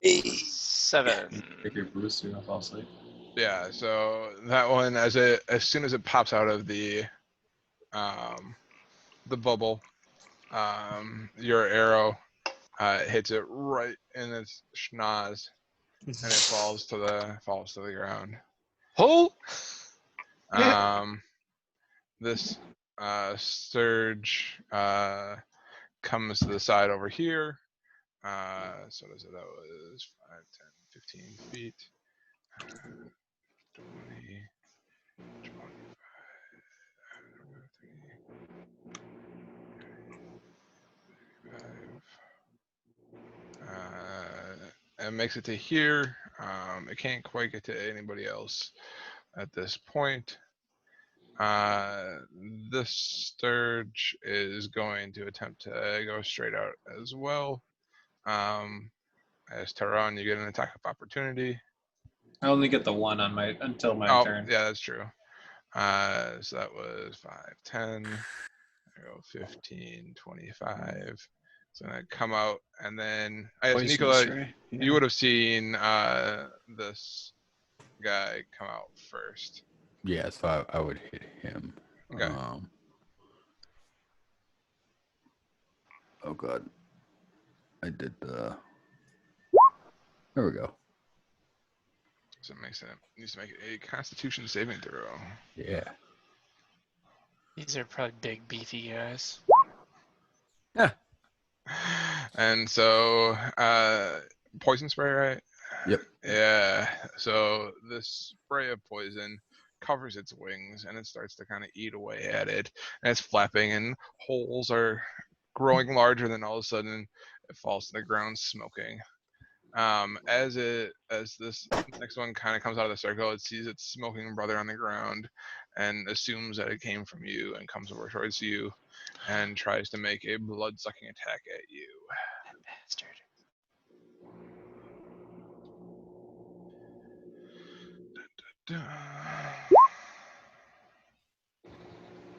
7. Take your boost, you're gonna fall asleep. Yeah, so that one, as soon as it pops out of the bubble, your arrow hits it right in its schnoz, and it falls to the ground. Oh! This surge comes to the side over here. So that was 5, 10, 15 feet. 20, 25, 35, it makes it to here. It can't quite get to anybody else at this point. This Sturge is going to attempt to go straight out as well. As Tehran, you get an attack of opportunity. I only get the one on my until my turn. Yeah, that's true. So that was 5, 10, I go 15, 25. So I come out, and then I guess Poisonous Nicola, ray. Yeah. you would have seen this guy come out first. Yeah, so I would hit him. Okay. Oh god. I did the. There we go. So it needs to make a Constitution saving throw. Yeah. These are probably big, beefy guys. And so, poison spray, right? Yep. Yeah. So this spray of poison covers its wings, and it starts to kind of eat away at it, and it's flapping, and holes are growing larger. Then all of a sudden, it falls to the ground, smoking. As this next one kind of comes out of the circle, it sees its smoking brother on the ground, and assumes that it came from you, and comes over towards you, and tries to make a blood-sucking attack at you. That bastard.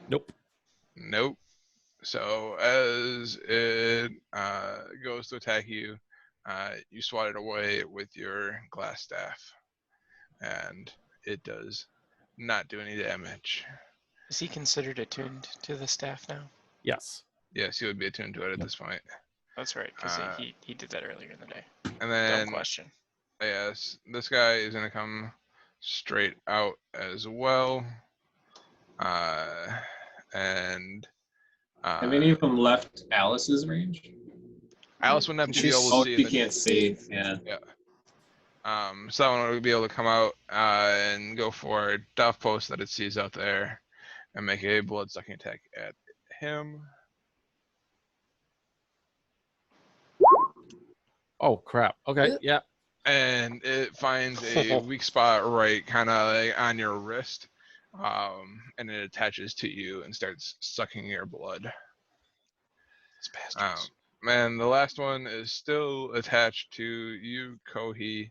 Nope. Nope. So as it goes to attack you, you swat it away with your glass staff, and it does not do any damage. Is he considered attuned to the staff now? Yes. Yes, he would be attuned to it at this point. That's right, because Uh, he did that earlier in the day. And then, Dumb question. yes, this guy is going to come straight out as well. And Have any of them left Alice's range? Alice wouldn't have to be able Oh, to see. she can't see. Yeah. So that one would be able to come out and go for a Duff Post that it sees out there and make a blood-sucking attack at him. Oh crap. Okay. Yeah. And it finds a weak spot right kind of like on your wrist, and it attaches to you and starts sucking your blood. These bastards. And the last one is still attached to you, Kohi,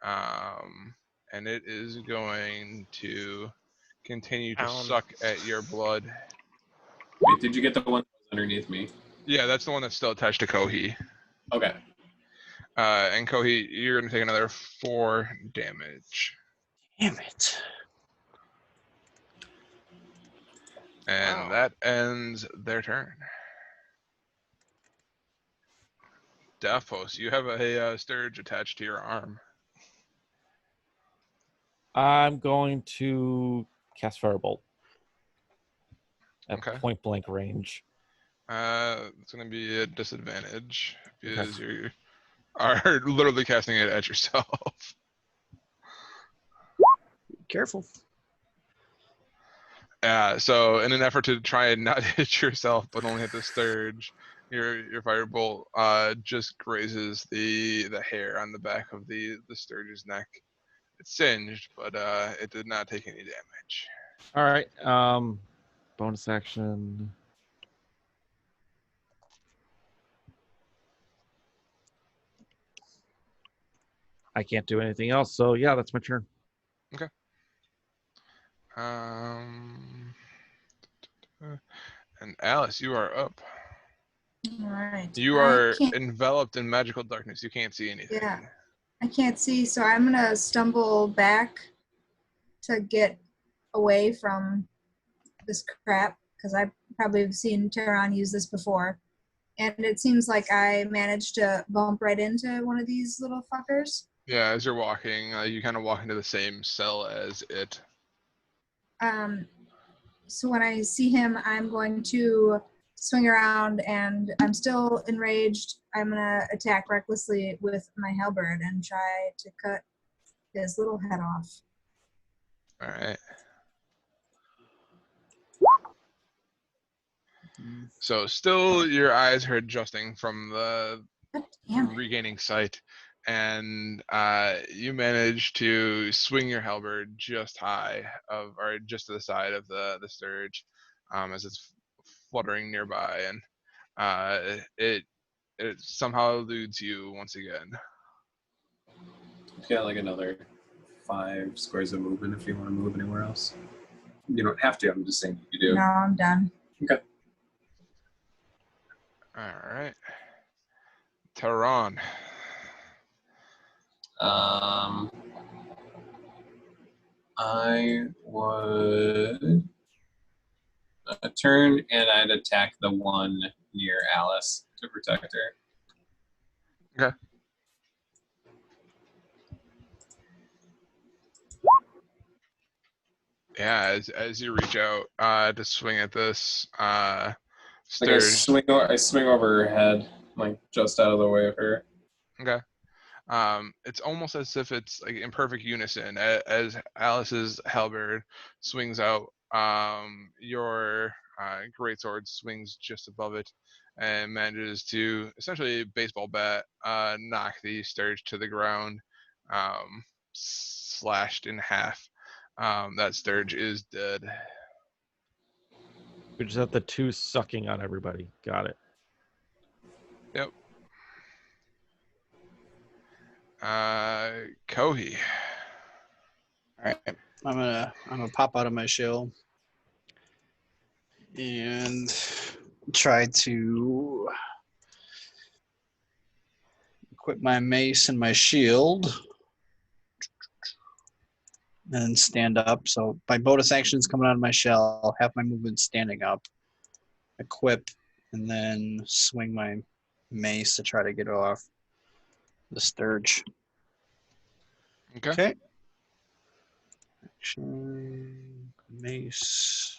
and it is going to continue to Ow. suck at your blood. Wait, did you get the one that was underneath me? Yeah, that's the one that's still attached to Kohi. Okay. And Kohi, you're going to take another 4 damage. Damn it. And Wow. that ends their turn. Davos, you have a Sturge attached to your arm. I'm going to cast Firebolt at Okay. point blank range. It's going to be a disadvantage because you are literally casting it at yourself. Careful. So in an effort to try and not hit yourself, but only hit the Sturge, your Firebolt just grazes the hair on the back of the Sturge's neck. It's singed, but it did not take any damage. All right. Bonus action. I can't do anything else. So yeah, that's my turn. And Alice, you are up. All right. You I are can't- enveloped in magical darkness. You can't see anything. Yeah. I can't see, so I'm gonna stumble back to get away from this crap because I probably have seen Tehran use this before, and it seems like I managed to bump right into one of these little fuckers. Yeah, as you're walking, you kind of walk into the same cell as it. So when I see him, I'm going to swing around, and I'm still enraged. I'm gonna attack recklessly with my halberd and try to cut his little head off. All right. So still your eyes are adjusting from the God damn it. regaining sight, and you manage to swing your halberd just high of, or just to the side of the Sturge, as it's fluttering nearby, and it somehow eludes you once again. You've got like another 5 squares of movement if you want to move anywhere else. You don't have to. I'm just saying you do. No, I'm done. Okay. All right, Tehran. I would turn and I'd attack the one near Alice to protect her. Okay. Yeah, as you reach out to swing at this Like Sturge. I swing over her head, like just out of the way of her. Okay. It's almost as if it's like in perfect unison as Alice's halberd swings out. Your greatsword swings just above it and manages to essentially baseball bat knock the Sturge to the ground, slashed in half. That Sturge is dead. We just have the 2 sucking on everybody. Got it. Yep. Kohi. All right, I'm gonna pop out of my shell and try to equip my mace and my shield and stand up. So my bonus actions coming out of my shell, have my movement standing up, equip, and then swing my mace to try to get it off the Sturge. Okay. Okay. Action, mace,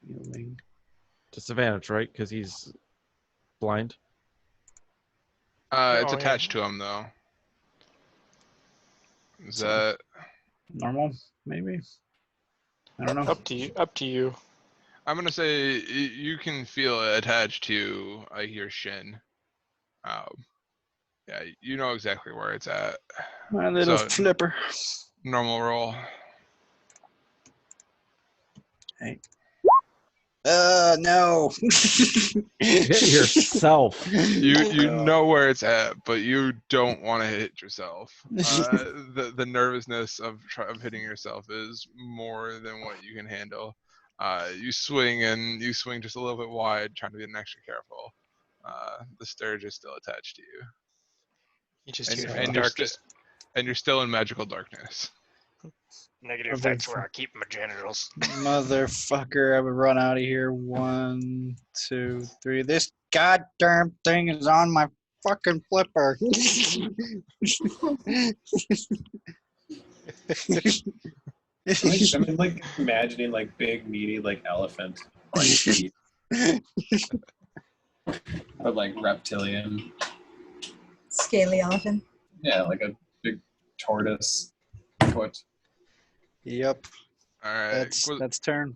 healing. Disadvantage, right? Because he's blind. It's Oh, yeah. attached to him though. Is that Normal, maybe? I don't know. Up to you. Up to you. I'm gonna say you can feel it attached to your shin. Yeah, you know exactly where it's at. My little So- flipper. Normal roll. No. Hit yourself. You know where it's at, but you don't want to hit yourself. The nervousness of hitting yourself is more than what you can handle. You swing just a little bit wide, trying to be extra careful. The Sturge is still attached to you, You just and, hear and the you're darkest and you're still in magical darkness. negative effects where I keep my genitals. Motherfucker, I would run out of here. 1, 2, 3. This goddamn thing is on my fucking flipper. I'm like imagining like big meaty like elephant like feet. But like reptilian. Scaly elephant. Yeah, like a big tortoise foot. Yep, All right, that's turn.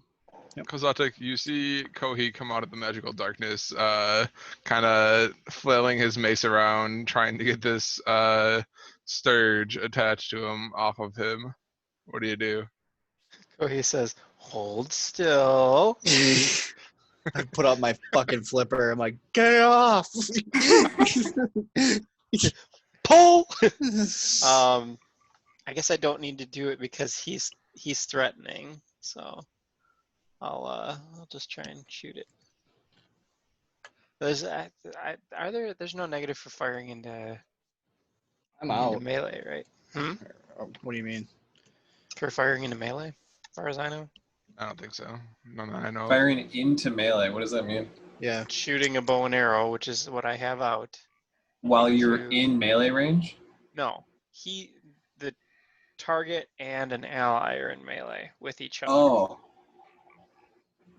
Kozatek, you see Kohi come out of the magical darkness, kind of flailing his mace around, trying to get this Sturge attached to him off of him. What do you do? Oh, he says, "Hold still." I put up my fucking flipper. I'm like, get off. Pull. I guess I don't need to do it because he's threatening. So I'll just try and shoot it. There's there's no negative for firing into I'm into out. melee, right? What do you mean? For firing into melee, as far as I know. I don't think so. No, I know. Firing into melee, what does that mean? Yeah. Shooting a bow and arrow, which is what I have out. While you're Into- in melee range? No, the target and an ally are in melee with each other. Oh.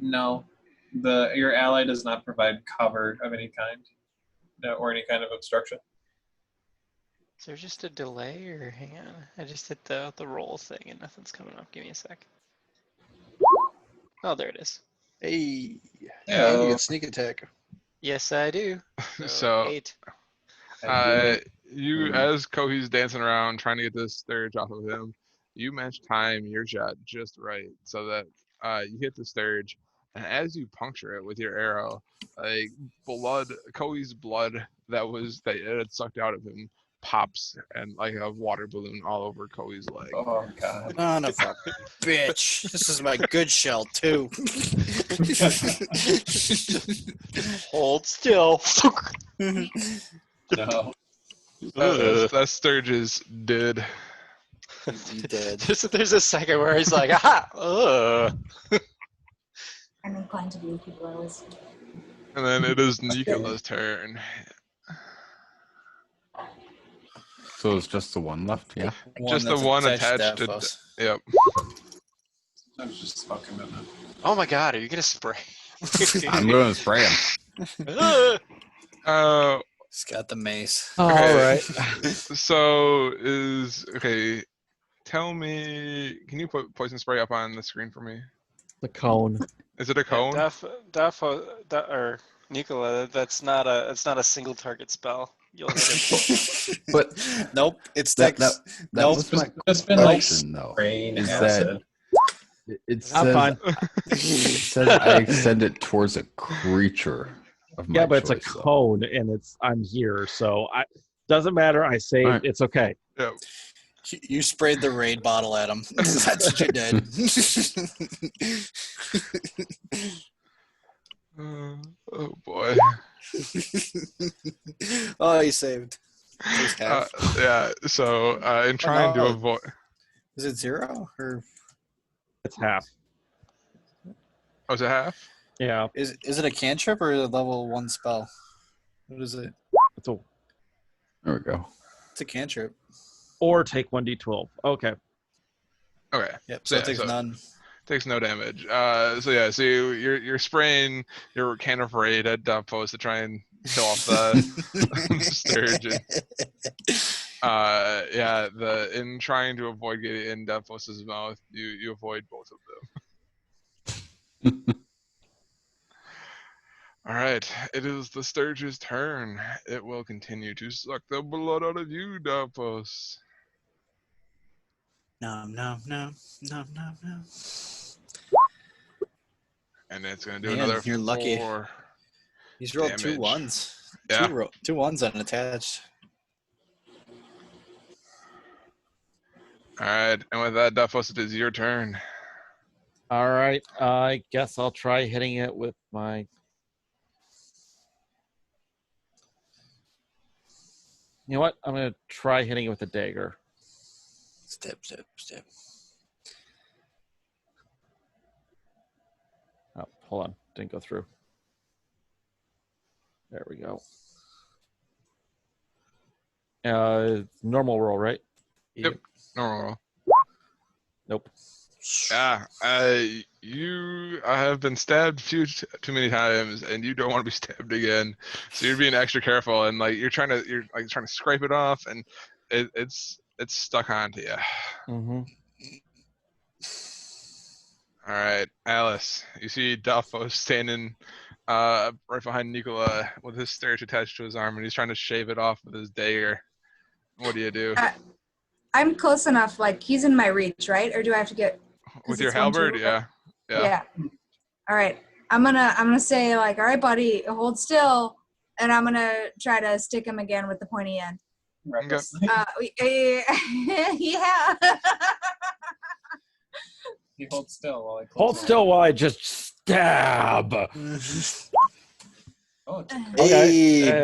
No. Your ally does not provide cover of any kind. Or any kind of obstruction. Is there just a delay, or hang on? I just hit the roll thing and nothing's coming up. Give me a sec. Oh, there it is. Hey. Yeah. You get sneak attack. Yes, I do. So 8. You, as Kohi's dancing around trying to get this sturge off of him, you match time your shot just right so that you hit the sturge, and as you puncture it with your arrow, like Kohi's blood that it had sucked out of him pops and like a water balloon all over Kohi's leg. Oh god. Son of a bitch. This is my good shell, too. Hold still. No. That sturge is dead. You did. There's a second where he's like, aha! I'm inclined to believe people always. And then it is Nicola's turn. So it's just the one left. Yeah. Just the one attached to. Davos. Yep. I was just fucking with it. Oh my god, are you gonna spray? I'm going to spray him. He's got the mace. All Okay. right. So okay. Tell me, can you put poison spray up on the screen for me? The cone. Is it a cone? Or Nicola, that's not a single target spell. You'll hit it. But Nope. It that, sticks. that, that Nope. was my It's been like question, though. rain Is acid. It I'm says, fine. it says I extend it towards a creature of my Yeah, but it's a choice, though. cone, and I'm here, so doesn't matter. I saved. Alright. It's okay. Yep. You sprayed the raid bottle at him. That's what you did. Oh boy. Oh, he saved. He's half. Yeah. So in trying to no. avoid. Is it 0 or It's half. Oh, is it half? Yeah. is it a cantrip or a level 1 spell? What is it? It's a There we go. It's a cantrip. or take 1d12. Okay. Okay. Yep. So Yeah, it takes so- none. Takes no damage. So yeah. So you're spraying your can of raid at Dumpos to try and kill off the sturgeon. Yeah. In trying to avoid getting in Dumpos' mouth, you avoid both of them. All right, it is the Sturge's turn. It will continue to suck the blood out of you, Dumpos. No. And it's gonna do Man, another you're lucky. 4. He's rolled 2 Damage. ones. Yeah. Two ones unattached. All right, and with that, Dumpos, it is your turn. All right. I guess I'll try hitting it with my. You know what? I'm gonna try hitting it with a dagger. Step. Oh, hold on. Didn't go through. There we go. Normal roll, right? Yep. Normal roll. Nope. Yeah, you have been stabbed too many times, and you don't want to be stabbed again. So you're being extra careful, and like you're trying to scrape it off, and it's stuck onto you. Mm-hmm. All right, Alice, you see Duffo standing right behind Nicola with his sturge attached to his arm, and he's trying to shave it off with his dagger. What do you do I'm close enough. Like he's in my reach, right? Or do I have to get? with Is your it 1, 2? halberd? Yeah. All right. I'm gonna say like, all right, buddy, hold still, and I'm gonna try to stick him again with the pointy end. Okay. Yeah. You hold still while I Hold still while I just stab. Oh, it's Hey, Hey.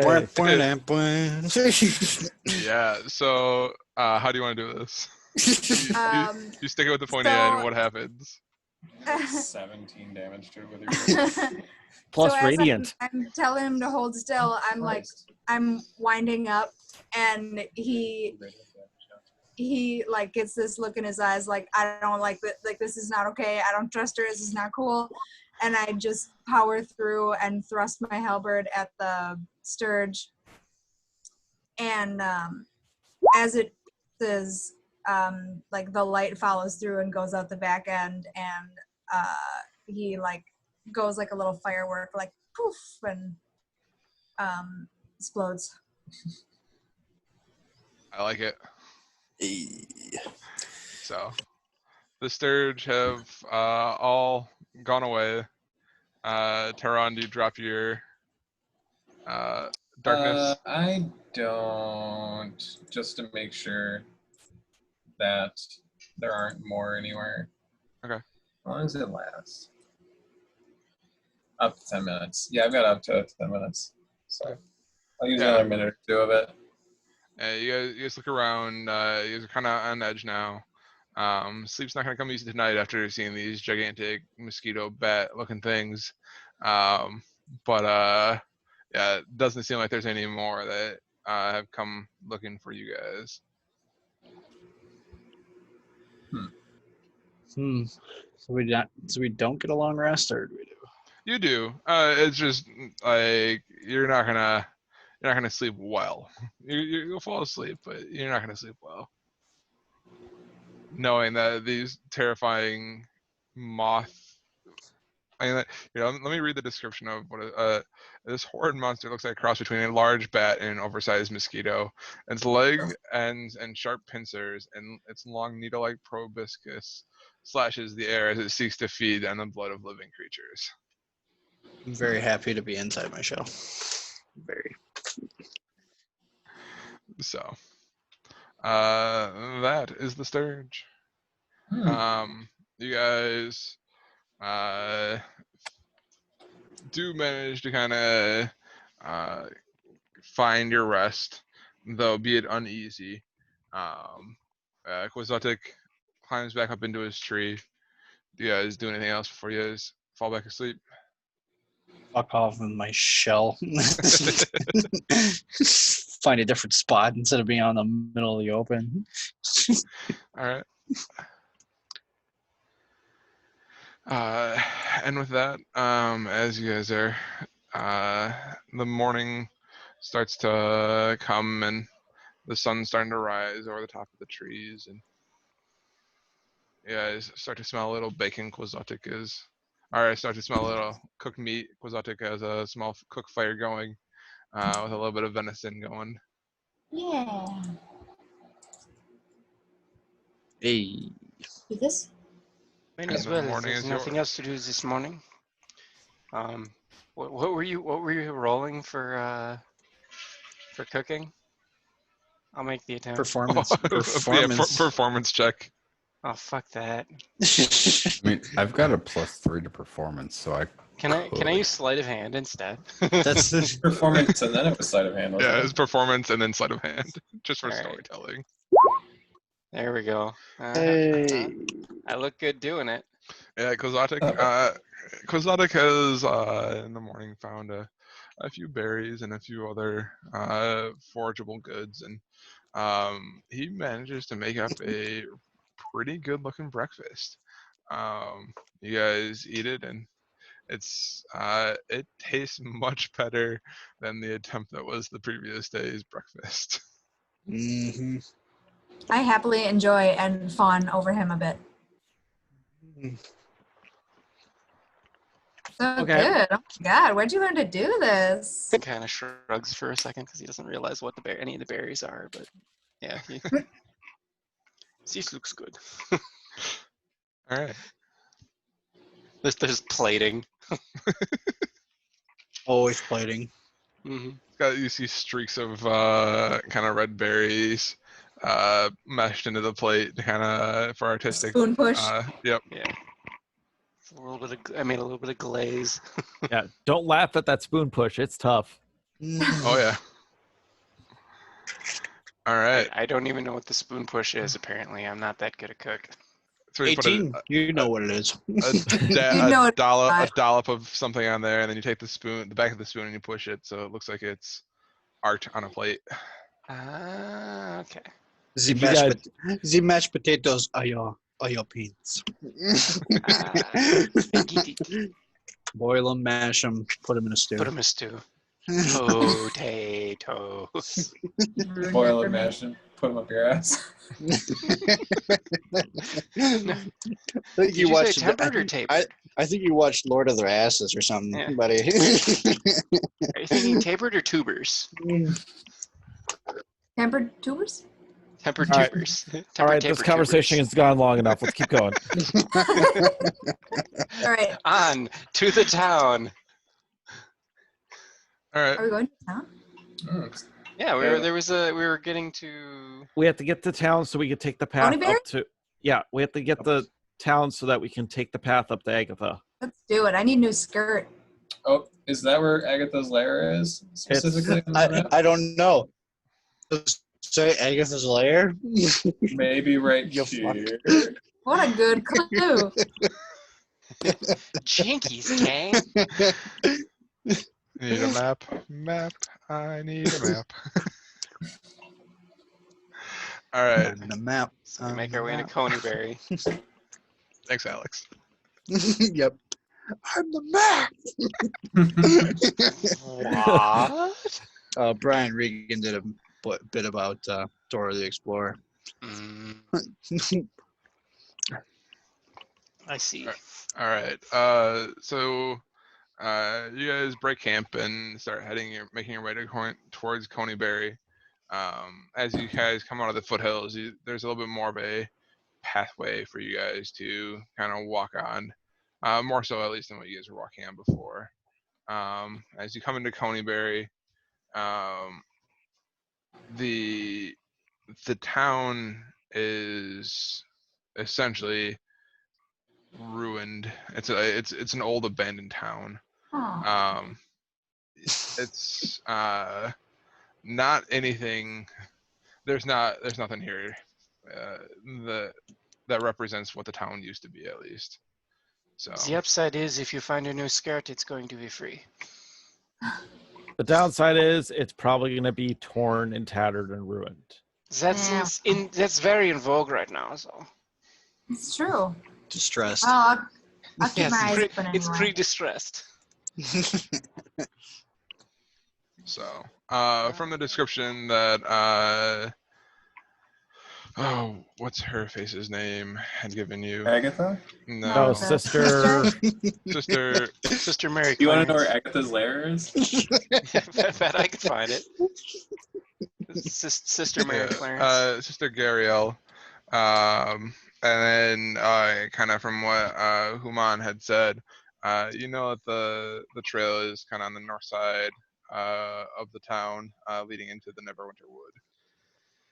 Yeah. So how do you want to do this? You stick it with the pointy so- end. What happens? 17 damage to it with your Plus so as radiant. I'm telling him to hold still. I'm winding up, and he like gets this look in his eyes like, I don't like that, like this is not okay, I don't trust her, this is not cool, and I just power through and thrust my halberd at the sturge, and as it says, like the light follows through and goes out the back end, and he like goes like a little firework, like poof, and explodes. I like it. Hey. So the Sturge have all gone away. Tehran, do you drop your darkness? I don't, just to make sure that there aren't more anywhere. Okay. How long does it last? Up to 10 minutes. Yeah, I've got up to 10 minutes. So I'll use Yeah. another minute or two of it. You guys look around. You guys are kind of on edge now. Sleep's not going to come easy tonight after seeing these gigantic mosquito bat-looking things. Yeah, it doesn't seem like there's any more that have come looking for you guys. So we don't get a long rest, or do we do? You do. It's just like you're not gonna sleep well. You'll fall asleep, but you're not gonna sleep well, knowing that these terrifying moth. Let me read the description of what this horrid monster looks like a cross between a large bat and an oversized mosquito. Its leg ends and sharp pincers, and its long needle-like proboscis slashes the air as it seeks to feed on the blood of living creatures. I'm very happy to be inside my shell. Very. So, that is the Sturge. You guys do manage to kind of find your rest, though be it uneasy. Quixotic climbs back up into his tree. Do you guys do anything else before you guys fall back asleep? Fuck off in my shell. Find a different spot instead of being out in the middle of the open. All right. And with that, as you guys are, the morning starts to come and the sun's starting to rise over the top of the trees, and you guys start to smell a little bacon. Quixotic is, I start to smell a little cooked meat. Quixotic has a small cook fire going, with a little bit of venison going. Yeah. Hey. Do this? Might And as the well. morning There's is nothing yours. else to do this morning. What were you rolling for cooking? I'll make the attempt. Performance. Performance. Performance check. Oh fuck that. I mean, I've got a +3 to performance, so I Can I could. use sleight of hand instead? That's the Performance and then a sleight of hand. Yeah, wasn't it's performance and then sleight of hand, just for All right. storytelling. There we go. hey. I look good doing it. Yeah, Quixotic. Quixotic has in the morning found a few berries and a few other forageable goods, and he manages to make up a pretty good looking breakfast. You guys eat it, and it tastes much better than the attempt that was the previous day's breakfast. Mm-hmm. I happily enjoy and fawn over him a bit. So Okay. good. Oh my god, where'd you learn to do this? He kind of shrugs for a second because he doesn't realize what any of the berries are, but yeah, this looks good. All right. There's plating. Always plating. Mm-hmm. You see streaks of kind of red berries meshed into the plate, kind of for artistic. Spoon push. Yep. Yeah. A little bit of, I made a little bit of glaze. Yeah, don't laugh at that spoon push. It's tough. Oh yeah. All right. I don't even know what the spoon push is. Apparently, I'm not that good a cook. So we put 18. You know what it is. You know it's a not. dollop of something on there, and then you take the back of the spoon, and you push it, so it looks like it's art on a plate. Ah, okay. The mashed potatoes are your beans. I get it. Boil them, mash them, put them in a stew. Put them in stew. Potatoes. Boil and mash and put them up your ass. I think Did you say watched tempered or tapered? I think you watched Lord of the Asses or something, Yeah. buddy. Are you thinking tapered or tubers? Tempered tubers? Tempered All right. tubers. All right, this conversation has gone long enough. Let's keep going. All right. On to the town. All right. Are we going to town? Oh, Yeah, we were getting to. We have to get to town so we can take the path Ponyberry? up to. Yeah, we have to get the town so that we can take the path up to Agatha. Let's do it. I need a new skirt. oh, is that where Agatha's lair is specifically? on the map? I don't know. Say Agatha's lair? Maybe right You fuck. here. What a good clue. Jinkies, gang. Need a map. Map. I need a map. All right. On the map. So we make our way to Coneyberry. Thanks, Alex. Yep. I'm the map. What? Brian Regan did a bit about Dora the Explorer. Mm, I see. All right. So you guys break camp and start making your way towards Coneyberry. As you guys come out of the foothills, there's a little bit more of a pathway for you guys to kind of walk on, more so at least than what you guys were walking on before. As you come into Coneyberry, the town is essentially ruined. It's an old abandoned town. Oh. It's not anything. There's nothing here that represents what the town used to be, at least. So The upside is if you find a new skirt, it's going to be free. The downside is it's probably going to be torn and tattered and ruined. That's very in vogue right now. So It's true. Distressed. Well, I'll keep yes, my eyes open it's anyway. pretty distressed. So, from the description that what's her face's name had given you? Agatha? No, No, Okay. sister. Mary. You want to know where Clarence. Agatha's lair is? Bet I could find it. Sister Mary Clarence. Sister Gariel. And then kind of from what Human had said, you know that the trail is kind of on the north side of the town, leading into the Neverwinter Wood.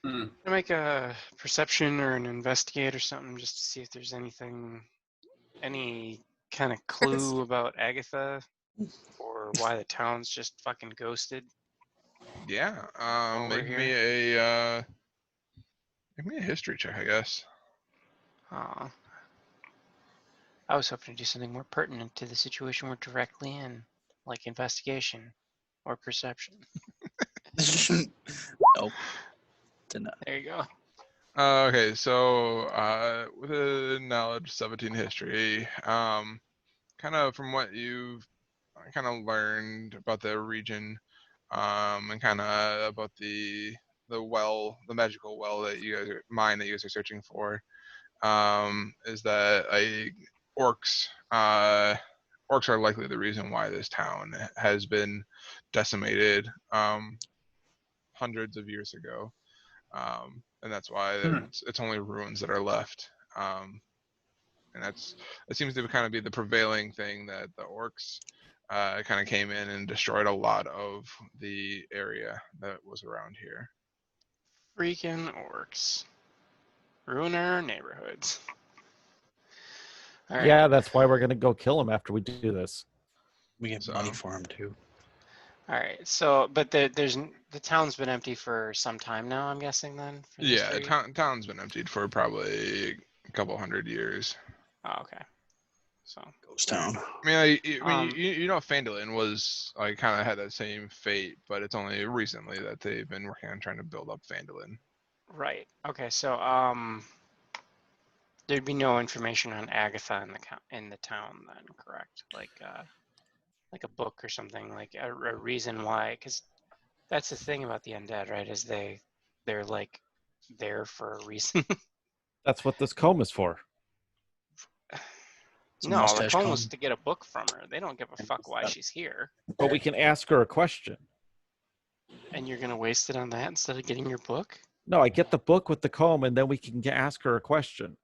Can I make a perception or an investigate or something just to see if there's any kind of clue about Agatha or why the town's just fucking ghosted? Yeah. Over Make here. me a history check, I guess. Aw. I was hoping to do something more pertinent to the situation we're directly in, like investigation or perception. Nope. Did not. There you go. Okay, so with a knowledge 17 history, kind of from what you've kind of learned about the region, and kind of about the magical well that you guys are searching for, is that orcs are likely the reason why this town has been decimated hundreds of years ago. And that's why it's only ruins that are left. And it seems to kind of be the prevailing thing, that the orcs kind of came in and destroyed a lot of the area that was around here. Freaking orcs. Ruin our neighborhoods. All right. Yeah, that's why we're going to go kill him after we do this. We get So- money for him too. All right. So, but the town's been empty for some time now, I'm guessing then? For these Yeah, three? town's been emptied for probably a couple hundred years. Oh, okay. So, Ghost town. I mean, Um, you know, Phandalin was kind of had that same fate, but it's only recently that they've been working on trying to build up Phandalin. right. Okay. So, there'd be no information on Agatha in the town then, correct? Like a book or something, like a reason why, because that's the thing about the undead, right? Is they're like there for a reason. That's what this comb is for. It's a No, the mustache phone was comb. to get a book from her. They don't give a fuck why she's here. But we can ask her a question. And you're gonna waste it on that instead of getting your book? No, I get the book with the comb, and then we can ask her a question.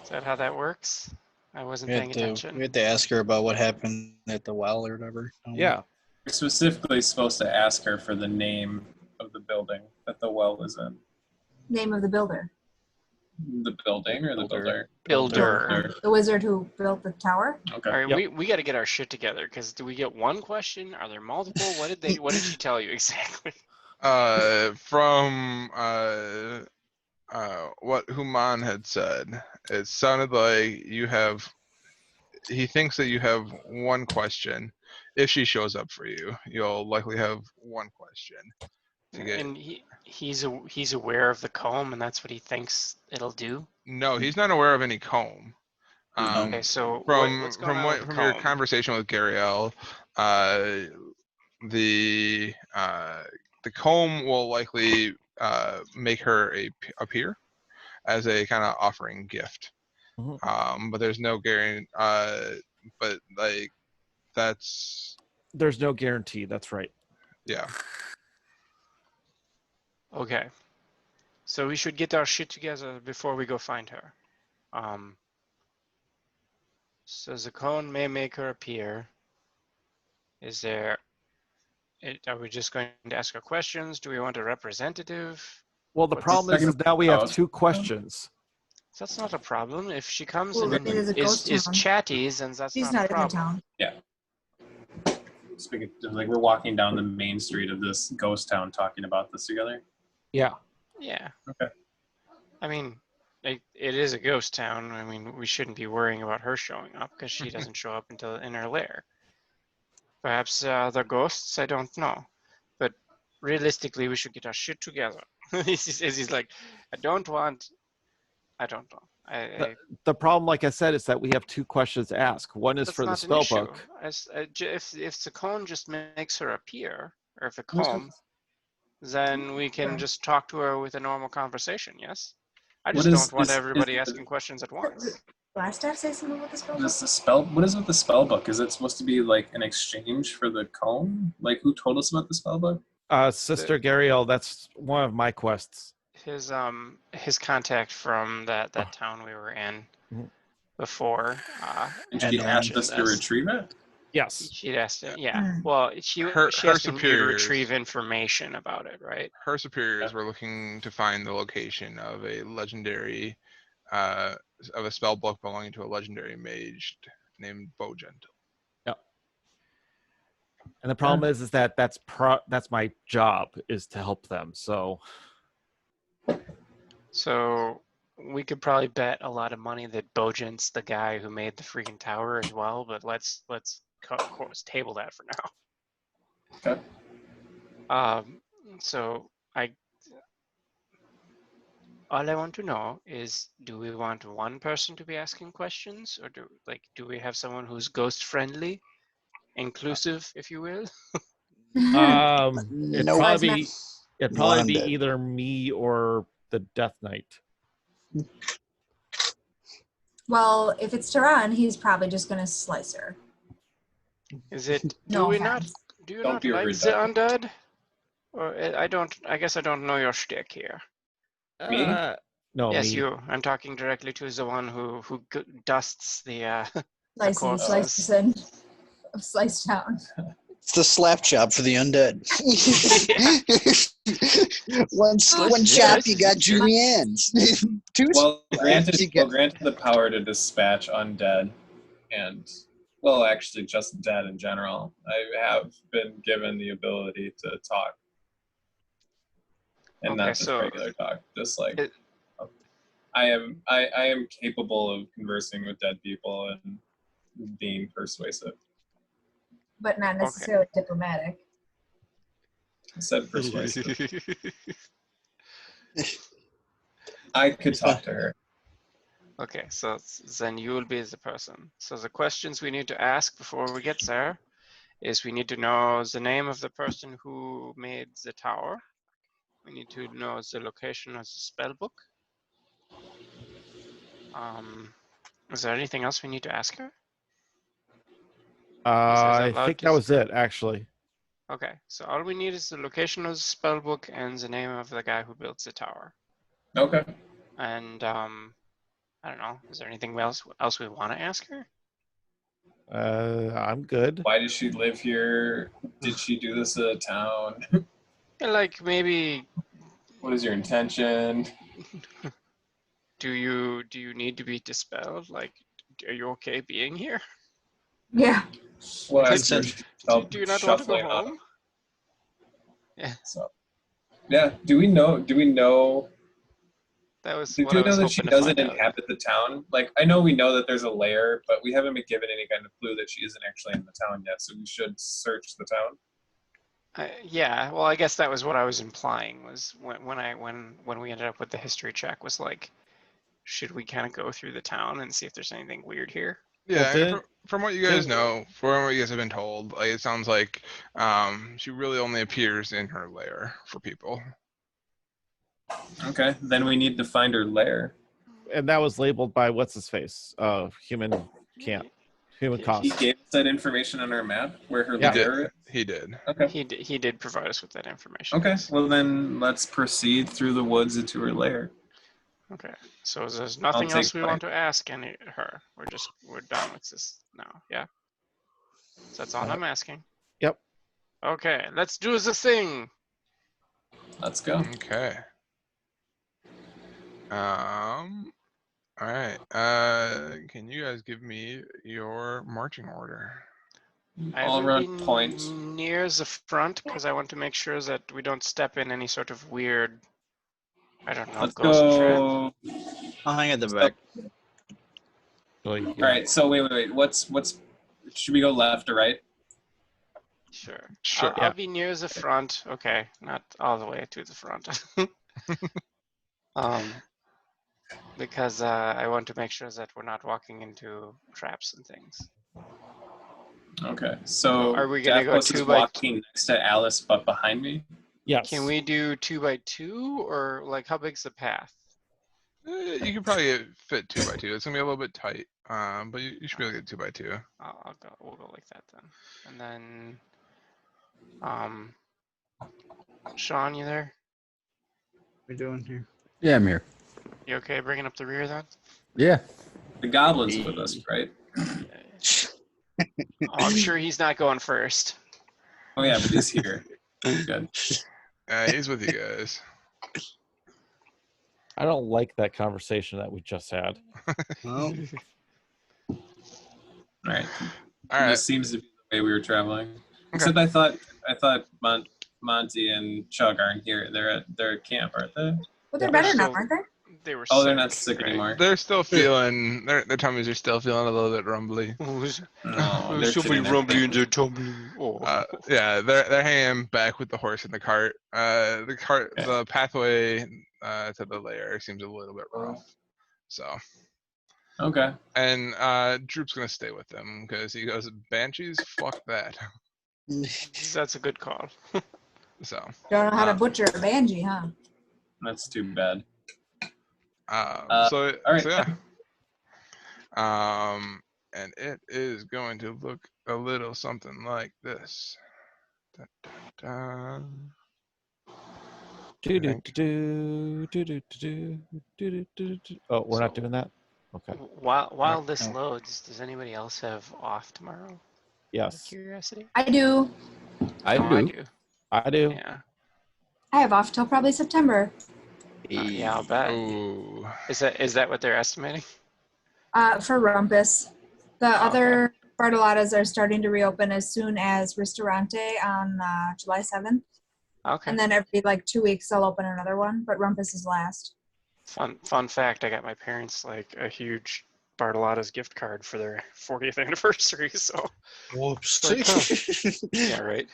Is that how that works? I wasn't We paying had to attention. ask her about what happened at the well or whatever. Yeah. You're specifically supposed to ask her for the name of the building that the well is in. Name of the builder. The building or the builder? Builder. The wizard who built the tower. Okay. All right, Yep. we got to get our shit together because do we get one question? Are there multiple? What did she tell you exactly? From what Human had said, it sounded like he thinks that you have one question. If she shows up for you, you'll likely have one question to get. And he's aware of the comb, and that's what he thinks it'll do. No, he's not aware of any comb. Okay, so what's going From on with the from your comb? conversation with Gariel, the comb will likely make her appear as a kind of offering gift. Mhm. But there's no guarantee. But like that's There's no guarantee. That's right. yeah. Okay, so we should get our shit together before we go find her. So the cone may make her appear. Are we just going to ask her questions? Do we want a representative? Well, the What's- problem is now we have Oh. 2 questions. That's not a problem. If she comes Well, and it is a ghost is town. chatty, then that's She's not a not in the problem. town. Speaking like we're walking down the main street of this ghost town talking about this together. Yeah. Yeah. Okay. I mean, it is a ghost town. I mean, we shouldn't be worrying about her showing up because she doesn't show up until in her lair. Perhaps they're ghosts. I don't know. But realistically, we should get our shit together. He's like, I don't know. The problem, like I said, is that we have 2 questions to ask. One is That's for the not an spell issue. book. If the cone just makes her appear, or if the comb, then we can just talk to her with a normal conversation. Yes, I What just is don't want this- everybody is- asking questions at once. Last staff say something with the spell book? This the spell. What is with the spell book? Is it supposed to be like an exchange for the comb? Like who told us about the spell book? Sister Gariel, that's one of my quests. His contact from that town we were in Mhm. before. And had she asked mentioned us to this. retrieve it. Yes. She'd asked it. Yeah. Mm. Well, she Her asked you to superiors- retrieve information about it, right? Her superiors were looking to find the location of a legendary, of a spell book belonging to a legendary mage named Bogentle. And the problem is that that's my job is to help them. So So we could probably bet a lot of money that Bojent's the guy who made the freaking tower as well. But let's table that for now. Okay. So all I want to know is, do we want one person to be asking questions, or do we have someone who's ghost friendly, inclusive, if you will? it'd No. probably be Undead. either me or the Death Knight. Well, if it's Tehran, he's probably just gonna slice her. Is it? No Do offense. you Don't not be like the reductive. undead? Or I guess I don't know your shtick here. Me? No, Yes, me. you. I'm talking directly to the one who dusts the. Slices, corpses. slices in. Slice down. It's the slap chop for the undead. one chop, you got juliennes. Two Well, slaps, you get- granted the power to dispatch undead, and well, actually just dead in general. I have been given the ability to talk, and Okay, not just so regular talk. Just like it- I am capable of conversing with dead people and being persuasive. But not necessarily diplomatic. I said persuasive. I could talk to her. Okay, so then you will be the person. So the questions we need to ask before we get there is we need to know the name of the person who made the tower. We need to know the location of the spell book. Is there anything else we need to ask her? I allowed think to that was it, actually. Okay, so all we need is the location of the spell book and the name of the guy who built the tower. Okay. And I don't know. Is there anything else we want to ask her? I'm good. Why does she live here? Did she do this at a town? Yeah, like maybe What is your intention? do you need to be dispelled? Like, are you okay being here? Yeah. Well, I as think we're since- Do you not want to go shuffling up, home? So, yeah. Do we know? That was Do what you I know was that she hoping to doesn't find out. inhabit the town? Like, I know we know that there's a lair, but we haven't been given any kind of clue that she isn't actually in the town yet. So we should search the town. Yeah, well, I guess that was what I was implying. Was when we ended up with the history check was like, should we kind of go through the town and see if there's anything weird here? Yeah, Well, and from what you guys know, from what you guys have been told, like it sounds like she really only appears in her lair for people. Okay, then we need to find her lair. And that was labeled by what's his face? Human camp. Human He He cost. gave us that information on our map where her Yeah. lair is. He did. Okay. He did provide us with that information. Okay. yes. Well, then let's proceed through the woods into her lair. Okay. So there's nothing take else we point. want to ask her. We're done with this now. Yeah. So that's all I'm asking. Yep. Okay, let's do the thing. Let's go. Okay. All right. Can you guys give me your marching order? I All will be around point. near the front because I want to make sure that we don't step in any sort of weird, I don't know, Let's ghost trap. go. I'll hang at the back. Really, All right. So wait. What's? Should we go left or right? Sure. Sure. I'll be near the front. Okay, not all the way to the front. Because I want to make sure that we're not walking into traps and things. Okay. So Are we gonna go Davos is 2 by walking next to Alice, but behind me. yes. Can we do 2 by 2 or like how big's the path? You could probably fit 2 by 2. It's gonna be a little bit tight, but you should be able to get 2 by 2. I'll go. We'll go like that then. And then, Sean, you there? What are we doing here? Yeah, I'm here. You okay bringing up the rear then? Yeah. The goblin's with us, right? Oh, I'm sure he's not going first. Oh yeah, but he's here. Good. He's with you guys. I don't like that conversation that we just had. Well, All right. All right. This seems to be the way we were traveling. Except I thought Monty and Chug aren't here. They're at camp, aren't they? But they're They're better now, still- aren't they? They were. Oh, they're not sick right? anymore. They're still feeling their tummies are still feeling a little bit rumbly. No, they're Somebody shitting their rumbling in pants. their tummy. Oh. Yeah, they're hanging back with the horse in the cart. The pathway to the lair seems a little bit rough. So, Okay. and Droop's gonna stay with them because he goes, Banshees, fuck that. That's a good call. So, Don't know how to butcher a banshee, huh? That's too bad. so all right. so yeah. And it is going to look a little something like this. Dun, dun, dun. Oh, we're not doing that? Okay. While this No. loads, does anybody else have off tomorrow? Out of Yes. curiosity. I do. I Oh, do. I do. Yeah. I have off till probably September. Yeah, I'll bet. Ooh. Is that what they're estimating? For Rumpus. The Oh, other Bartoladas are starting to reopen as soon as Ristorante on July 7th. Okay. And then every like 2 weeks they'll open another one, but Rumpus is last. Fun fact, I got my parents like a huge Bartolata's gift card for their 40th anniversary, so whoops. yeah, right.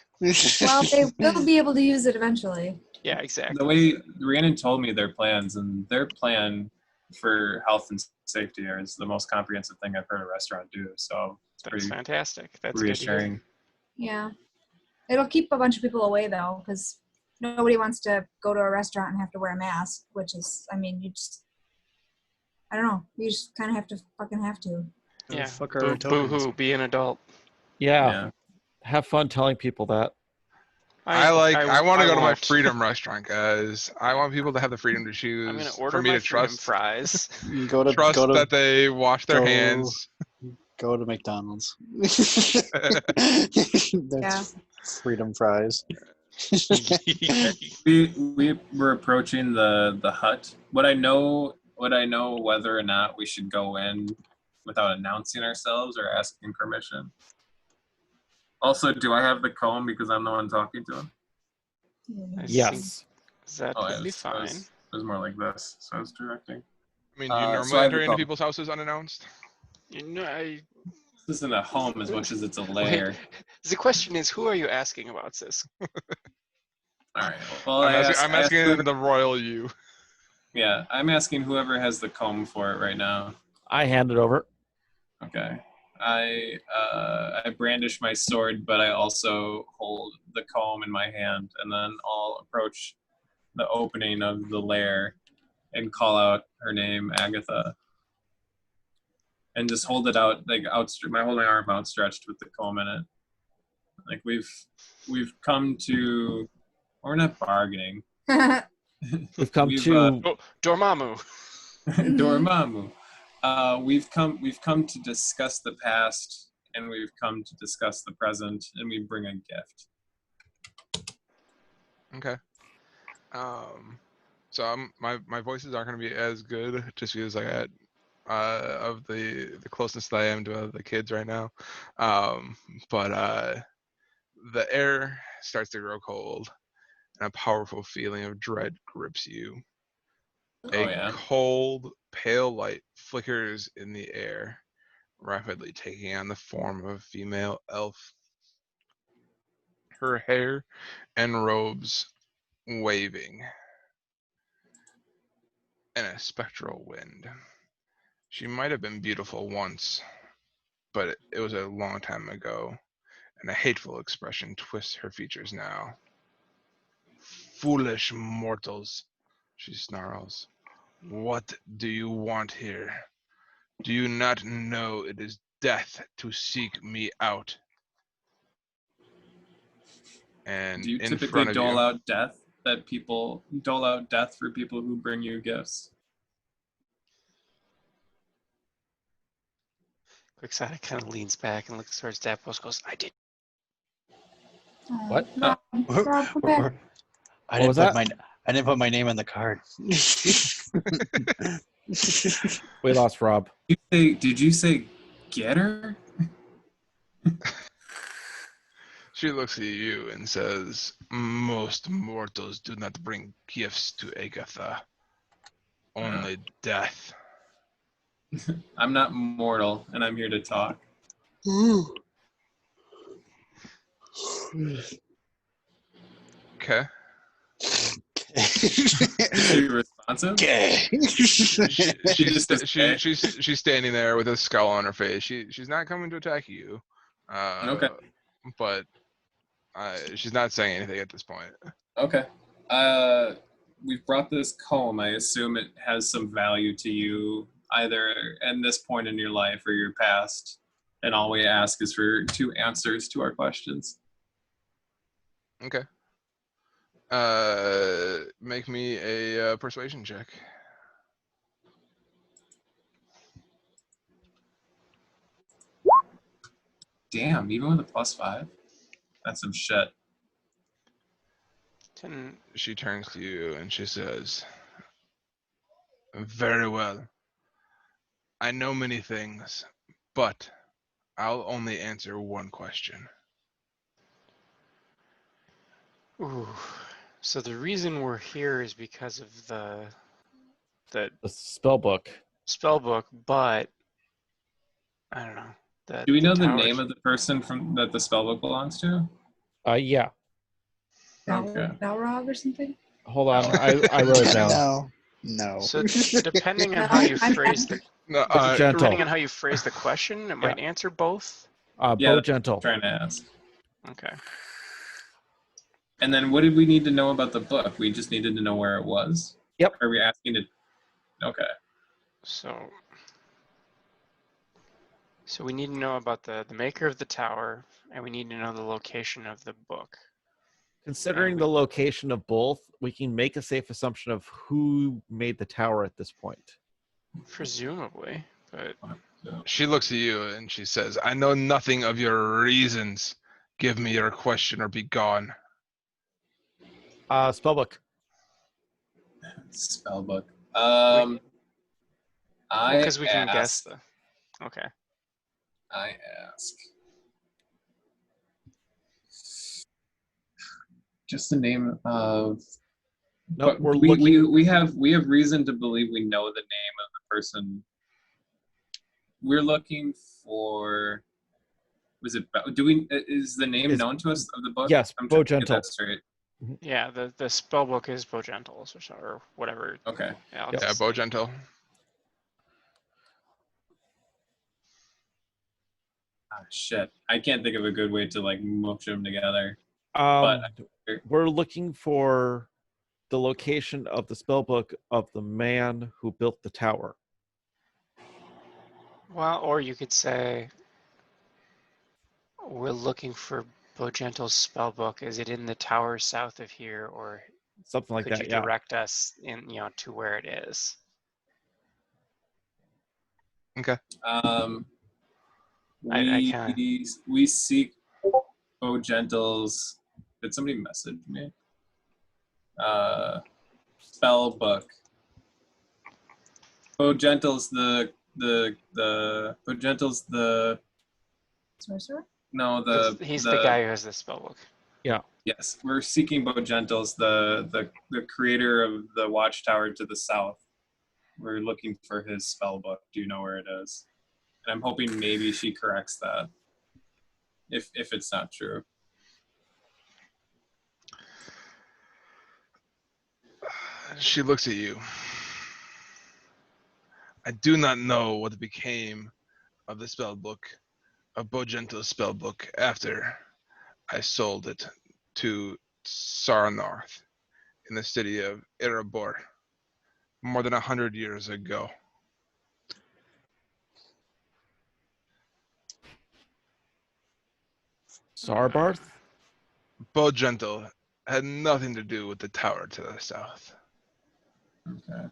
Well, they will be able to use it eventually. Yeah, exactly. The way Rhiannon told me their plans, and their plan for health and safety is the most comprehensive thing I've heard a restaurant do. So it's That's pretty fantastic. That's good to hear. reassuring. Yeah. It'll keep a bunch of people away though, because nobody wants to go to a restaurant and have to wear a mask, which is, I mean, I don't know. You just kind of have to fucking have to. Yeah. Fuck our Boo hoo, be an adult. Yeah. Yeah. Have fun telling people that. I want to go to my won't. freedom restaurant, guys. I want people to have the freedom to I'm choose. gonna For order me my to freedom trust, fries. Go to trust go to that they wash their go- hands. go to McDonald's. Yeah. That's freedom fries. We're approaching the hut. Would I know whether or not we should go in without announcing ourselves or asking permission? Also, do I have the comb because I'm the one talking to him? I think Yes. That Oh, would be it fine. was more like this, so I was directing. I mean, do you So normally I have enter the into comb. people's houses unannounced? You know, This isn't a home as much as it's a lair. the question is, who are you asking about this? All right. Well, I'm I asking asked whoever, the royal you. yeah, I'm asking whoever has the comb for it right now. I hand it over. Okay. I brandish my sword, but I also hold the comb in my hand, and then I'll approach the opening of the lair and call out her name, Agatha, and just hold it out, like I hold my arm outstretched with the comb in it. Like we've come to, we're not bargaining. We've come We've, to Dormammu. Dormammu. We've come to discuss the past, and we've come to discuss the present, and we bring a gift. Okay. So my voices aren't going to be as good just because I got of the closeness that I am to the kids right now. But the air starts to grow cold, and a powerful feeling of dread grips you. Oh, yeah? Cold, pale light flickers in the air, rapidly taking on the form of a female elf. Her hair and robes waving in a spectral wind. She might have been beautiful once, but it was a long time ago, and a hateful expression twists her features now. Foolish mortals, she snarls. What do you want here? Do you not know it is death to seek me out? And Do you in typically front of dole you, out death for people who bring you gifts? Quixotic kind of leans back and looks towards Davos. Goes, I did. What? Rob, Rob, come back. I What was didn't that? I didn't put my name on the card. We lost Rob. Did you say get her? she looks at you and says, most mortals do not bring gifts to Agatha. Only death. I'm not mortal, and I'm here to talk. Okay. Is she responsive? Okay. She's standing there with a scowl on her face. She's not coming to attack you. Okay. But she's not saying anything at this point. Okay. We've brought this comb. I assume it has some value to you, either at this point in your life or your past. And all we ask is for 2 answers to our questions. Okay. Make me a persuasion check. Damn, even with a +5? That's some shit. She turns to you and she says, very well. I know many things, but I'll only answer one question. Ooh. So the reason we're here is because of the The spell book. spell book, but I don't know. Do we know the towers- name of the person from that the spellbook belongs to? Yeah. Okay. Balrog or something? Hold on. I wrote it down. No. So depending on how you phrase the No, Gentle. depending on how you phrase the question, it might answer both. Yeah, Bo Gentle. Trying to ask. Okay. And then what did we need to know about the book? We just needed to know where it was? Yep. Are we asking to... Okay. So we need to know about the maker of the tower, and we need to know the location of the book. Considering the location of both, we can make a safe assumption of who made the tower at this point. Presumably, but She looks at you and she says, I know nothing of your reasons. Give me your question or be gone. Spellbook. Spellbook. because we can guess the. Okay. I ask. Just the name of. No, but we're we, looking. we have reason to believe we know the name of the person. We're looking for. Was it? Do we? Is the name Is- known to us of the book? yes, I'm trying to get Bogental. that straight. Yeah, the spell book is Bojentals or whatever. Okay. Alex Yeah, is Bo saying. Gentle. Ah, shit. I can't think of a good way to like mush them together. Um, we're looking for the location of the spellbook of the man who built the tower. Well, or you could say we're looking for Bogental's spell book. Is it in the tower south of here, or Something like could that, you yeah. direct us in to where it is? Okay. I kinda- We seek Bojentals. Did somebody message me? Spell book. Bojentals the Bojentals the Sorcerer? no He's the guy who has the spell book. Yes, we're seeking Bojentals, the creator of the watchtower to the south. We're looking for his spell book. Do you know where it is? And I'm hoping maybe she corrects that. If it's not true. She looks at you. I do not know what became of the spell book, of Bogental's spell book, after I sold it to Sarnorth in the city of Erebor more than 100 years ago. Sarbarth? Bogental had nothing to do with the tower to the south. Okay.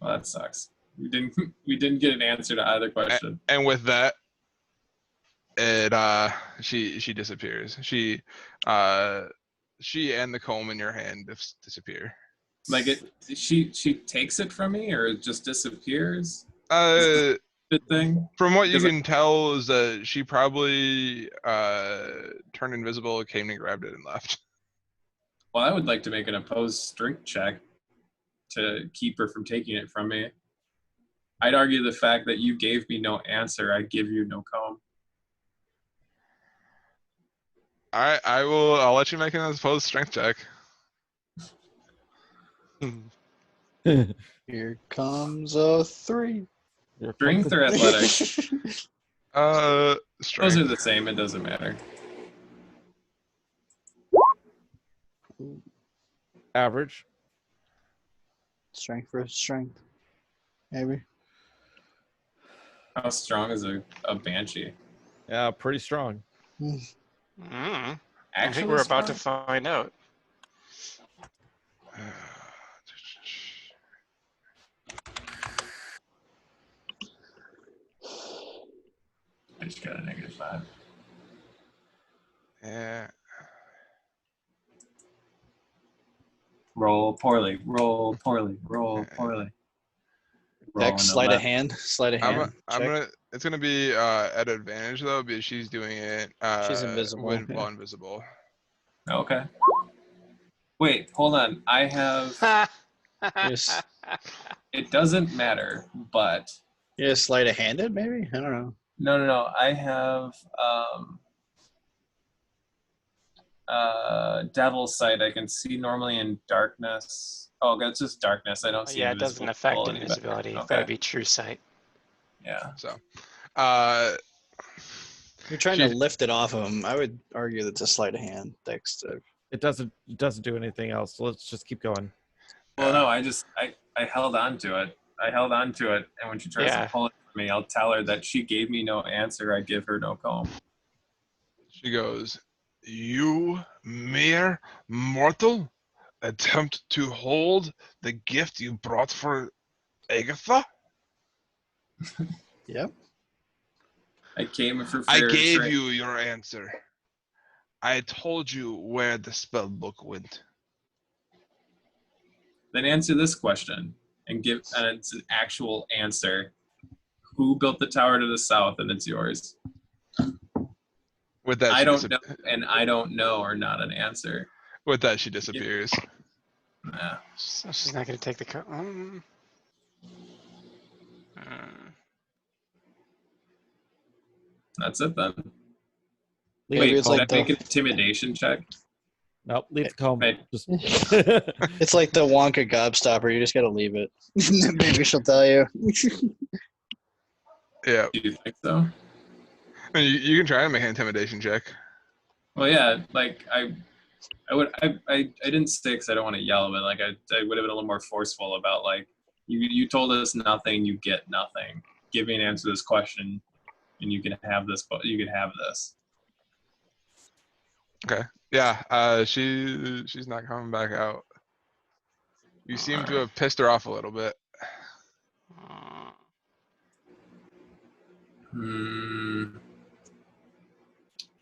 Well, that sucks. We didn't get an answer to either question. And with that, she disappears. She and the comb in your hand disappear. Like she takes it from me, or it just disappears. Uh, Good thing. From what you Because, can tell, is that she probably turned invisible, came and grabbed it, and left. Well, I would like to make an opposed strength check to keep her from taking it from me. I'd argue the fact that you gave me no answer, I give you no comb. I'll let you make an opposed strength check. Here comes a 3. Strength or athletics? Those Strength. are the same. It doesn't matter. Average. Strength versus strength. Maybe. How strong is a banshee? Yeah, pretty strong. I Actually, think we're about to strong? find out. I just got a -5. Yeah. Roll poorly. Roll poorly. Roll poorly. Roll Dex, on the sleight of left. hand. Sleight of hand. I'm check. gonna. It's gonna be at advantage though, because she's doing it. She's invisible, While yeah. invisible. Okay. Wait, hold on. I have. Yes. It doesn't matter, but Yeah, sleight of handed, maybe? I don't know. no. I have Devil's Sight. I can see normally in darkness. Oh, that's just darkness. I don't see. Yeah, it doesn't affect invisible any better. invisibility. Okay. That would be true sight. Yeah. So, You're trying She's- to lift it off of him. I would argue that's a sleight of hand. Dex. It doesn't do anything else. So let's just keep going. Well, no. I held on to it. And when she tries Yeah. to pull it from me, I'll tell her that she gave me no answer. I give her no comb. she goes, You, mere mortal, attempt to hold the gift you brought for Agatha? Yep. I came for I fair gave trade. you your answer. I told you where the spell book went. Then answer this question and it's an actual answer. Who built the tower to the south and it's yours? With that, I she don't know, and I don't know are not an answer. With that, she disappears. Nah. So she's not going to take the cut. That's it then. Leave Wait, the it's should like I make the- an intimidation check? Nope, leave the comb. Right. Just It's like the Wonka gobstopper. You just gotta leave it. Maybe she'll tell you. Yeah. Do you think so? I mean, you can try and make an intimidation check. Well, yeah, like I didn't say because I don't want to yell, but like I would have been a little more forceful about like you told us nothing, you get nothing. Give me an answer to this question, and you can have this. But you can have this. Yeah, she's not coming back out. You seem to have pissed her off a little bit.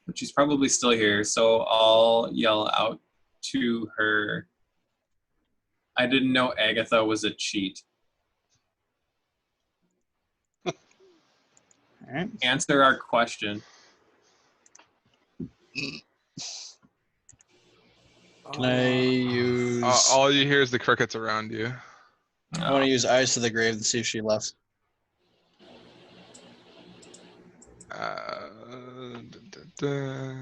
But she's probably still here, so I'll yell out to her. I didn't know Agatha was a cheat. Alright. Answer our question. Can I use? All you hear is the crickets around you. I want to use Eyes to the Grave to see if she left. Uh, da, da, da.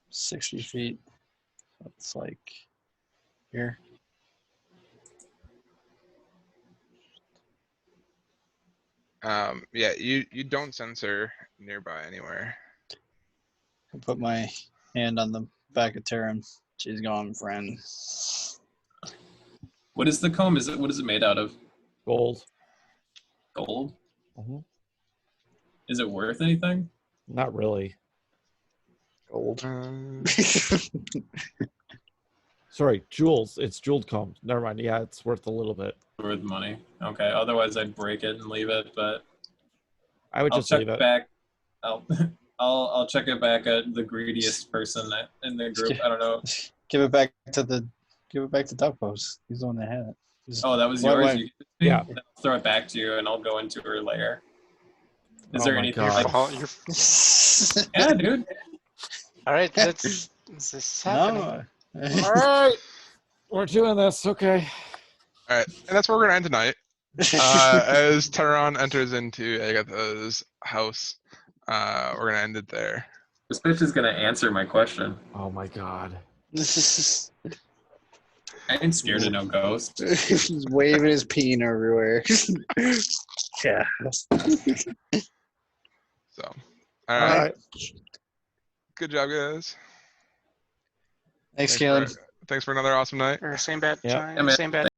60 feet. That's like here. Yeah, you don't sense her nearby anywhere. I put my hand on the back of Terran. She's gone, friend. What is the comb? What is it made out of? gold. Gold? Mhm. Is it worth anything? Not really. Gold. Sorry, jewels. It's jeweled comb. Never mind. Yeah, it's worth a little bit. Worth money. Okay. Otherwise, I'd break it and leave it. But I would I'll just check leave it. back. I'll check it back at the greediest person in the group. I don't know. Give it back to Duck Post. He's the one that had it. Oh, that was Why- yours. why- You gave it to me? Yeah. Then I'll throw it back to you, and I'll go into her lair. Is Oh there my anything God. like? Yeah, dude. All right, this is happening. No. All right, we're doing this. Okay. All right, and that's where we're gonna end tonight. As Tehran enters into Agatha's house, we're gonna end it there. This bitch is gonna answer my question. Oh my God. I ain't scared of no ghost. He's waving his peen everywhere. Yeah. So, all All right, right. good job, guys. Thanks, Caleb. Thanks for another awesome night. Or same bad Yep. time, Yeah, man. same bad